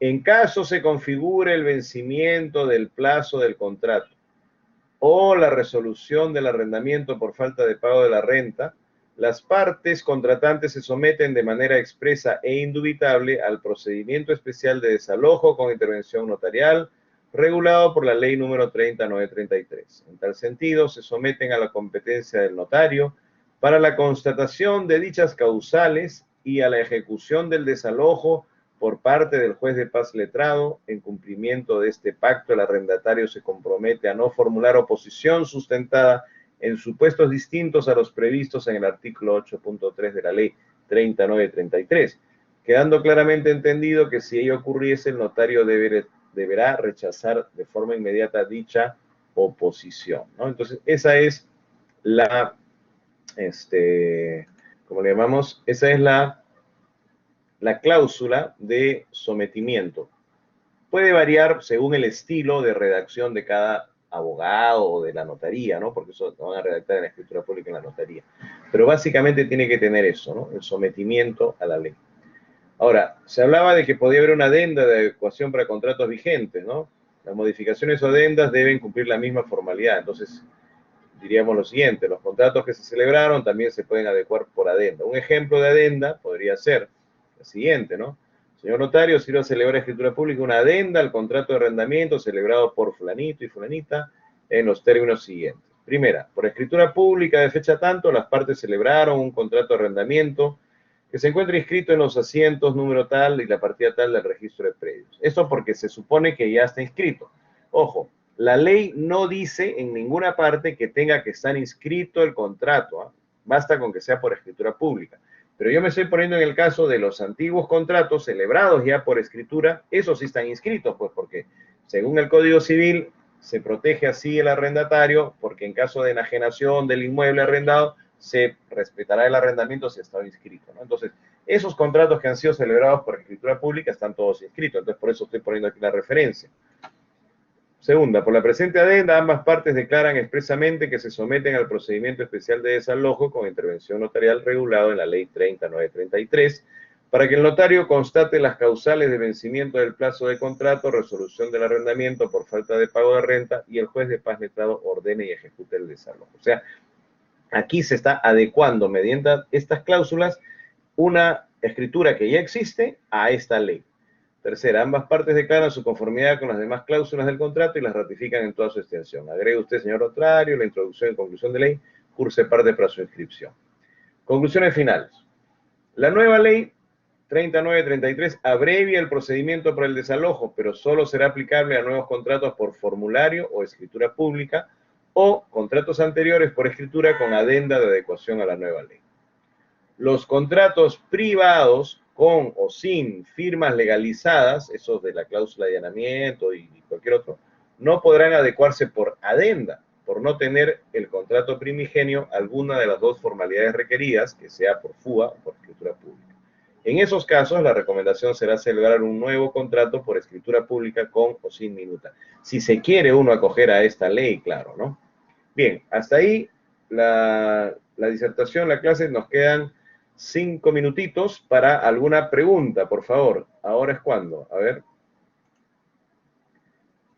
En caso se configure el vencimiento del plazo del contrato o la resolución del arrendamiento por falta de pago de la renta, las partes contratantes se someten de manera expresa e indubitable al procedimiento especial de desalojo con intervención notarial, regulado por la ley número 30.933. En tal sentido, se someten a la competencia del notario para la constatación de dichas causales y a la ejecución del desalojo por parte del juez de paz letrado. En cumplimiento de este pacto, el arrendatario se compromete a no formular oposición sustentada en supuestos distintos a los previstos en el artículo 8.3 de la ley 30.933, quedando claramente entendido que si ello ocurriese, el notario deberá rechazar de forma inmediata dicha oposición, ¿no? Entonces, esa es la, ¿cómo le llamamos? Esa es la cláusula de sometimiento. Puede variar según el estilo de redacción de cada abogado o de la notaría, ¿no? Porque eso lo van a redactar en la escritura pública en la notaría. Pero básicamente tiene que tener eso, ¿no? El sometimiento a la ley. Ahora, se hablaba de que podía haber una adenda de adecuación para contratos vigentes, ¿no? Las modificaciones o adendas deben cumplir la misma formalidad. Entonces, diríamos lo siguiente, los contratos que se celebraron también se pueden adecuar por adenda. Un ejemplo de adenda podría ser el siguiente, ¿no? Señor notario, sirva a celebrar escritura pública una adenda al contrato de arrendamiento celebrado por fulanito y fulanita en los términos siguientes. Primera, por escritura pública de fecha tanto, las partes celebraron un contrato de arrendamiento que se encuentra inscrito en los asientos número tal y la partida tal del registro de predios. Esto porque se supone que ya está inscrito. Ojo, la ley no dice en ninguna parte que tenga que estar inscrito el contrato, ¿eh? Basta con que sea por escritura pública. Pero yo me estoy poniendo en el caso de los antiguos contratos celebrados ya por escritura, esos sí están inscritos, pues porque según el Código Civil se protege así el arrendatario, porque en caso de enajenación del inmueble arrendado, se respetará el arrendamiento si ha estado inscrito, ¿no? Entonces, esos contratos que han sido celebrados por escritura pública están todos inscritos, entonces por eso estoy poniendo aquí la referencia. Segunda, por la presente adenda, ambas partes declaran expresamente que se someten al procedimiento especial de desalojo con intervención notarial regulado en la ley 30.933, para que el notario constate las causales de vencimiento del plazo de contrato, resolución del arrendamiento por falta de pago de renta y el juez de paz letrado ordene y ejecute el desalojo. O sea, aquí se está adecuando mediante estas cláusulas una escritura que ya existe a esta ley. Tercera, ambas partes declaran su conformidad con las demás cláusulas del contrato y las ratifican en toda su extensión. Agregue usted, señor notario, la introducción y conclusión de ley, curse parte para su inscripción. Conclusiones finales. La nueva ley 30.933 abrevia el procedimiento para el desalojo, pero solo será aplicable a nuevos contratos por formulario o escritura pública o contratos anteriores por escritura con adenda de adecuación a la nueva ley. Los contratos privados con o sin firmas legalizadas, esos de la cláusula de allanamiento y cualquier otro, no podrán adecuarse por adenda, por no tener el contrato primigenio alguna de las dos formalidades requeridas, que sea por FUA o por escritura pública. En esos casos, la recomendación será celebrar un nuevo contrato por escritura pública con o sin minuta. Si se quiere uno acoger a esta ley, claro, ¿no? Bien, hasta ahí la disertación, la clase, nos quedan 5 minutitos para alguna pregunta, por favor. Ahora es cuando. A ver.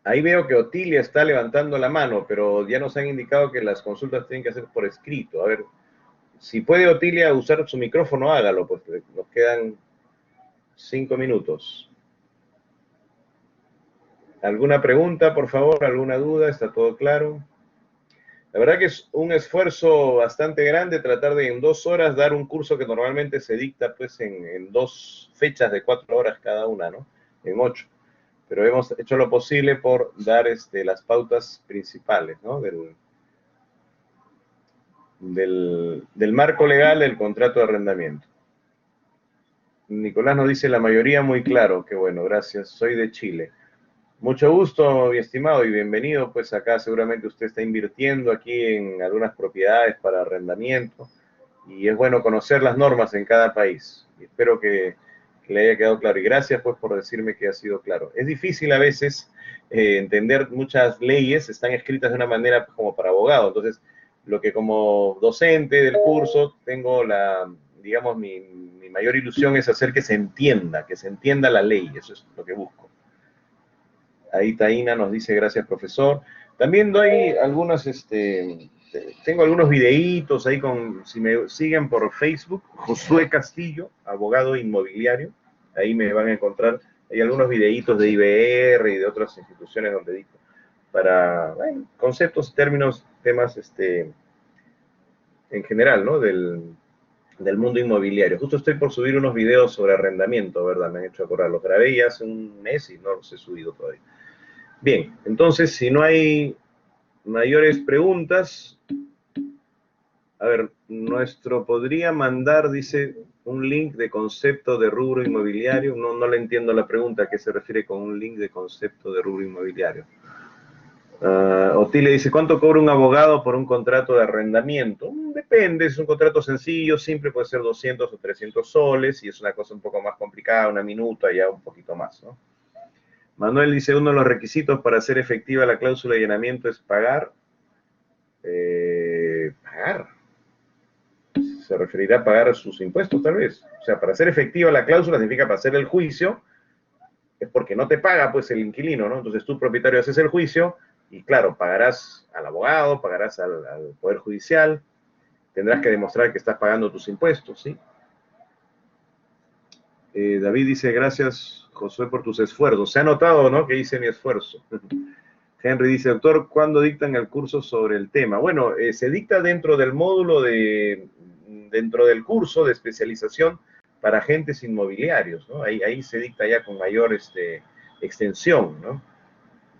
Ahí veo que Otilia está levantando la mano, pero ya nos han indicado que las consultas tienen que ser por escrito. A ver, si puede Otilia usar su micrófono, hágalo, pues nos quedan 5 minutos. ¿Alguna pregunta, por favor? ¿Alguna duda? ¿Está todo claro? La verdad que es un esfuerzo bastante grande tratar de en 2 horas dar un curso que normalmente se dicta pues en 2 fechas de 4 horas cada una, ¿no? En 8. Pero hemos hecho lo posible por dar las pautas principales, ¿no? Del marco legal del contrato de arrendamiento. Nicolás nos dice la mayoría muy claro, qué bueno, gracias, soy de Chile. Mucho gusto, mi estimado, y bienvenido, pues acá seguramente usted está invirtiendo aquí en algunas propiedades para arrendamiento, y es bueno conocer las normas en cada país. Y espero que le haya quedado claro, y gracias pues por decirme que ha sido claro. Es difícil a veces entender muchas leyes, están escritas de una manera como para abogado, entonces lo que como docente del curso tengo digamos, mi mayor ilusión es hacer que se entienda la ley, eso es lo que busco. Ahí Taina nos dice, gracias profesor. También doy algunas, tengo algunos videitos ahí si me siguen por Facebook, Josué Castillo, abogado inmobiliario, ahí me van a encontrar, hay algunos videitos de IBR y de otras instituciones donde digo, para conceptos, términos, temas, en general, ¿no? Del mundo inmobiliario. Justo estoy por subir unos videos sobre arrendamiento, ¿verdad? Me han hecho acordar, los grabé ya hace un mes y no los he subido todavía. Bien, entonces, si no hay mayores preguntas, a ver, nuestro podría mandar, dice, un link de concepto de rubro inmobiliario. No le entiendo la pregunta, ¿a qué se refiere con un link de concepto de rubro inmobiliario? Otilia dice, ¿cuánto cobra un abogado por un contrato de arrendamiento? Depende, es un contrato sencillo, simple, puede ser 200 o 300 soles, y es una cosa un poco más complicada, una minuta, ya un poquito más, ¿no? Manuel dice, uno de los requisitos para hacer efectiva la cláusula de allanamiento es pagar. ¿Pagar? Se referirá a pagar sus impuestos, tal vez. O sea, para hacer efectiva la cláusula significa para hacer el juicio, es porque no te paga, pues, el inquilino, ¿no? Entonces tú, propietario, haces el juicio y, claro, pagarás al abogado, pagarás al Poder Judicial, tendrás que demostrar que estás pagando tus impuestos, ¿sí? David dice, gracias, Josué, por tus esfuerzos. Se ha notado, ¿no?, que hice mi esfuerzo. Henry dice, doctor, ¿cuándo dictan el curso sobre el tema? Bueno, se dicta dentro del módulo dentro del curso de especialización para agentes inmobiliarios, ¿no? Ahí se dicta ya con mayor extensión, ¿no?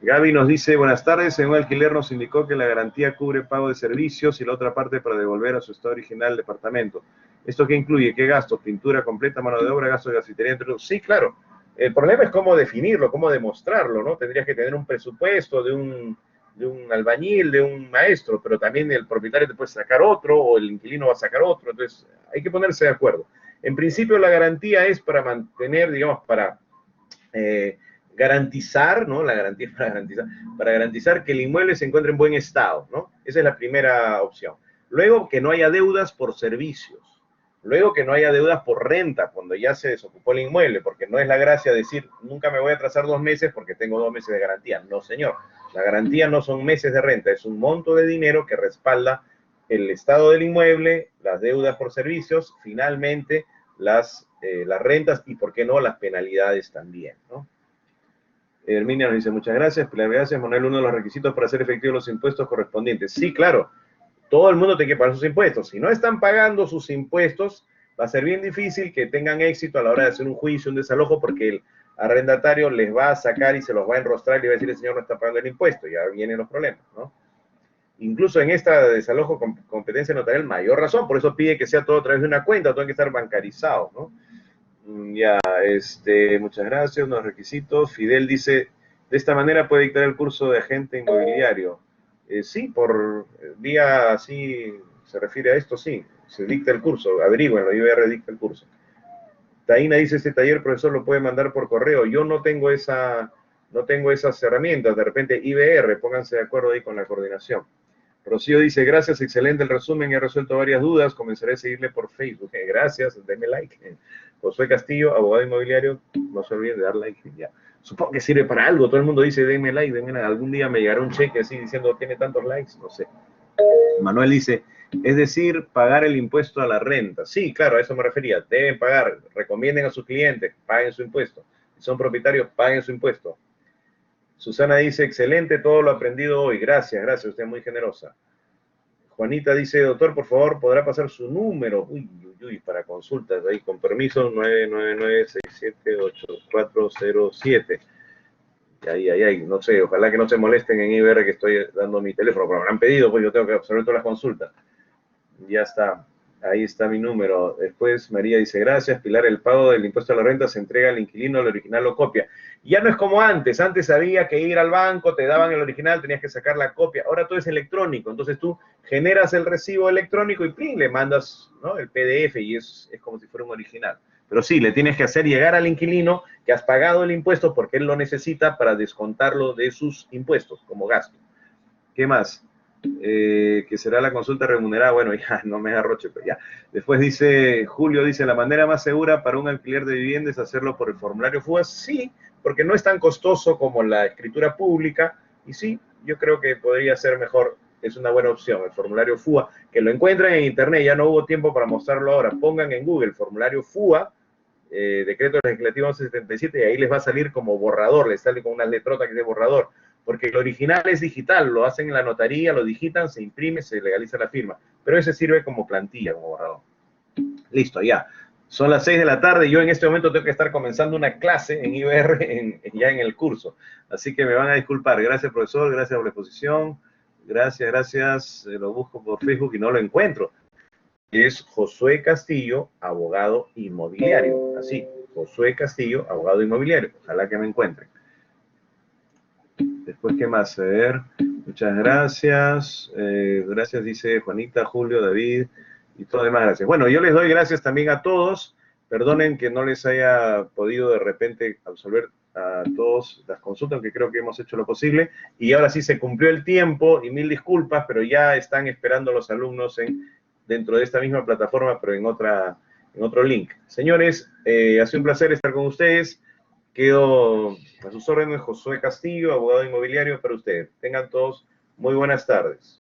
Gaby nos dice, buenas tardes, en un alquiler nos indicó que la garantía cubre pago de servicios y la otra parte para devolver a su estado original el departamento. ¿Esto qué incluye? ¿Qué gastos? ¿Pintura completa, mano de obra, gastos de gasitería, entre otros? Sí, claro. El problema es cómo definirlo, cómo demostrarlo, ¿no? Tendrías que tener un presupuesto de un albañil, de un maestro, pero también el propietario te puede sacar otro o el inquilino va a sacar otro, entonces hay que ponerse de acuerdo. En principio la garantía es para mantener, digamos, para garantizar, ¿no? La garantía es para garantizar que el inmueble se encuentre en buen estado, ¿no? Esa es la primera opción. Luego, que no haya deudas por servicios. Luego, que no haya deudas por renta cuando ya se desocupó el inmueble, porque no es la gracia decir, nunca me voy a atrasar 2 meses porque tengo 2 meses de garantía. No, señor. La garantía no son meses de renta, es un monto de dinero que respalda el estado del inmueble, las deudas por servicios, finalmente las rentas y, ¿por qué no?, las penalidades también, ¿no? Herminia nos dice, muchas gracias. Gracias, Manuel, uno de los requisitos para hacer efectivos los impuestos correspondientes. Sí, claro, todo el mundo tiene que pagar sus impuestos. Si no están pagando sus impuestos, va a ser bien difícil que tengan éxito a la hora de hacer un juicio, un desalojo, porque el arrendatario les va a sacar y se los va a enrostrar y le va a decir, el señor no está pagando el impuesto, ya vienen los problemas, ¿no? Incluso en esta desalojo con competencia notarial, mayor razón, por eso pide que sea todo a través de una cuenta, todo hay que estar bancarizado, ¿no? Ya, muchas gracias, unos requisitos. Fidel dice, de esta manera puede dictar el curso de agente inmobiliario. Sí, por vía así se refiere a esto, sí, se dicta el curso, averígüenlo, IBR dicta el curso. Taina dice, este taller, profesor, lo puede mandar por correo. Yo no tengo esas herramientas, de repente IBR, pónganse de acuerdo ahí con la coordinación. Rocío dice, gracias, excelente el resumen, he resuelto varias dudas, comenzaré a seguirle por Facebook. Gracias, denme like. Josué Castillo, abogado inmobiliario, no se olviden de dar like. Ya. Supongo que sirve para algo, todo el mundo dice, denme like, denme like. Algún día me llegará un cheque así diciendo, tiene tantos likes, no sé. Manuel dice, es decir, pagar el impuesto a la renta. Sí, claro, a eso me refería. Deben pagar, recomienden a sus clientes, paguen su impuesto. Si son propietarios, paguen su impuesto. Susana dice, excelente, todo lo aprendido hoy. Gracias, gracias, usted es muy generosa. Juanita dice, doctor, por favor, ¿podrá pasar su número? Uy, uy, uy, para consultas, ahí, con permiso, 999-678407. Ahí, no sé, ojalá que no se molesten en IBR que estoy dando mi teléfono, pero me han pedido, pues yo tengo que observar todas las consultas. Ya está, ahí está mi número. Después María dice, gracias, Pilar, el pago del impuesto a la renta se entrega al inquilino, el original lo copia. Ya no es como antes había que ir al banco, te daban el original, tenías que sacar la copia, ahora todo es electrónico, entonces tú generas el recibo electrónico y ¡pling! Le mandas, ¿no?, el PDF y es como si fuera un original. Pero sí, le tienes que hacer llegar al inquilino que has pagado el impuesto porque él lo necesita para descontarlo de sus impuestos como gasto. ¿Qué más? Que será la consulta remunerada. Bueno, ya no me arroche, pero ya. Después dice, Julio dice, la manera más segura para un alquiler de vivienda es hacerlo por el formulario FUA. Sí, porque no es tan costoso como la escritura pública. Y sí, yo creo que podría ser mejor. Es una buena opción, el formulario FUA, que lo encuentran en internet. Ya no hubo tiempo para mostrarlo ahora. Pongan en Google formulario FUA, decreto legislativo 1177, y ahí les va a salir como borrador, les sale con una letrota que dice borrador, porque el original es digital, lo hacen en la notaría, lo digitan, se imprime, se legaliza la firma, pero ese sirve como plantilla, como borrador. Listo, ya. Son las 6 de la tarde, yo en este momento tengo que estar comenzando una clase en IBR ya en el curso, así que me van a disculpar. Gracias, profesor, gracias por la exposición, gracias, lo busco por Facebook y no lo encuentro. Es Josué Castillo, abogado inmobiliario. Así, Josué Castillo, abogado inmobiliario. Ojalá que me encuentren. Después, ¿qué más? A ver, muchas gracias. Gracias, dice Juanita, Julio, David y todo demás. Gracias. Bueno, yo les doy gracias también a todos. Perdonen que no les haya podido de repente absolver a todos las consultas, aunque creo que hemos hecho lo posible. Y ahora sí se cumplió el tiempo y mil disculpas, pero ya están esperando los alumnos dentro de esta misma plataforma, pero en otro link. Señores, ha sido un placer estar con ustedes. Quedo a sus órdenes, Josué Castillo, abogado inmobiliario para ustedes. Tengan todos muy buenas tardes.